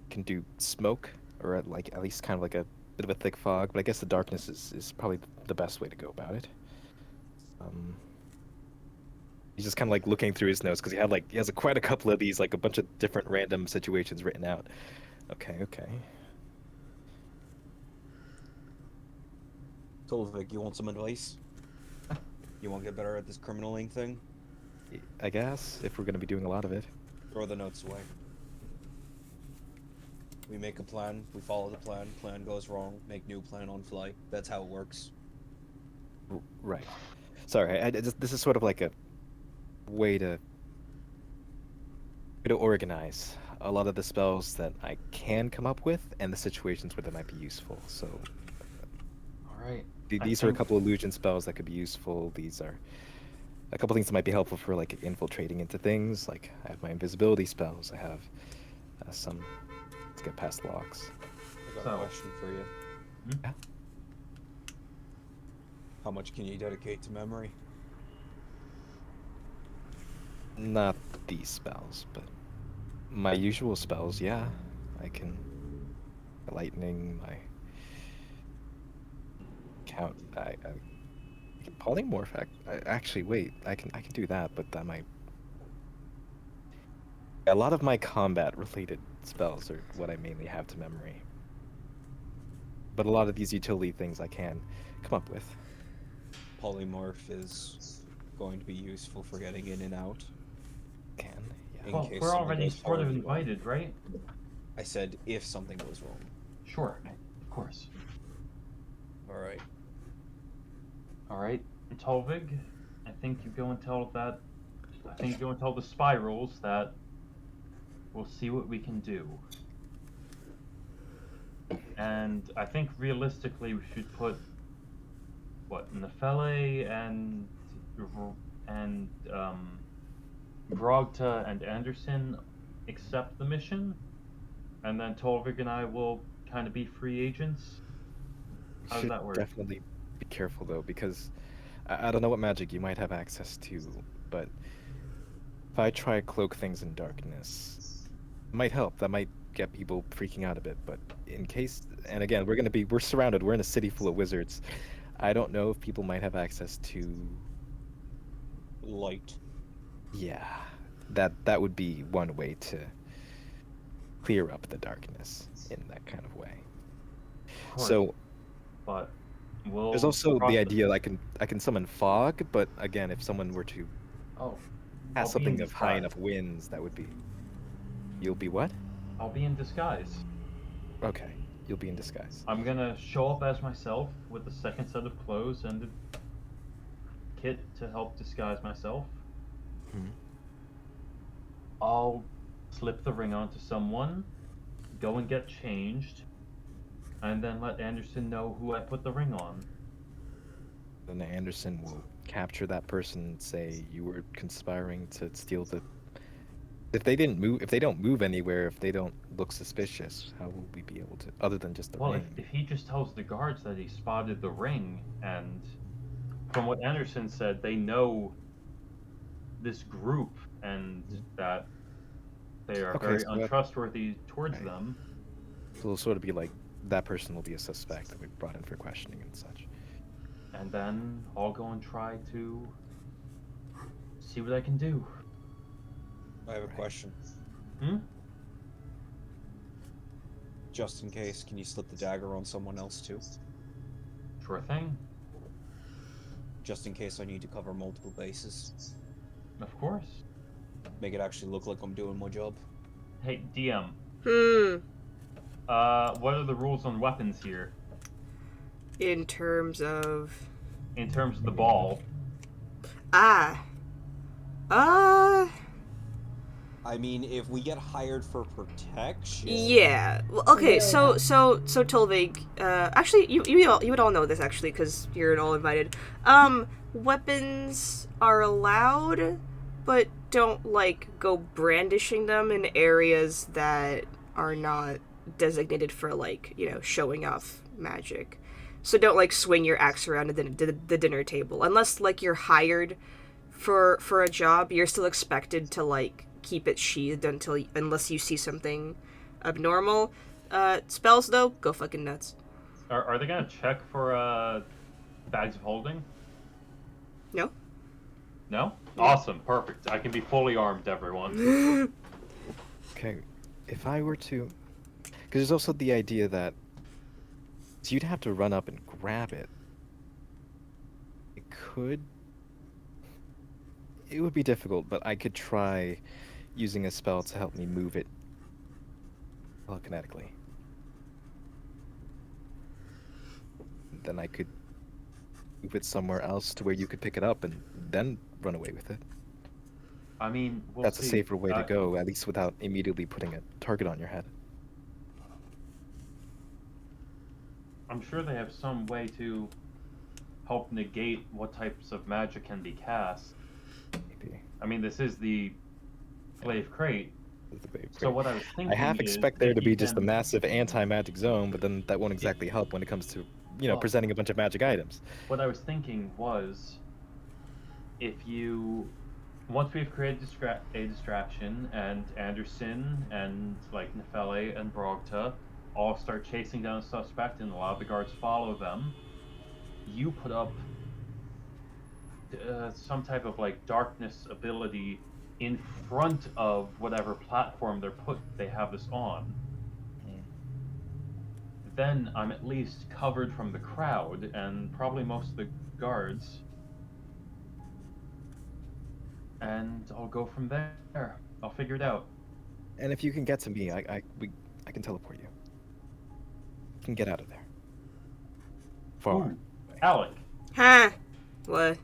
Can do smoke, or at least kind of like a bit of a thick fog. But I guess the darkness is probably the best way to go about it. He's just kind of like looking through his notes because he has quite a couple of these, like a bunch of different random situations written out. Okay. Tolvik, you want some advice? You want to get better at this criminaling thing? I guess if we're gonna be doing a lot of it. Throw the notes away. We make a plan, we follow the plan, plan goes wrong, make new plan on fly. That's how it works. Right. Sorry, this is sort of like a way to organize a lot of the spells that I can come up with and the situations where they might be useful. So Alright. these are a couple illusion spells that could be useful. These are a couple things that might be helpful for like infiltrating into things. Like I have my invisibility spells. I have some. Let's get past locks. I got So- a question for you. Yeah. How much can you dedicate to memory? Not these spells, but my usual spells. Yeah, I can. My lightning. My count. I can polymorph. Actually, wait. I can do that, but that might. A lot of my combat-related spells are what I mainly have to memory. But a lot of these utility things I can come up with. Polymorph is going to be useful for getting in and out. Can, yeah. In Well, case we're someone already goes sort of horribly wrong. invited, right? I said if something goes wrong. Sure, of course. Alright. Alright, and Tolvig, I think you go and tell that. I think you go and tell the spirals that we'll see what we can do. And I think realistically we should put what Nefele and Brogta and Anderson accept the mission, and then Tolvig and I will kind of be free agents. How does Should that work? definitely be careful though, because I don't know what magic you might have access to, but if I try cloak things in darkness, it might help. That might get people freaking out a bit. But in case, and again, we're surrounded. We're in a city full of wizards. I don't know if people might have access to. Light. Yeah, that would be one way to clear up the darkness in that kind of way. Of course, So but we'll there's also cross the the- idea I can summon fog, but again, if someone were to Oh, have I'll be something in of high disguise. enough winds, that would be. You'll be what? I'll be in disguise. Okay, you'll be in disguise. I'm gonna show up as myself with the second set of clothes and the kit to help disguise myself. Mhm. I'll slip the ring onto someone, go and get changed, and then let Anderson know who I put the ring on. Then Anderson will capture that person and say you were conspiring to steal the. If they don't move anywhere, if they don't look suspicious, how will we be able to? Other than just the Well, ring. if he just tells the guards that he spotted the ring, and from what Anderson said, they know this group and that they are Okay, very so that- untrustworthy towards Right. them. So it'll sort of be like that person will be a suspect that we brought in for questioning and such. And then I'll go and try to see what I can do. I have a Right. question. Hmm? Just in case, can you slip the dagger on someone else too? Sure thing. Just in case I need to cover multiple bases. Of course. Make it actually look like I'm doing my job. Hey, DM. Hmm. What are the rules on weapons here? In terms of. In terms of the ball. Ah. I mean, if we get hired for protection. Yeah. Well, okay. Yeah. So Tolvig. Actually, you would all know this actually because you're all invited. Weapons are allowed, but don't like go brandishing them in areas that are not designated for like showing off magic. So don't like swing your axe around at the dinner table unless like you're hired for a job. You're still expected to like keep it sheathed unless you see something abnormal. Spells though, go fucking nuts. Are they gonna check for bags of holding? No. No? Awesome, perfect. I can be fully armed, everyone. Okay, if I were to, because there's also the idea that so you'd have to run up and grab it. It would be difficult, but I could try using a spell to help me move it telekinetically. Then I could move it somewhere else to where you could pick it up and then run away with it. I mean, we'll That's a see. safer way to go, at least without immediately putting a target on your head. I'm sure they have some way to help negate what types of magic can be cast. Maybe. I mean, this is the Slave Crate, That's a bit so great. what I was thinking I half is expect there that to you be just a can- massive anti-magic zone, but then that won't exactly help when it comes to, Well- presenting a bunch of magic items. What I was thinking was, once we've created a distraction, and Anderson and like Nefele and Brogta all start chasing down a suspect, and a lot of the guards follow them, you put up some type of like darkness ability in front of whatever platform they have this on. Then I'm at least covered from the crowd and probably most of the guards. And I'll go from there. I'll figure it out. And if you can get to me, I can teleport you. You can get out of there. Far. Ooh, Alec, Huh? What?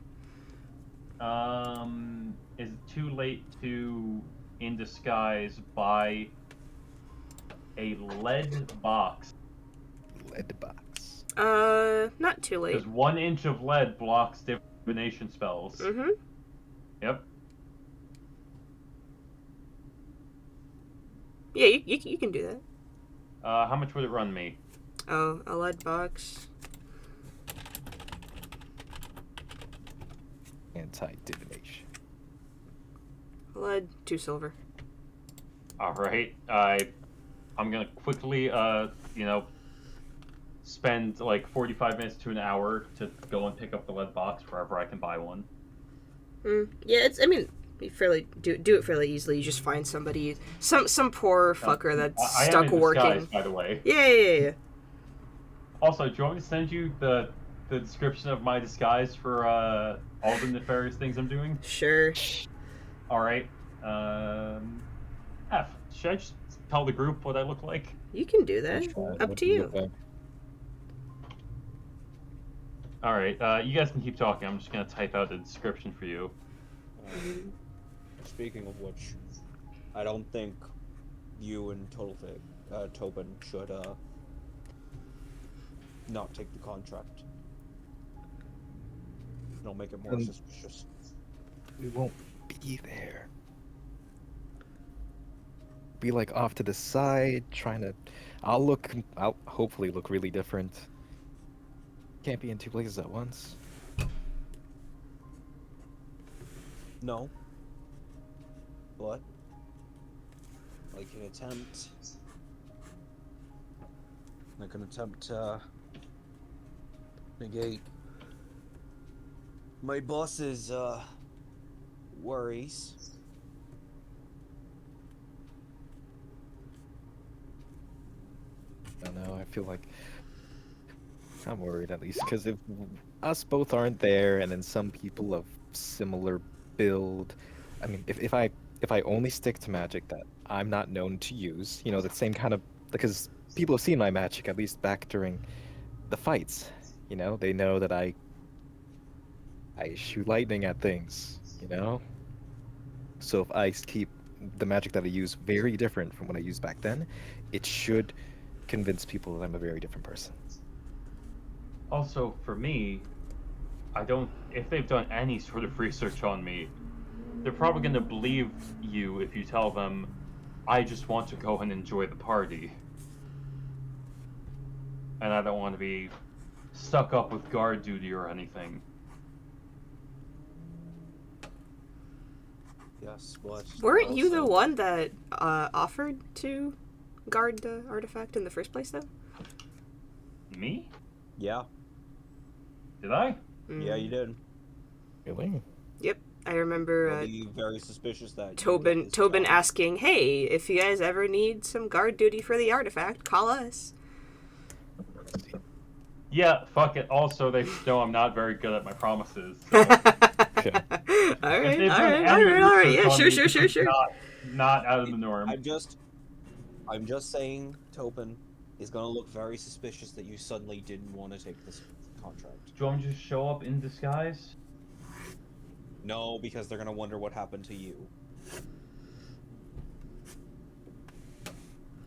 is it too late to, in disguise, buy a lead box lead box. Not too late. Because 1 inch of lead blocks divination spells. Mm-hmm. Yep. Yeah, you can do that. How much would it run me? Oh, a lead box. Anti-divination. Lead, 2 silver. Alright, I'm gonna quickly, spend like 45 minutes to an hour to go and pick up the lead box wherever I can buy one. Yeah, it's. I mean, you fairly do it fairly easily. You just find somebody, some poor fucker that's I stuck am in working. disguise, by the way. Yeah. Also, do you want me to send you the description of my disguise for all the nefarious things I'm doing? Sure. Alright. Should I just tell the group what I look like? You can do that. Up to you. Okay. Alright, you guys can keep talking. I'm just gonna type out the description for you. Speaking of which, I don't think you and Tobin should not take the contract. It'll make it more suspicious. We won't be there. Be like off to the side, trying to. I'll hopefully look really different. Can't be in 2 places at once. No. But I can attempt to negate my boss's worries. I don't know. I feel like I'm worried at least because if us both aren't there, and then some people of similar build. I mean, if I only stick to magic that I'm not known to use, you know, the same kind of, because people have seen my magic at least back during the fights. You know, they know that I shoot lightning at things. You know, so if I keep the magic that I use very different from what I used back then, it should convince people that I'm a very different person. Also, for me, if they've done any sort of research on me, they're probably going to believe you if you tell them, I just want to go and enjoy the party. And I don't want to be stuck up with guard duty or anything. Yes, but Weren't you the also- one that offered to guard the artifact in the first place, though? Me? Yeah, Did I? yeah, you did. Really? Yep, I remember It'll be very suspicious that you get Tobin this Tobin job. asking, "Hey, if you guys ever need some guard duty for the artifact, call us." Yeah, fuck it. Also, they know I'm not very good at my promises. So. All If right, they've all done right, any all right. research Yeah, on sure, me, sure, this sure, is sure. Not out of the norm. I'm just saying, Tobin is gonna look very suspicious that you suddenly didn't want to take this contract. Do you want me to just show up in disguise? No, because they're gonna wonder what happened to you.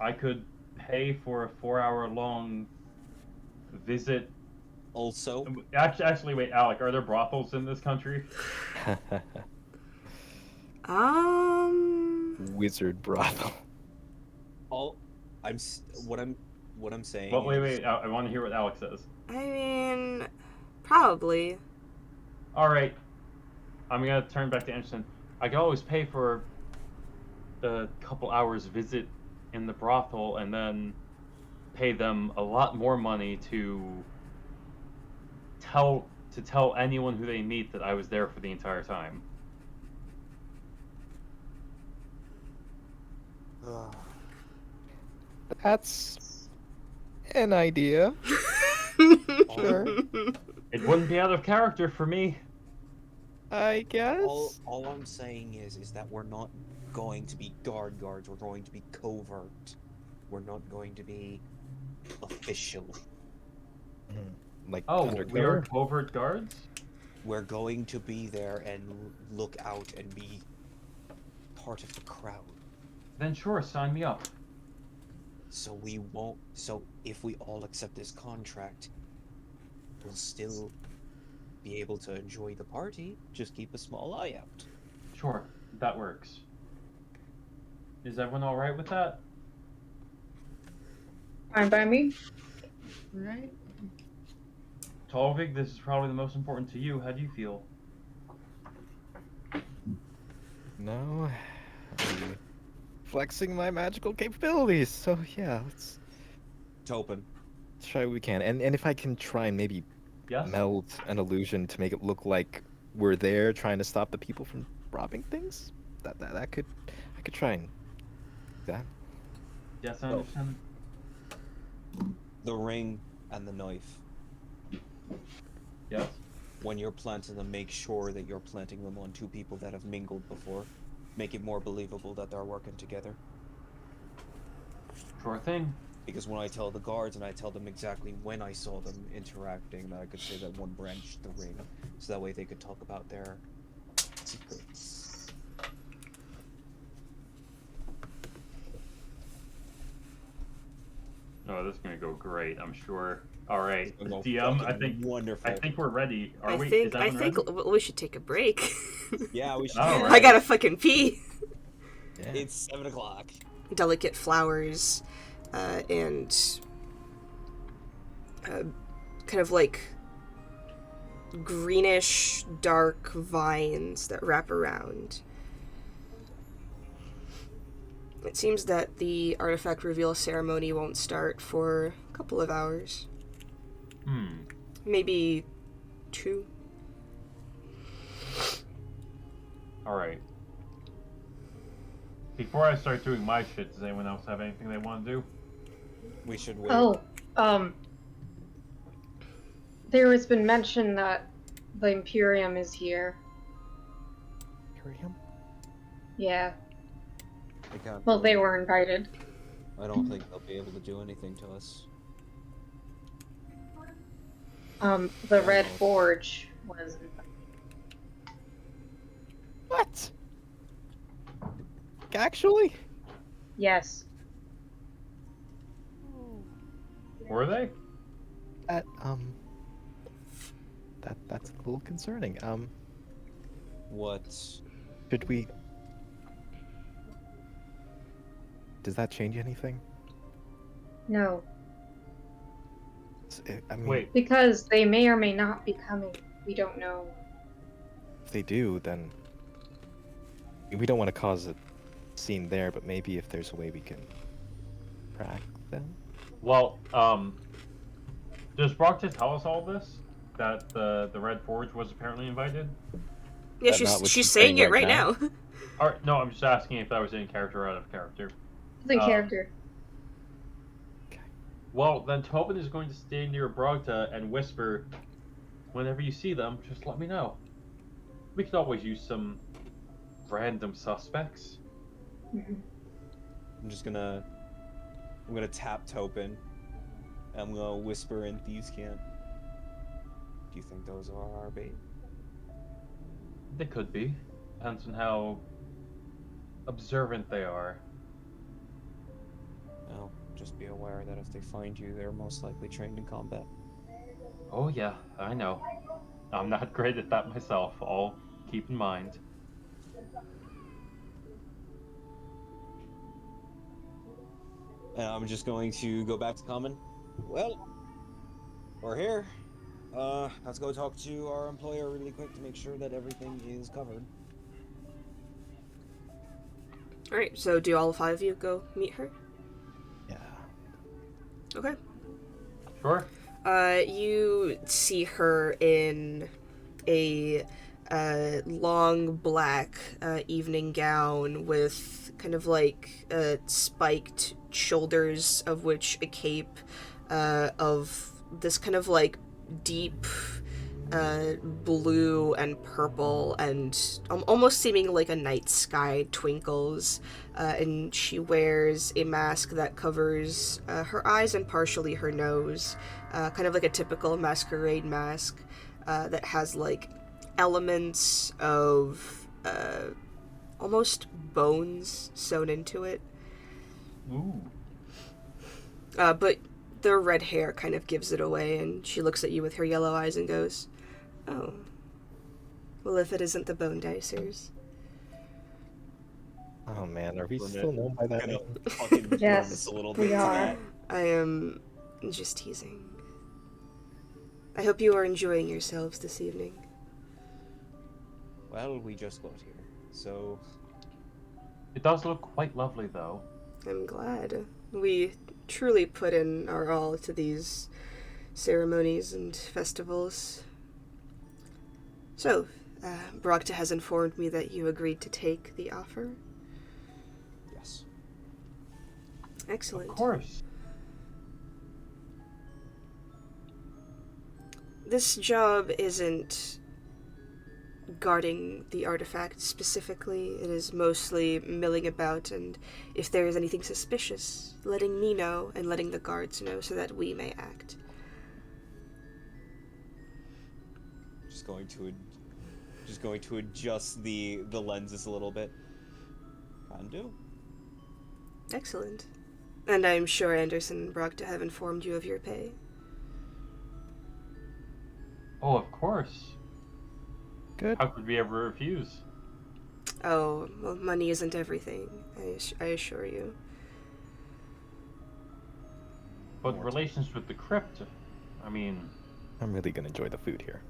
I could pay for a 4-hour-long visit. Also, Actually, wait, Alec, are there brothels in this country? Wizard brothel. what I'm saying. Well, is, wait, I want to hear what Alec says. I mean, probably. Alright, I'm gonna turn back to Anderson. I could always pay for a couple hours visit in the brothel and then pay them a lot more money to tell anyone who they meet that I was there for the entire time. That's an idea. Sure. It wouldn't be out of character for me. I guess. all I'm saying is that we're not going to be guards. We're going to be covert. We're not going to be official. Like Oh, we undercover? are covert guards? We're going to be there and look out and be part of the crowd. Then sure, sign me up. So we won't. So if we all accept this contract, we'll still be able to enjoy the party. Just keep a small eye out. Sure, that works. Is everyone all right with that? Fine by me. Right? Tolvig, this is probably the most important to you. How do you feel? No, I'm flexing my magical capabilities. So yeah, let's Topin. try what we can. And if I can try and maybe Yes? meld an illusion to make it look like we're there trying to stop the people from robbing things, that could I could try and do that. Yes, I understand. The ring and the knife. Yes? When you're planting them, make sure that you're planting them on two people that have mingled before. Make it more believable that they're working together. Sure thing. Because when I tell the guards and I tell them exactly when I saw them interacting, that I could say that one branched the ring, so that way they could talk about their secrets. Oh, this is gonna go great, I'm sure. Alright, It's gonna go DM, fucking wonderful. I think we're ready. Are I we? think Is everyone ready? we should take a break. Yeah, we should. All I right. gotta fucking pee. Yeah. It's 7 o'clock. Delicate flowers, and kind of like greenish, dark vines that wrap around. It seems that the artifact reveal ceremony won't start for a couple of hours. Maybe 2. Alright. Before I start doing my shit, does anyone else have anything they want to do? We should wait. Oh, there has been mention that the Imperium is here. Imperium? Yeah. They can't Well, do they it. were invited. I don't think they'll be able to do anything to us. The Red Forge was invited. What? Actually? Yes. Were they? That's a little concerning. What? Should we? Does that change anything? No. I mean, Wait, Because they may or may not be coming. We don't know. if they do, then we don't want to cause a scene there. But maybe if there's a way we can track them. well, does Brockton tell us all this? That the Red Forge was apparently invited? Yeah, That's not what she's she's saying saying it right right now. Alright, no, I'm just asking if that was in character or out of character. The Oh. character. Well, then Tobin is going to stay near Brogta and whisper, whenever you see them, just let me know. We could always use some random suspects. Mhm. I'm gonna tap Topin. And I'm gonna whisper in Thieves' Camp. Do you think those are our bait? They could be. Depends on how observant they are. No, just be aware that if they find you, they're most likely trained in combat. Oh yeah, I know. I'm not great at that myself. I'll keep in mind. And I'm just going to go back to common. Well, we're here. Let's go talk to our employer really quick to make sure that everything is covered. Alright, so do all 5 of you go meet her? Yeah. Okay. Sure. You see her in a long black evening gown with kind of like spiked shoulders, of which a cape of this kind of like deep blue and purple and almost seeming like a night sky twinkles, and she wears a mask that covers her eyes and partially her nose, kind of like a typical masquerade mask that has like elements of almost bones sewn into it. Ooh. But the red hair kind of gives it away, and she looks at you with her yellow eyes and goes, "Oh. Well, if it isn't the Bone Dicers." Oh man, are we We're still known by that Gonna name? fucking burn Yes, this a little we bit to are. that. I am just teasing. I hope you are enjoying yourselves this evening. Well, we just got here, so It does look quite lovely, though. I'm glad. We truly put in our all to these ceremonies and festivals. So, Brocta has informed me that you agreed to take the offer. yes. Excellent. Of course. This job isn't guarding the artifact specifically. It is mostly milling about, and if there is anything suspicious, letting me know and letting the guards know so that we may act. Just going to adjust the lenses a little bit. Can do. Excellent. And I'm sure Anderson and Brocta have informed you of your pay. Oh, of course. Good. How could we ever refuse? Oh, well, money isn't everything, I assure you. But More relations with the crypt, I mean, I'm really gonna enjoy the food here.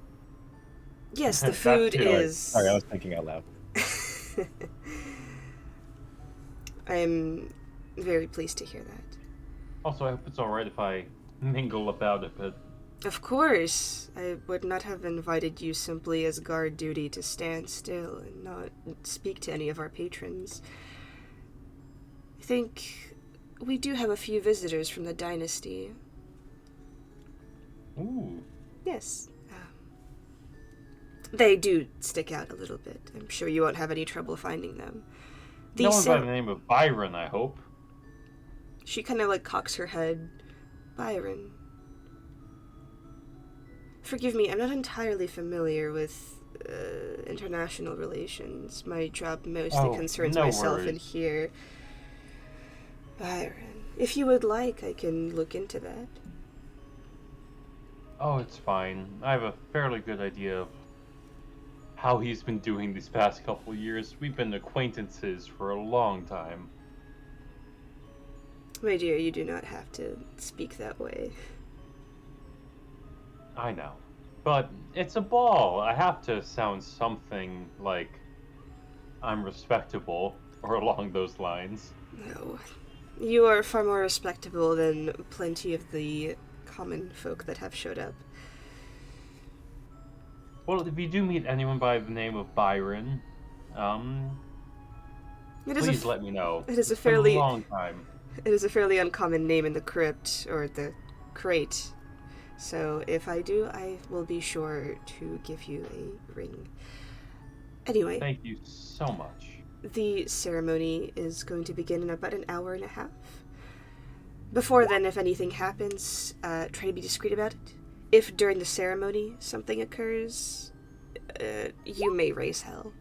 Yes, the That food too. is... Sorry, I was thinking out loud. I'm very pleased to hear that. also I hope it's alright if I mingle about a bit. Of course, I would not have invited you simply as guard duty to stand still and not speak to any of our patrons. I think we do have a few visitors from the dynasty. Ooh. Yes. They do stick out a little bit. I'm sure you won't have any trouble finding them. No one by Cer- the name of Byron, I hope. She kind of like cocks her head. Byron. Forgive me, I'm not entirely familiar with international relations. My job mostly Oh, concerns no myself in worries. here. Byron. If you would like, I can look into that. Oh, it's fine. I have a fairly good idea of how he's been doing these past couple years. We've been acquaintances for a long time. My dear, you do not have to speak that way. I know. But it's a ball. I have to sound something like I'm respectable or along those lines. No. You are far more respectable than plenty of the common folk that have showed up. Well, if you do meet anyone by the name of Byron, It is please a, let me know. it is a It's been fairly a long time. it is a fairly uncommon name in the crypt or the crate. So if I do, I will be sure to give you a ring. Anyway, Thank you so much. the ceremony is going to begin in about an hour and a half. Before then, if anything happens, try to be discreet about it. If during the ceremony something occurs, you may raise hell.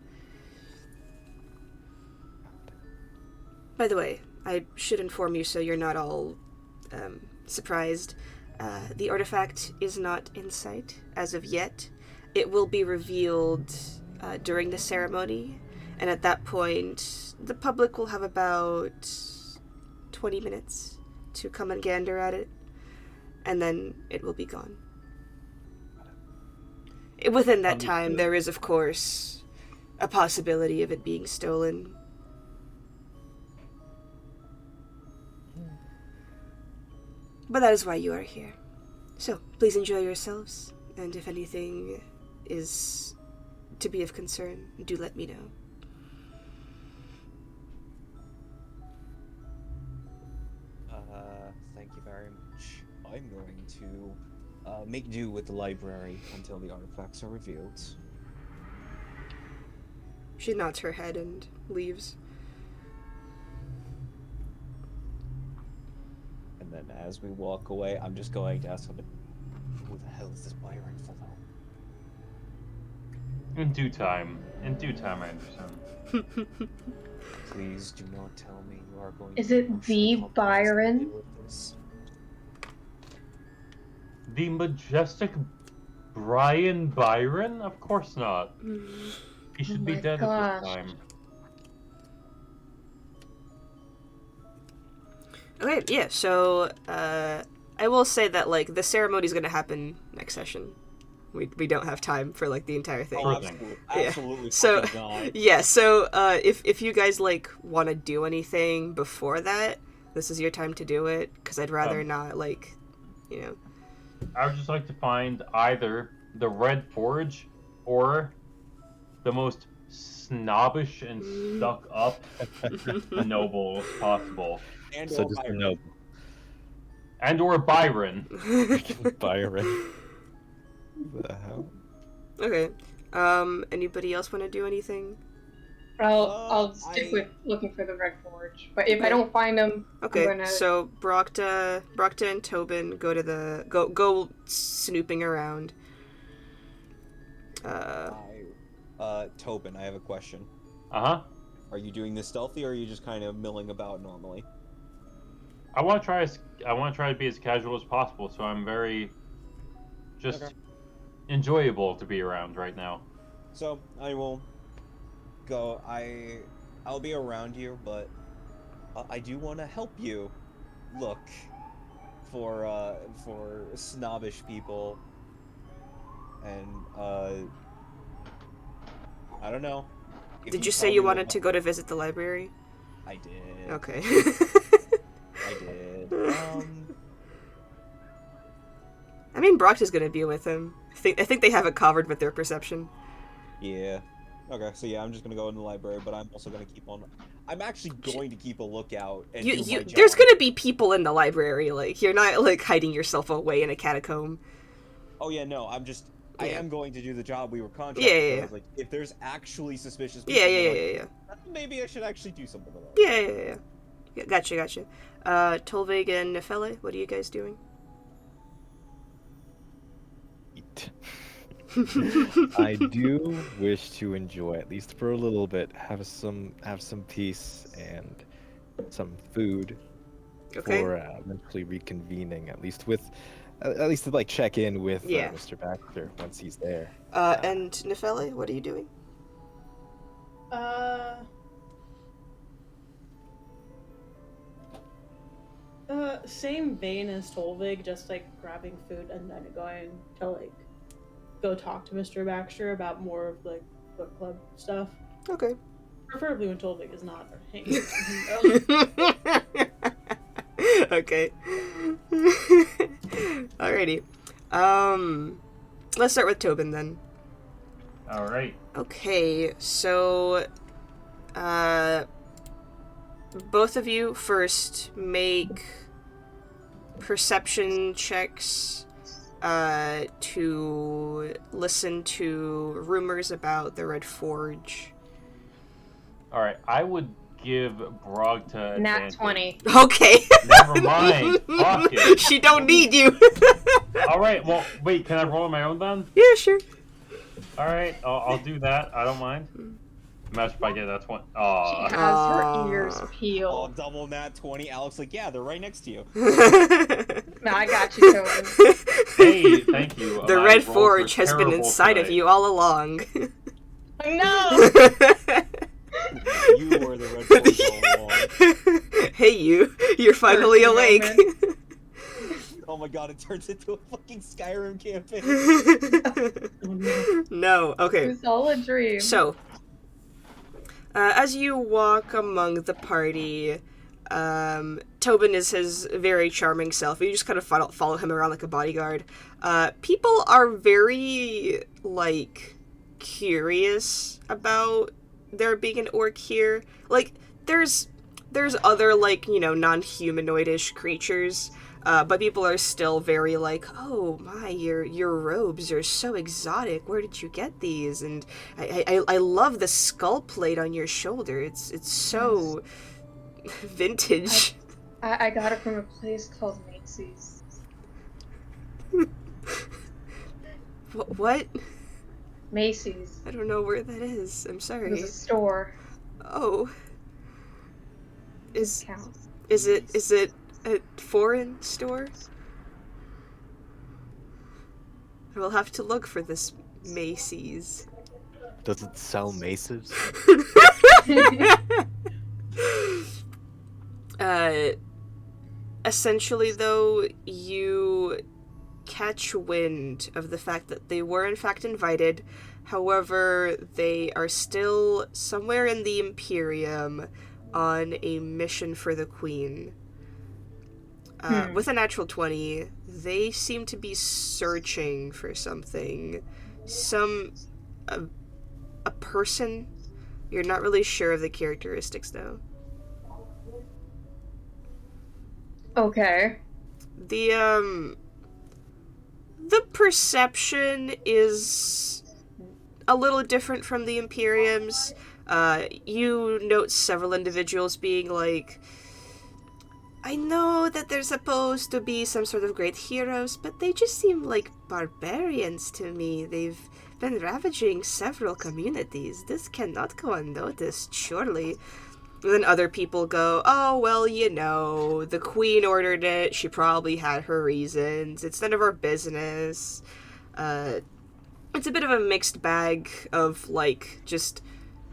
By the way, I should inform you so you're not all surprised. The artifact is not in sight as of yet. It will be revealed during the ceremony, and at that point, the public will have about 20 minutes to come and gander at it, and then it will be gone. Within that time, Understood. there is, of course, a possibility of it being stolen. But that is why you are here. So, please enjoy yourselves, and if anything is to be of concern, do let me know. Thank you very much. I'm going to make do with the library until the artifacts are revealed. She nods her head and leaves. And then as we walk away, I'm just going to ask him, who the hell is this Byron fellow? In due time, Anderson. Please do not tell me you are going Is to it the compromise Byron? deal with this. The majestic Brian Byron? Of course not. He should be my dead at gosh. this time. Okay, yeah, so, I will say that, like, the ceremony's gonna happen next session. We don't have time for, like, the entire thing. Oh, Sure thing. absolutely, Yeah. absolutely So- fucking not. Yeah, so, if you guys, like, want to do anything before that, this is your time to do it, because I'd rather not, like, you know. I would just like to find either the Red Forge or the most snobbish and stuck up noble possible. And So or just a Byron. noble. And or Byron. Byron. The hell? Okay. Anybody else want to do anything? I'll stick with looking for the Red Forge. But if I Okay. don't find them, Okay, I'm gonna... so Brockta and Tobin go to the go snooping around. Tobin, I have a question. Uh-huh. Are you doing this stealthy, or are you just kind of milling about normally? I want to try to be as casual as possible, so I'm very just Okay. enjoyable to be around right now. So I will go. I'll be around you, but I do want to help you look for snobbish people, and I don't know. If Did you tell say me you what wanted to go to visit the library? I did. Okay. I did. I mean, Brockta's gonna be with him. I think they have it covered with their perception. Yeah. Okay, so yeah, I'm just gonna go in the library, but I'm also gonna keep on. I'm actually going to keep a lookout and do my job. There's gonna be people in the library. Like, you're not like hiding yourself away in a catacomb. Oh yeah, no, I Yeah. am going to do the job we were contracted. Yeah. for. Like, if there's actually suspicious people, Yeah, then, yeah. like, maybe I should actually do something about it. Yeah. Gotcha. Tolvig and Nefele, what are you guys doing? Eat. I do wish to enjoy, at least for a little bit, have some peace and some food Okay. for eventually reconvening, at least to like check in with Yeah. Mr. Baxter once he's there. And Nefele, what are you doing? Same vein as Tolvig, just like grabbing food and then going to like go talk to Mr. Baxter about more of like book club stuff. Okay. Preferably when Tolvig is not hanging. Okay. Alrighty. Let's start with Tobin then. All right. Okay, so both of you first make perception checks to listen to rumors about the Red Forge. All right. I would give Brogta Nat advantage. 20. Okay. Never mind. Fuck it. She don't need you. All right. Well, wait. Can I roll on my own then? Yeah, sure. All right. I'll do that. I don't mind. Imagine if I get that one. She Aw. has Aw. her ears Oh, peeled. double nat 20. Alex, like, yeah, they're right next to you. No, I got you, Tobin. Hey, thank you. The My Red rolls were Forge has been terrible inside of tonight. you all along. No! You were the red force all along. Hey, you're finally Thirsty awake. Oh my god, it turns into a fucking Skyrim campaign. Oh, no. No, It okay. was all a dream. So, as you walk among the party, Tobin is his very charming self. You just kind of follow him around like a bodyguard. People are very, like, curious about there being an orc here. Like, there's other, like, you know, non-humanoid-ish creatures, but people are still very like, oh my, your robes are so exotic. Where did you get these? And I love the skull plate on your shoulder. It's so vintage. I got it from a place called Macy's. What? Macy's. I don't know where that is. I'm It sorry. was a store. Oh. Is Counts. it a foreign store? I will have to look for this Macy's. Does it sell maces? Essentially, though, you catch wind of the fact that they were in fact invited. However, they are still somewhere in the Imperium on a mission for the Queen. With a natural 20, they seem to be searching for something. A person. You're not really sure of the characteristics, though. Okay. The perception is a little different from the Imperium's. You note several individuals being like, I know that they're supposed to be some sort of great heroes, but they just seem like barbarians to me. They've been ravaging several communities. This cannot go unnoticed, surely. And then other people go, oh, well, you know, the Queen ordered it. She probably had her reasons. It's none of our business. It's a bit of a mixed bag of, like, just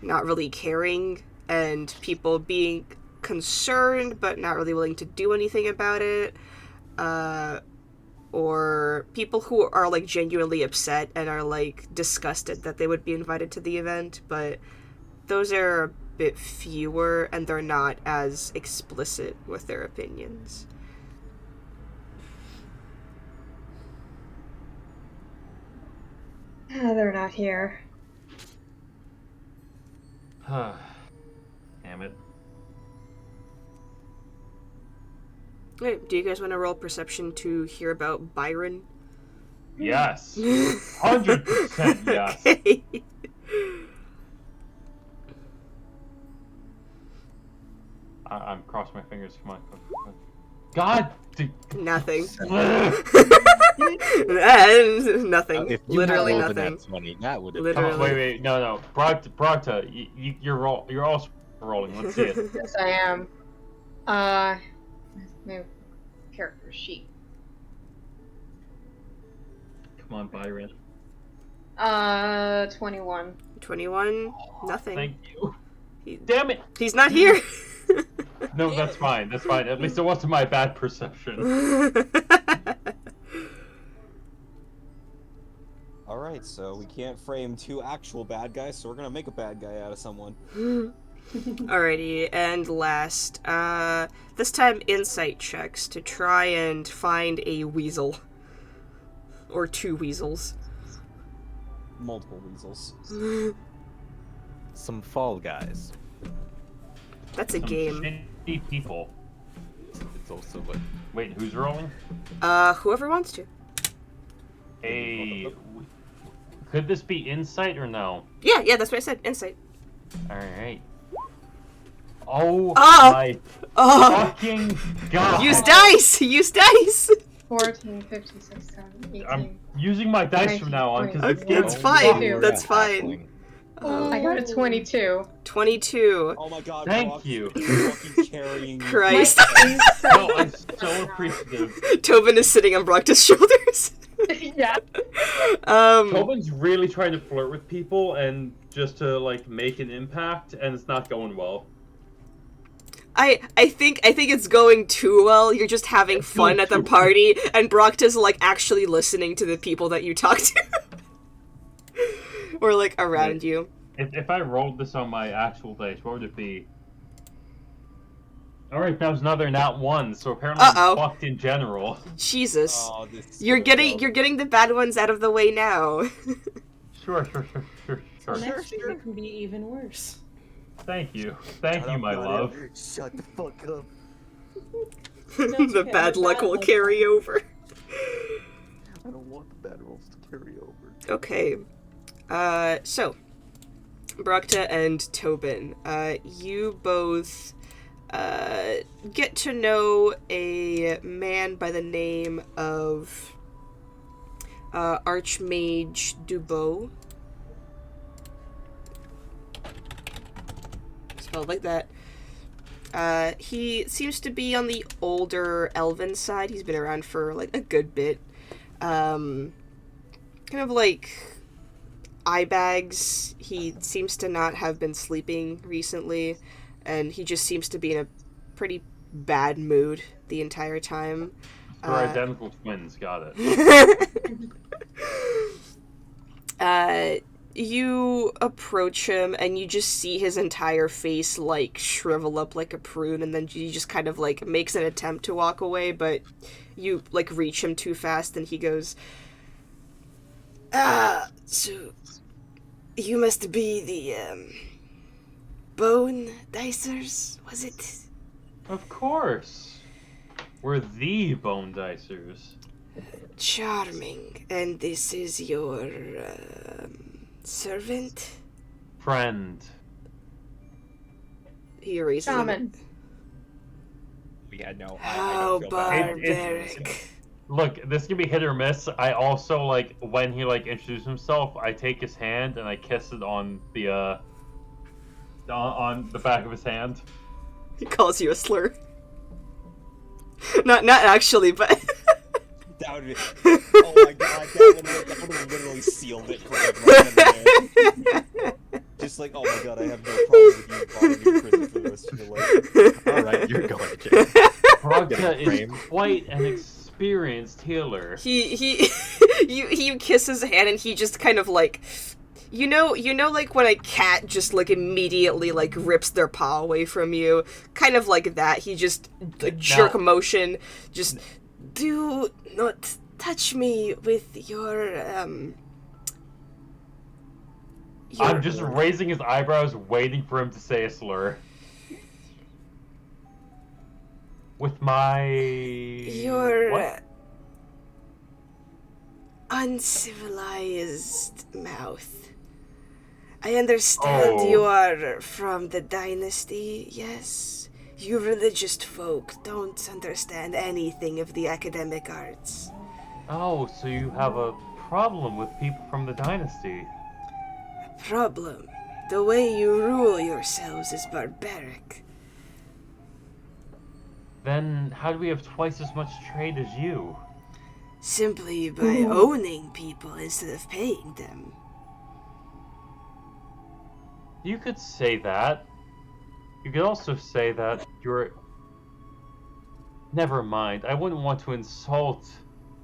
not really caring and people being concerned but not really willing to do anything about it. Or people who are, like, genuinely upset and are, like, disgusted that they would be invited to the event, but those are a bit fewer, and they're not as explicit with their opinions. They're not here. Damn it. Wait, do you guys want to roll perception to hear about Byron? Yes. 100% yes. Okay. I'm crossing my fingers. Come on. God! Nothing. Damn Nothing. If you Literally had rolled nothing. that 20, that would have Literally. wait, no. Bragta, you're also rolling. Let's see it. Yes, I am. My character sheet. Come on, Byron. 21. 21? Nothing. Thank you. He- Damn it! He's not here! No, that's fine. That's fine. At least it wasn't my bad perception. Alright, so we can't frame two actual bad guys, so we're gonna make a bad guy out of someone. Alrighty, and last, this time insight checks to try and find a weasel. Or two weasels. Multiple weasels. some Fall Guys. That's a Some game. shitty people. It's also what. Wait, who's rolling? Whoever wants to. Could this be insight or no? Yeah, that's what I said. Insight. Alright. Oh Ah! my Oh! fucking god! Use dice! Use dice! 14, 15, 16, 17, 18. I'm using my dice from now on because Okay, it's fine. Two. That's fine. I got a 22. 22. Oh my god, Thank Brock, you. you're fucking carrying me. Christ. No, I'm so appreciative. Tobin is sitting on Brocta's shoulders. Yeah. Tobin's really trying to flirt with people and just to like make an impact, and it's not going well. I think it's going too well. You're just having fun at the party, and Brocta's like actually listening to the people that you talk to. Or like around you. If I rolled this on my actual dice, what would it be? Alright, that was another nat 1, so apparently Uh-oh. I'm fucked in general. Jesus. Oh, this is You're gonna getting go. you're getting the bad ones out of the way now. Sure. Next year it can be even worse. Thank you, my love. Shut the fuck up. The okay, bad the luck bad will luck. carry over. I don't want the bad rolls to carry over. Okay. So Brocta and Tobin, you both get to know a man by the name of Archmage Dubois. Spelled like that. He seems to be on the older elven side. He's been around for like a good bit. kind of like eye bags. He seems to not have been sleeping recently, and he just seems to be in a pretty bad mood the entire time. We're identical twins, got it. You approach him, and you just see his entire face, like, shrivel up like a prune, and then he just kind of, like, makes an attempt to walk away, but you, like, reach him too fast, and he goes, so you must be the, Bone Dicers, was it? Of course. We're the Bone Dicers. Charming. And this is your, servant? Friend. He raises him. Shaman. Yeah, no. I How don't feel bad. barbaric. Look, this can be hit or miss. I also, like, when he, like, introduces himself, I take his hand and I kiss it on the back of his hand. He calls you a slur. Not actually, but... That would be... Oh my god, that would have literally sealed it for everyone. Just like, oh my god, I have no problem with you falling in prison for the rest of your life. Alright, you're going to jail. Pragya is framed. quite an experienced healer. You kiss his hand and he just kind of like... You know, like when a cat just like immediately like rips their paw away from you, kind of like that. He just a jerk motion, just do not touch me with your I'm just raising his eyebrows, waiting for him to say a slur. With my your what? uncivilized mouth. I understand you are from the dynasty, yes? You religious folk don't understand anything of the academic arts. Oh, so you have a problem with people from the dynasty. Problem. The way you rule yourselves is barbaric. Then how do we have twice as much trade as you? Simply by owning people instead of paying them. You could say that. You could also say that you're... Never mind. I wouldn't want to insult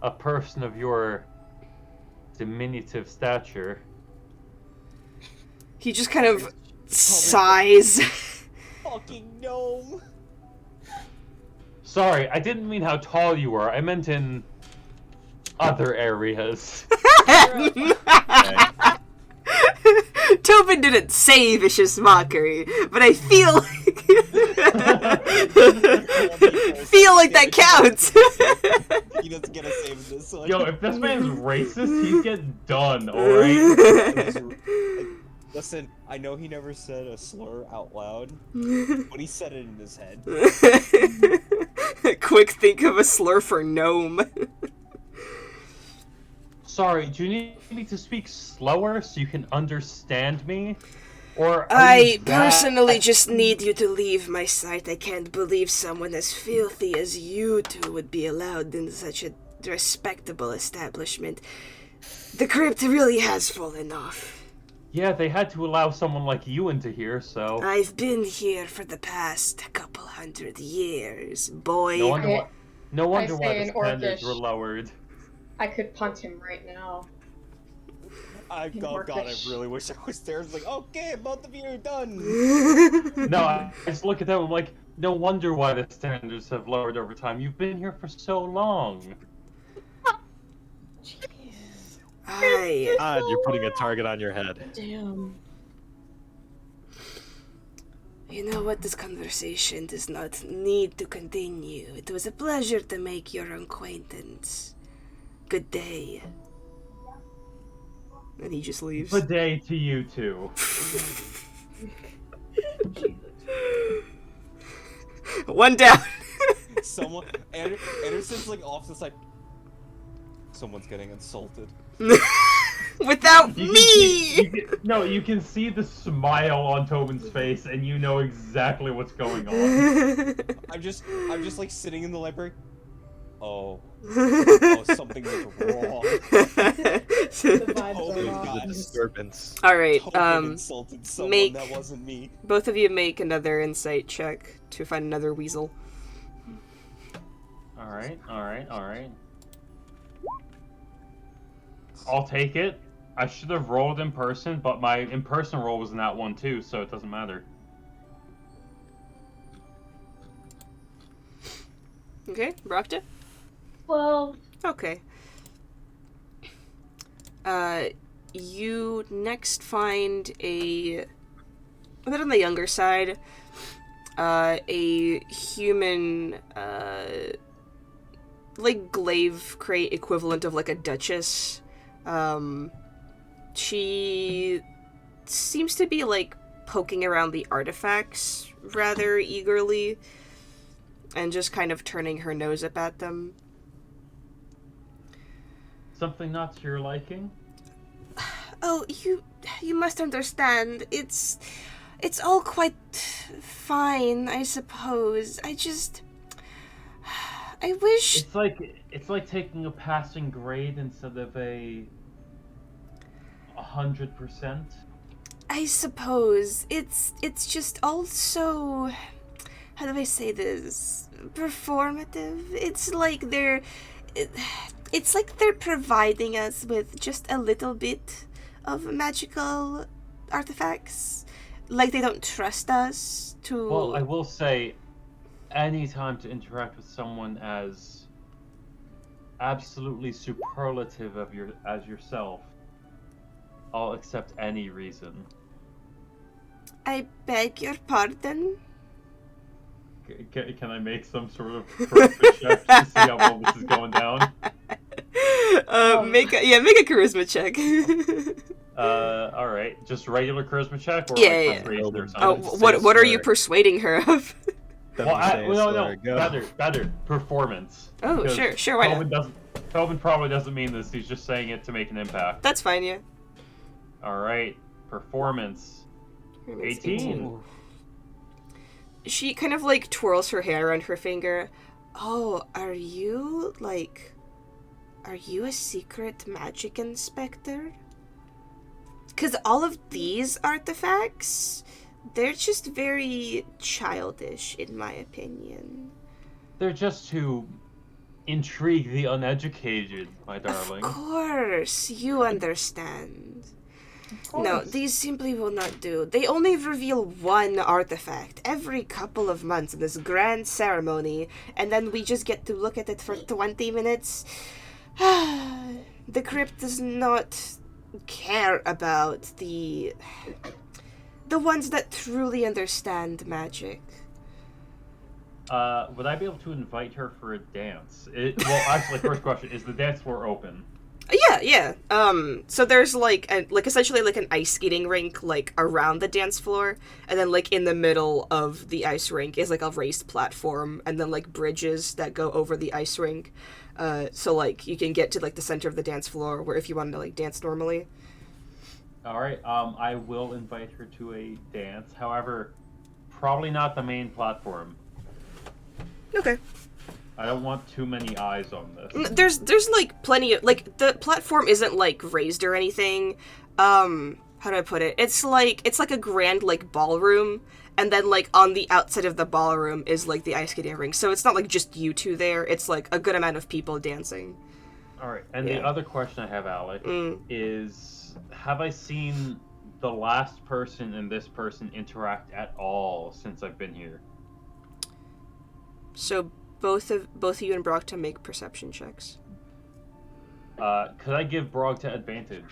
a person of your diminutive stature. He just kind of sighs. Fucking gnome! Sorry, I didn't mean how tall you were. I meant in other areas. Tobin didn't say vicious mockery, but I feel like that counts. He doesn't get a save this one. Yo, if this man's racist, he's getting done, alright? Listen, I know he never said a slur out loud, but he said it in his head. Quick, think of a slur for gnome. Sorry, do you need me to speak slower so you can understand me? Or I personally just need you to leave my sight. I can't believe someone as filthy as you two would be allowed in such a respectable establishment. The crypt really has fallen off. Yeah, they had to allow someone like you into here, so... I've been here for the past couple 100 years, boy. No wonder why say the in standards Orcish. were lowered. I could punt him right now. Oh god, I really wish I was there. It's like, okay, both of you are done. No, I just look at them, I'm like, no wonder why the standards have lowered over time. You've been here for so long. God, you're putting a target on your head. Damn. You know what? This conversation does not need to continue. It was a pleasure to make your acquaintance. Good day. And he just leaves. Good day to you too. One down. Someone, Anderson's like off the side. Someone's getting insulted. Without You can me! see- you can see the smile on Tobin's face, and you know exactly what's going on. I'm just like sitting in the library. Oh, something is wrong. The disturbance. All right. Tobin insulted someone make- that wasn't me. Both of you make another insight check to find another weasel. Alright. I'll take it. I should have rolled in person, but my in-person roll was in that one too, so it doesn't matter. Okay, Brockta? 12. Okay. You next find a bit on the younger side, a human, like glaive crate equivalent of like a duchess. She seems to be like poking around the artifacts rather eagerly and just kind of turning her nose up at them. Something not to your liking? Oh, you must understand. It's all quite fine, I suppose. I wish. It's like taking a passing grade instead of a 100%. I suppose it's just also, how do I say this? Performative. It's like it's like they're providing us with just a little bit of magical artifacts. Like they don't trust us to. Well, I will say, any time to interact with someone as absolutely superlative as yourself, I'll accept any reason. I beg your pardon? Can I make some sort of charisma check to see how well this is going down? Make a charisma check. All right, just regular charisma check, or Yeah, like yeah. persuasion or Oh, something. what are you persuading her of? No, better performance. Oh, Because sure, why not? Tobin probably doesn't mean this. He's just saying it to make an impact. That's fine, yeah. All right, performance. 18. She kind of like twirls her hair around her finger. Oh, are you a secret magic inspector? Because all of these artifacts, they're just very childish, in my opinion. They're just to intrigue the uneducated, my darling. Of course, you understand. No, these simply will not do. They only reveal one artifact every couple of months in this grand ceremony, and then we just get to look at it for 20 minutes. The crypt does not care about the ones that truly understand magic. Would I be able to invite her for a dance? Well, actually, first question, is the dance floor open? Yeah. So there's like essentially like an ice skating rink like around the dance floor, and then like in the middle of the ice rink is like a raised platform, and then like bridges that go over the ice rink. So like you can get to like the center of the dance floor, where if you wanted to like dance normally. All right. I will invite her to a dance. However, probably not the main platform. Okay. I don't want too many eyes on this. There's like plenty of like the platform isn't like raised or anything. How do I put it? It's like a grand like ballroom, and then like on the outside of the ballroom is like the ice skating rink. So it's not like just you two there. It's like a good amount of people dancing. All right. And Yeah. the other question I have, Alec, is: have I seen the last person and this person interact at all since I've been here? So both of you and Brockta make perception checks. Could I give Brogta advantage?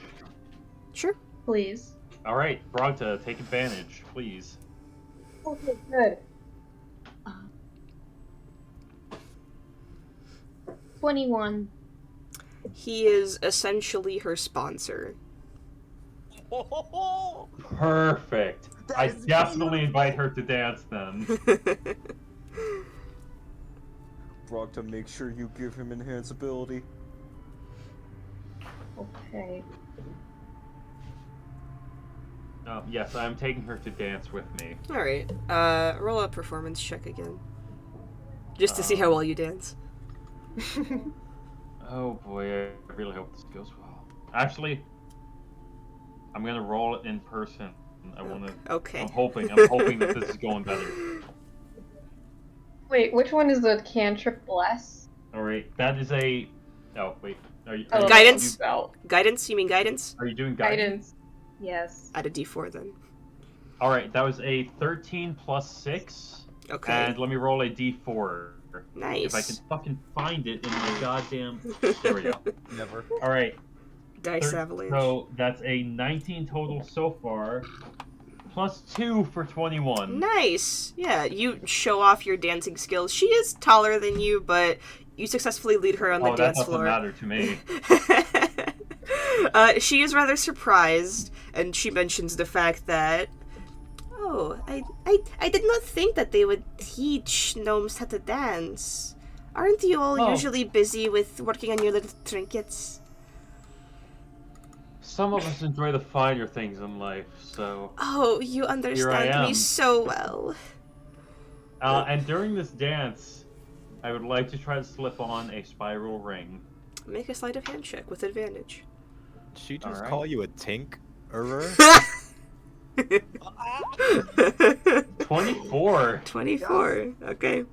Sure. Please. All right, Brogta, take advantage, please. Okay, good. 21. He is essentially her sponsor. Perfect. That I is definitely invite her to dance then. Brogta, make sure you give him enhance ability. Okay. Yes, I am taking her to dance with me. All right. Roll a performance check again, just to see how well you dance. Oh boy, I really hope this goes well. Actually, I'm gonna roll it in person. I wanna. Okay. I'm hoping that this is going better. Wait, which one is the cantrip bless? All right, that is a. Oh wait, are you? I love Guidance? that spell. Guidance? You mean guidance? Are you doing guidance? Guidance. Yes. Add a d4 then. All right, that was a 13 plus 6. Okay. And let me roll a d4. Nice. If I can fucking find it in my goddamn. There we go. Never. All right. Dice avalanche. So that's a 19 total so far, plus 2 for 21. Nice. Yeah, you show off your dancing skills. She is taller than you, but you successfully lead her on the Oh, that dance doesn't floor. matter to me. She is rather surprised, and she mentions the fact that, oh, I did not think that they would teach gnomes how to dance. Aren't you all Oh. usually busy with working on your little trinkets? Some of us enjoy the finer things in life, so. Oh, you understand me am. so well. And during this dance, I would like to try to slip on a spiral ring. Make a sleight of hand check with advantage. She just Alright. call you a tink? Error? 24. 24. Okay.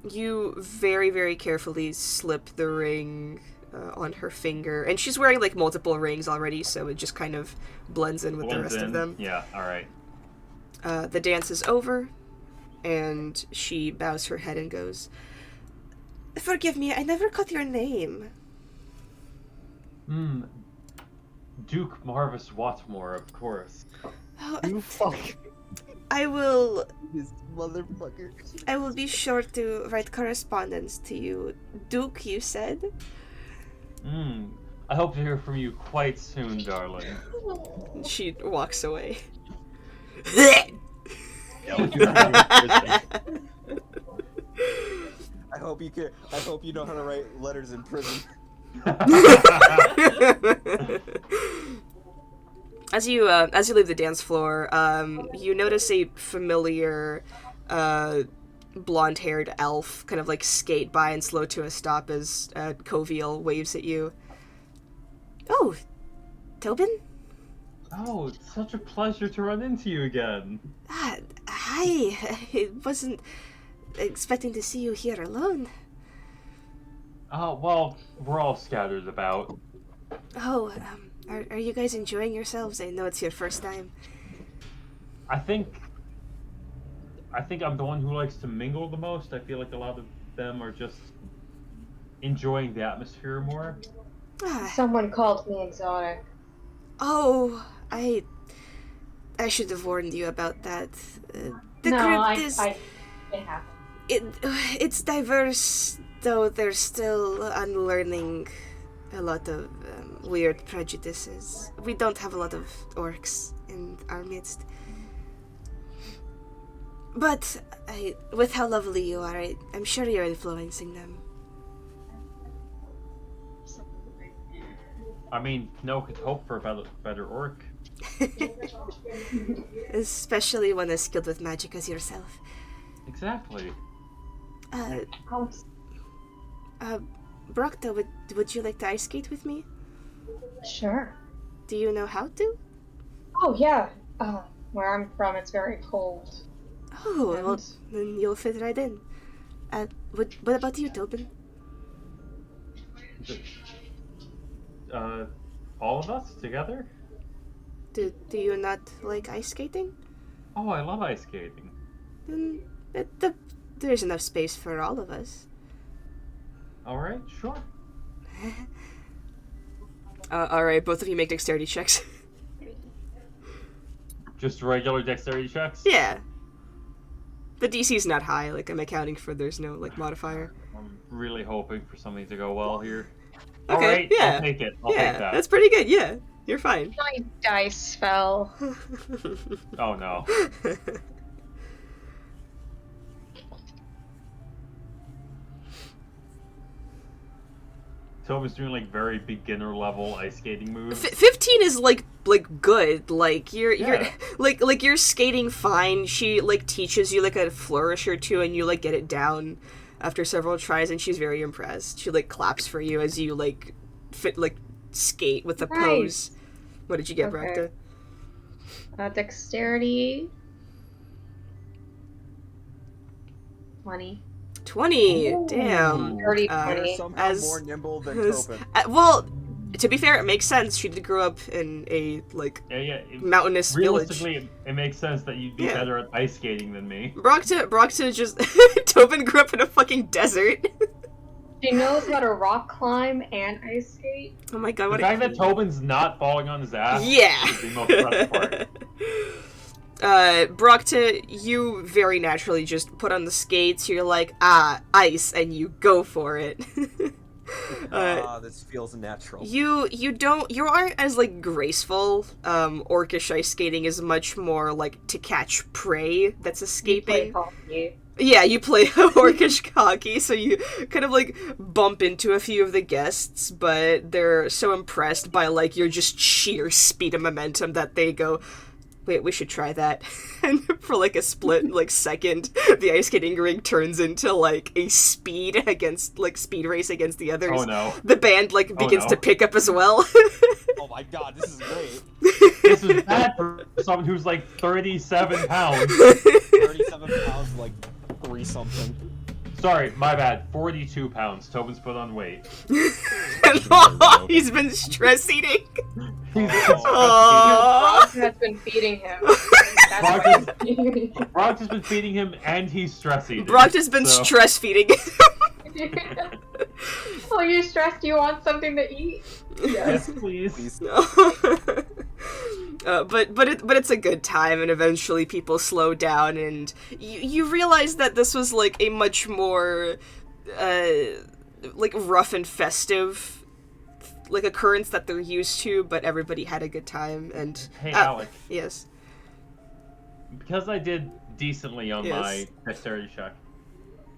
You very, very carefully slip the ring on her finger, and she's wearing like multiple rings already, so it just kind of blends in with the Blends rest of in. them. Yeah, alright. The dance is over, and she bows her head and goes, "Forgive me, I never caught your name." Duke Marvis Watmore, of course. Oh, You fuck I will this motherfucker. I will be sure to write correspondence to you. Duke, you said? I hope to hear from you quite soon, darling. She walks away. I hope you know how to write letters in prison. As you leave the dance floor, you notice a familiar blonde-haired elf kind of like skate by and slow to a stop as Coviel waves at you. Oh, Tobin? Oh, it's such a pleasure to run into you again. Hi. I wasn't expecting to see you here alone. Oh, well, we're all scattered about. Oh, are you guys enjoying yourselves? I know it's your first time. I think I'm the one who likes to mingle the most. I feel like a lot of them are just enjoying the atmosphere more. Ah, Someone called me exotic. oh, I should have warned you about that. The No, crypt is... it happened. It's diverse, though they're still unlearning a lot of weird prejudices. We don't have a lot of orcs in our midst. But with how lovely you are, I'm sure you're influencing them. I mean, no could hope for a better orc. Especially one as skilled with magic as yourself. Exactly. Brockta, would you like to ice skate with me? Sure. Do you know how to? Oh, yeah. Where I'm from, it's very cold. Oh, well, And- then you'll fit right in. What about you, Tobin? All of us together? Do you not like ice skating? Oh, I love ice skating. Then there's enough space for all of us. All right, sure. Alright, both of you make dexterity checks. Just regular dexterity checks? Yeah. The DC's not high, like I'm accounting for there's no like modifier. I'm really hoping for something to go well here. Okay, All right, yeah. I'll take it. I'll Yeah, take that. that's pretty good, yeah. You're fine. My dice fell. Oh no. Tobin's doing like very beginner level ice skating moves. 15 is like good. Like you're Yeah. like you're skating fine. She like teaches you like a flourish or two and you like get it down after several tries and she's very impressed. She like claps for you as you like fit like skate with the Nice. pose. What did you get, Okay. Brakta? Dexterity. 20. 20. Ooh. Damn. Dirty You're 20. somehow as- more nimble than as- Tobin. Well, to be fair, it makes sense. She did grow up in a like Yeah, mountainous village. Realistically, it makes sense that you'd be Yeah. better at ice skating than me. Brakta just Tobin grew up in a fucking desert. She knows how to rock climb and ice skate. Oh my god, The what fact that Tobin's not falling on his ass Yeah. is the most impressive part. Brakta, you very naturally just put on the skates, you're like, ice, and you go for it. This feels natural. You aren't as like graceful. Orcish ice skating is much more like to catch prey that's You escaping. play hockey. Yeah, you play orcish hockey, so you kind of like bump into a few of the guests, but they're so impressed by like your just sheer speed and momentum that they go, wait, we should try that. And for like a split like second, the ice skating rink turns into like a speed race against the others. Oh no. The band like begins no. to pick up as well. Oh my god, this is great. This is bad for someone who's like 37 pounds. 37 pounds, like 3 something. Sorry, my bad. 42 pounds. Tobin's put on weight. He's been stress eating. He's Oh. Brock has been feeding him. That's why he's Brock has been feeding him and he's stress eating. Brock has been so- stress feeding. Oh, you're stressed? You want something to eat? Yes, please. Please. But it's a good time, and eventually people slow down, and you realize that this was like a much more like rough and festive like occurrence that they're used to, but everybody had a good time. And Hey, Alec. yes, Because I did decently on my Yes. dexterity check,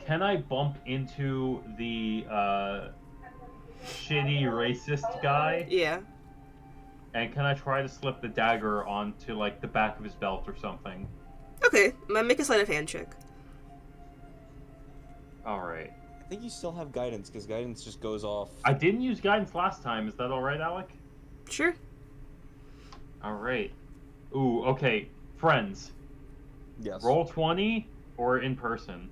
can I bump into the shitty racist guy? yeah. And can I try to slip the dagger onto like the back of his belt or something? Okay, make a sleight of hand check. Alright. I think you still have guidance, because guidance just goes off. I didn't use guidance last time. Is that alright, Alec? Sure. Alright. Ooh, okay. Friends, Yes. roll 20 or in person?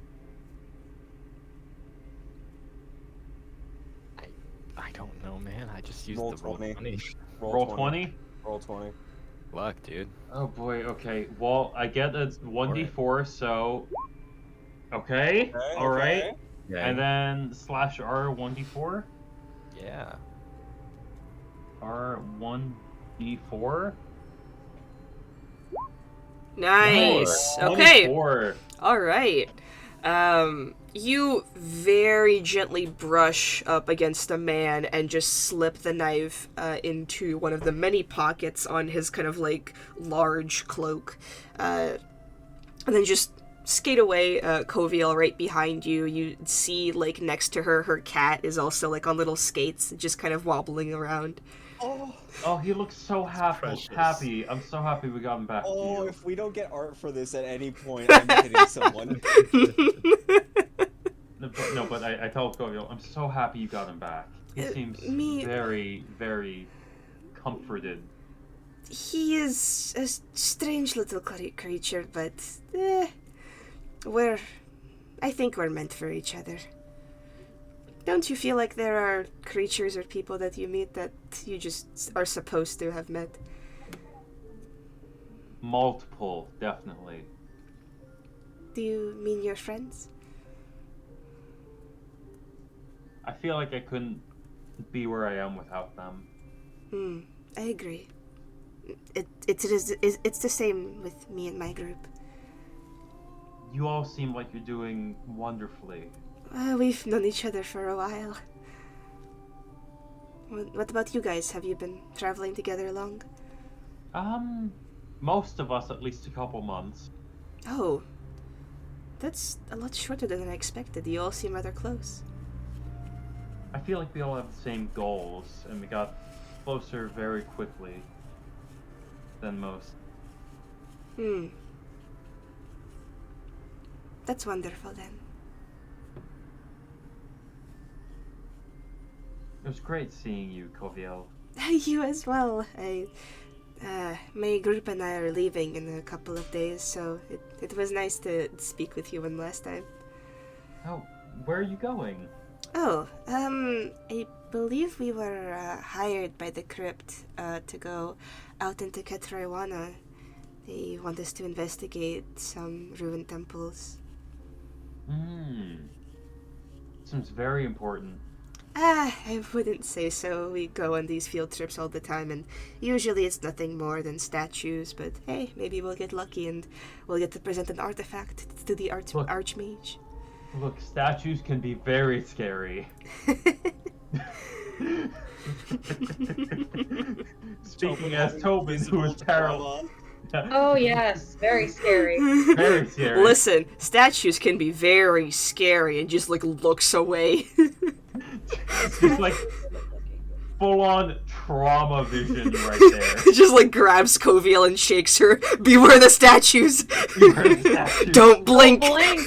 I don't know, man. I just used Roll the roll 20. 20. Roll 20? Roll 20. Luck, dude. Oh boy, okay. Well, I get a 1d4, so... Okay, alright. Okay. Yeah. And then slash R 1d4? Yeah. R 1d4? Nice. Nice. Okay. 24. All right. You very gently brush up against a man and just slip the knife into one of the many pockets on his kind of like large cloak, and then just skate away. Coviel right behind you. You see like next to her, her cat is also like on little skates, just kind of wobbling around. Oh, he looks so Precious. happy. I'm so happy we got him back to Oh, you. if we don't get art for this at any point, I'm hitting someone. No, but I tell Goviel, I'm so happy you got him back. He seems me- very, very comforted. He is a strange little creature, but I think we're meant for each other. Don't you feel like there are creatures or people that you meet that you just are supposed to have met? Multiple, definitely. Do you mean your friends? I feel like I couldn't be where I am without them. I agree. It's the same with me and my group. You all seem like you're doing wonderfully. We've known each other for a while. What about you guys? Have you been traveling together long? Most of us at least a couple months. Oh, that's a lot shorter than I expected. You all seem rather close. I feel like we all have the same goals, and we got closer very quickly than most. That's wonderful then. It was great seeing you, Koviel. You as well. My group and I are leaving in a couple of days, so it was nice to speak with you one last time. Oh, where are you going? Oh, I believe we were hired by the crypt to go out into Ketraiwana. They want us to investigate some ruined temples. Seems very important. I wouldn't say so. We go on these field trips all the time, and usually it's nothing more than statues, but hey, maybe we'll get lucky and we'll get to present an artifact to the Look. Archmage. Look, statues can be very scary. Speaking as Tobin, who is paralyzed. Oh yes, very scary. Very scary. Listen, statues can be very scary and just like looks away. It's just like full-on trauma vision right there. Just like grabs Koviel and shakes her. Beware the statues. Beware the statues. Don't blink. Blink.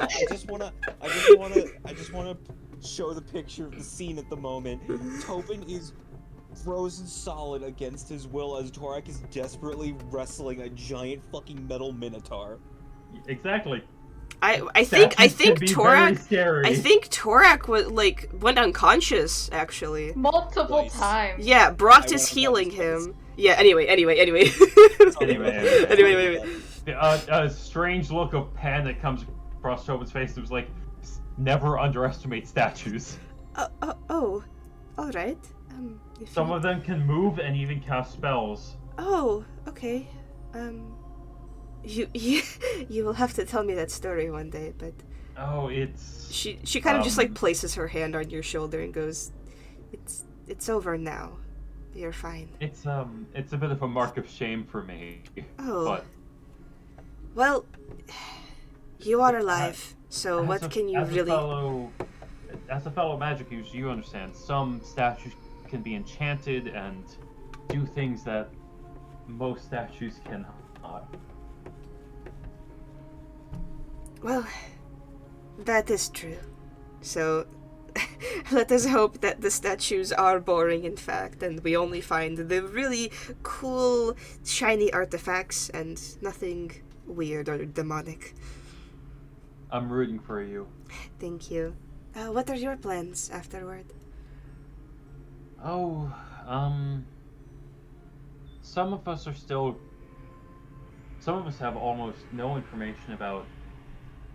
I just wanna show the picture of the scene at the moment. Tobin is frozen solid against his will as Torak is desperately wrestling a giant fucking metal minotaur. Exactly. I think Statues can be very Torak scary. I think Torak went unconscious actually. Multiple Nice. times. Yeah, Brocht I is went healing unconscious. him. Yeah, anyway. Anyway. Anyway. A strange look of panic comes across Tobin's face. It was like, never underestimate statues. Oh, alright. If Some you- of them can move and even cast spells. Oh, okay. You will have to tell me that story one day, but Oh, it's... she kind of just like Um, places her hand on your shoulder and goes, It's over now. You're fine. It's a bit of a mark of shame for me. Oh. But Well, you are alive, so as what a- can you as really... As a fellow magic user, you understand. Some statues can be enchanted and do things that most statues cannot. Well, that is true. So, let us hope that the statues are boring in fact, and we only find the really cool, shiny artifacts and nothing weird or demonic. I'm rooting for you. Thank you. What are your plans afterward? Oh, some of us have almost no information about,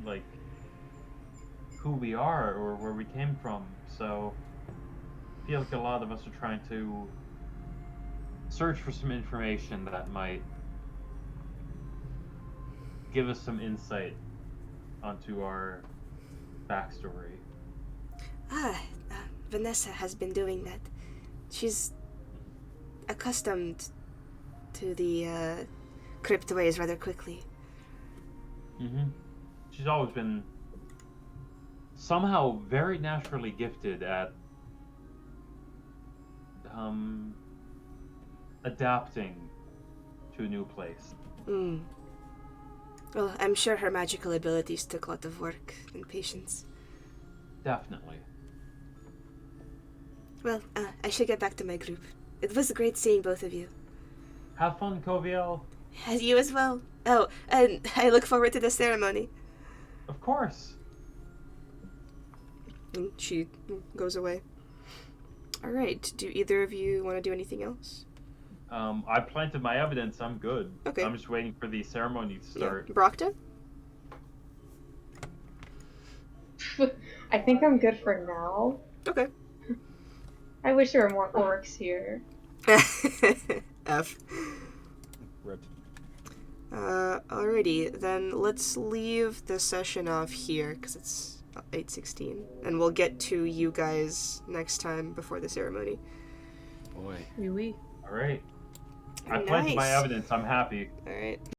like, who we are or where we came from, so I feel like a lot of us are trying to search for some information that might give us some insight onto our backstory. Vanessa has been doing that. She's accustomed to the crypt ways rather quickly. She's always been somehow very naturally gifted at adapting to a new place. Well, I'm sure her magical abilities took a lot of work and patience. Definitely. Well, I should get back to my group. It was great seeing both of you. Have fun, Koviel. You as well. Oh, and I look forward to the ceremony. Of course. And she goes away. Alright, do either of you want to do anything else? I planted my evidence. I'm good. Okay. I'm just waiting for the ceremony to start. Yeah. Brockton? I think I'm good for now. Okay. I wish there were more orcs here. F. Rip. Alrighty, then let's leave the session off here, because it's 8:16, and we'll get to you guys next time before the ceremony. Boy. Oui, oui. All right. I planted my Nice. evidence. I'm happy. Alright.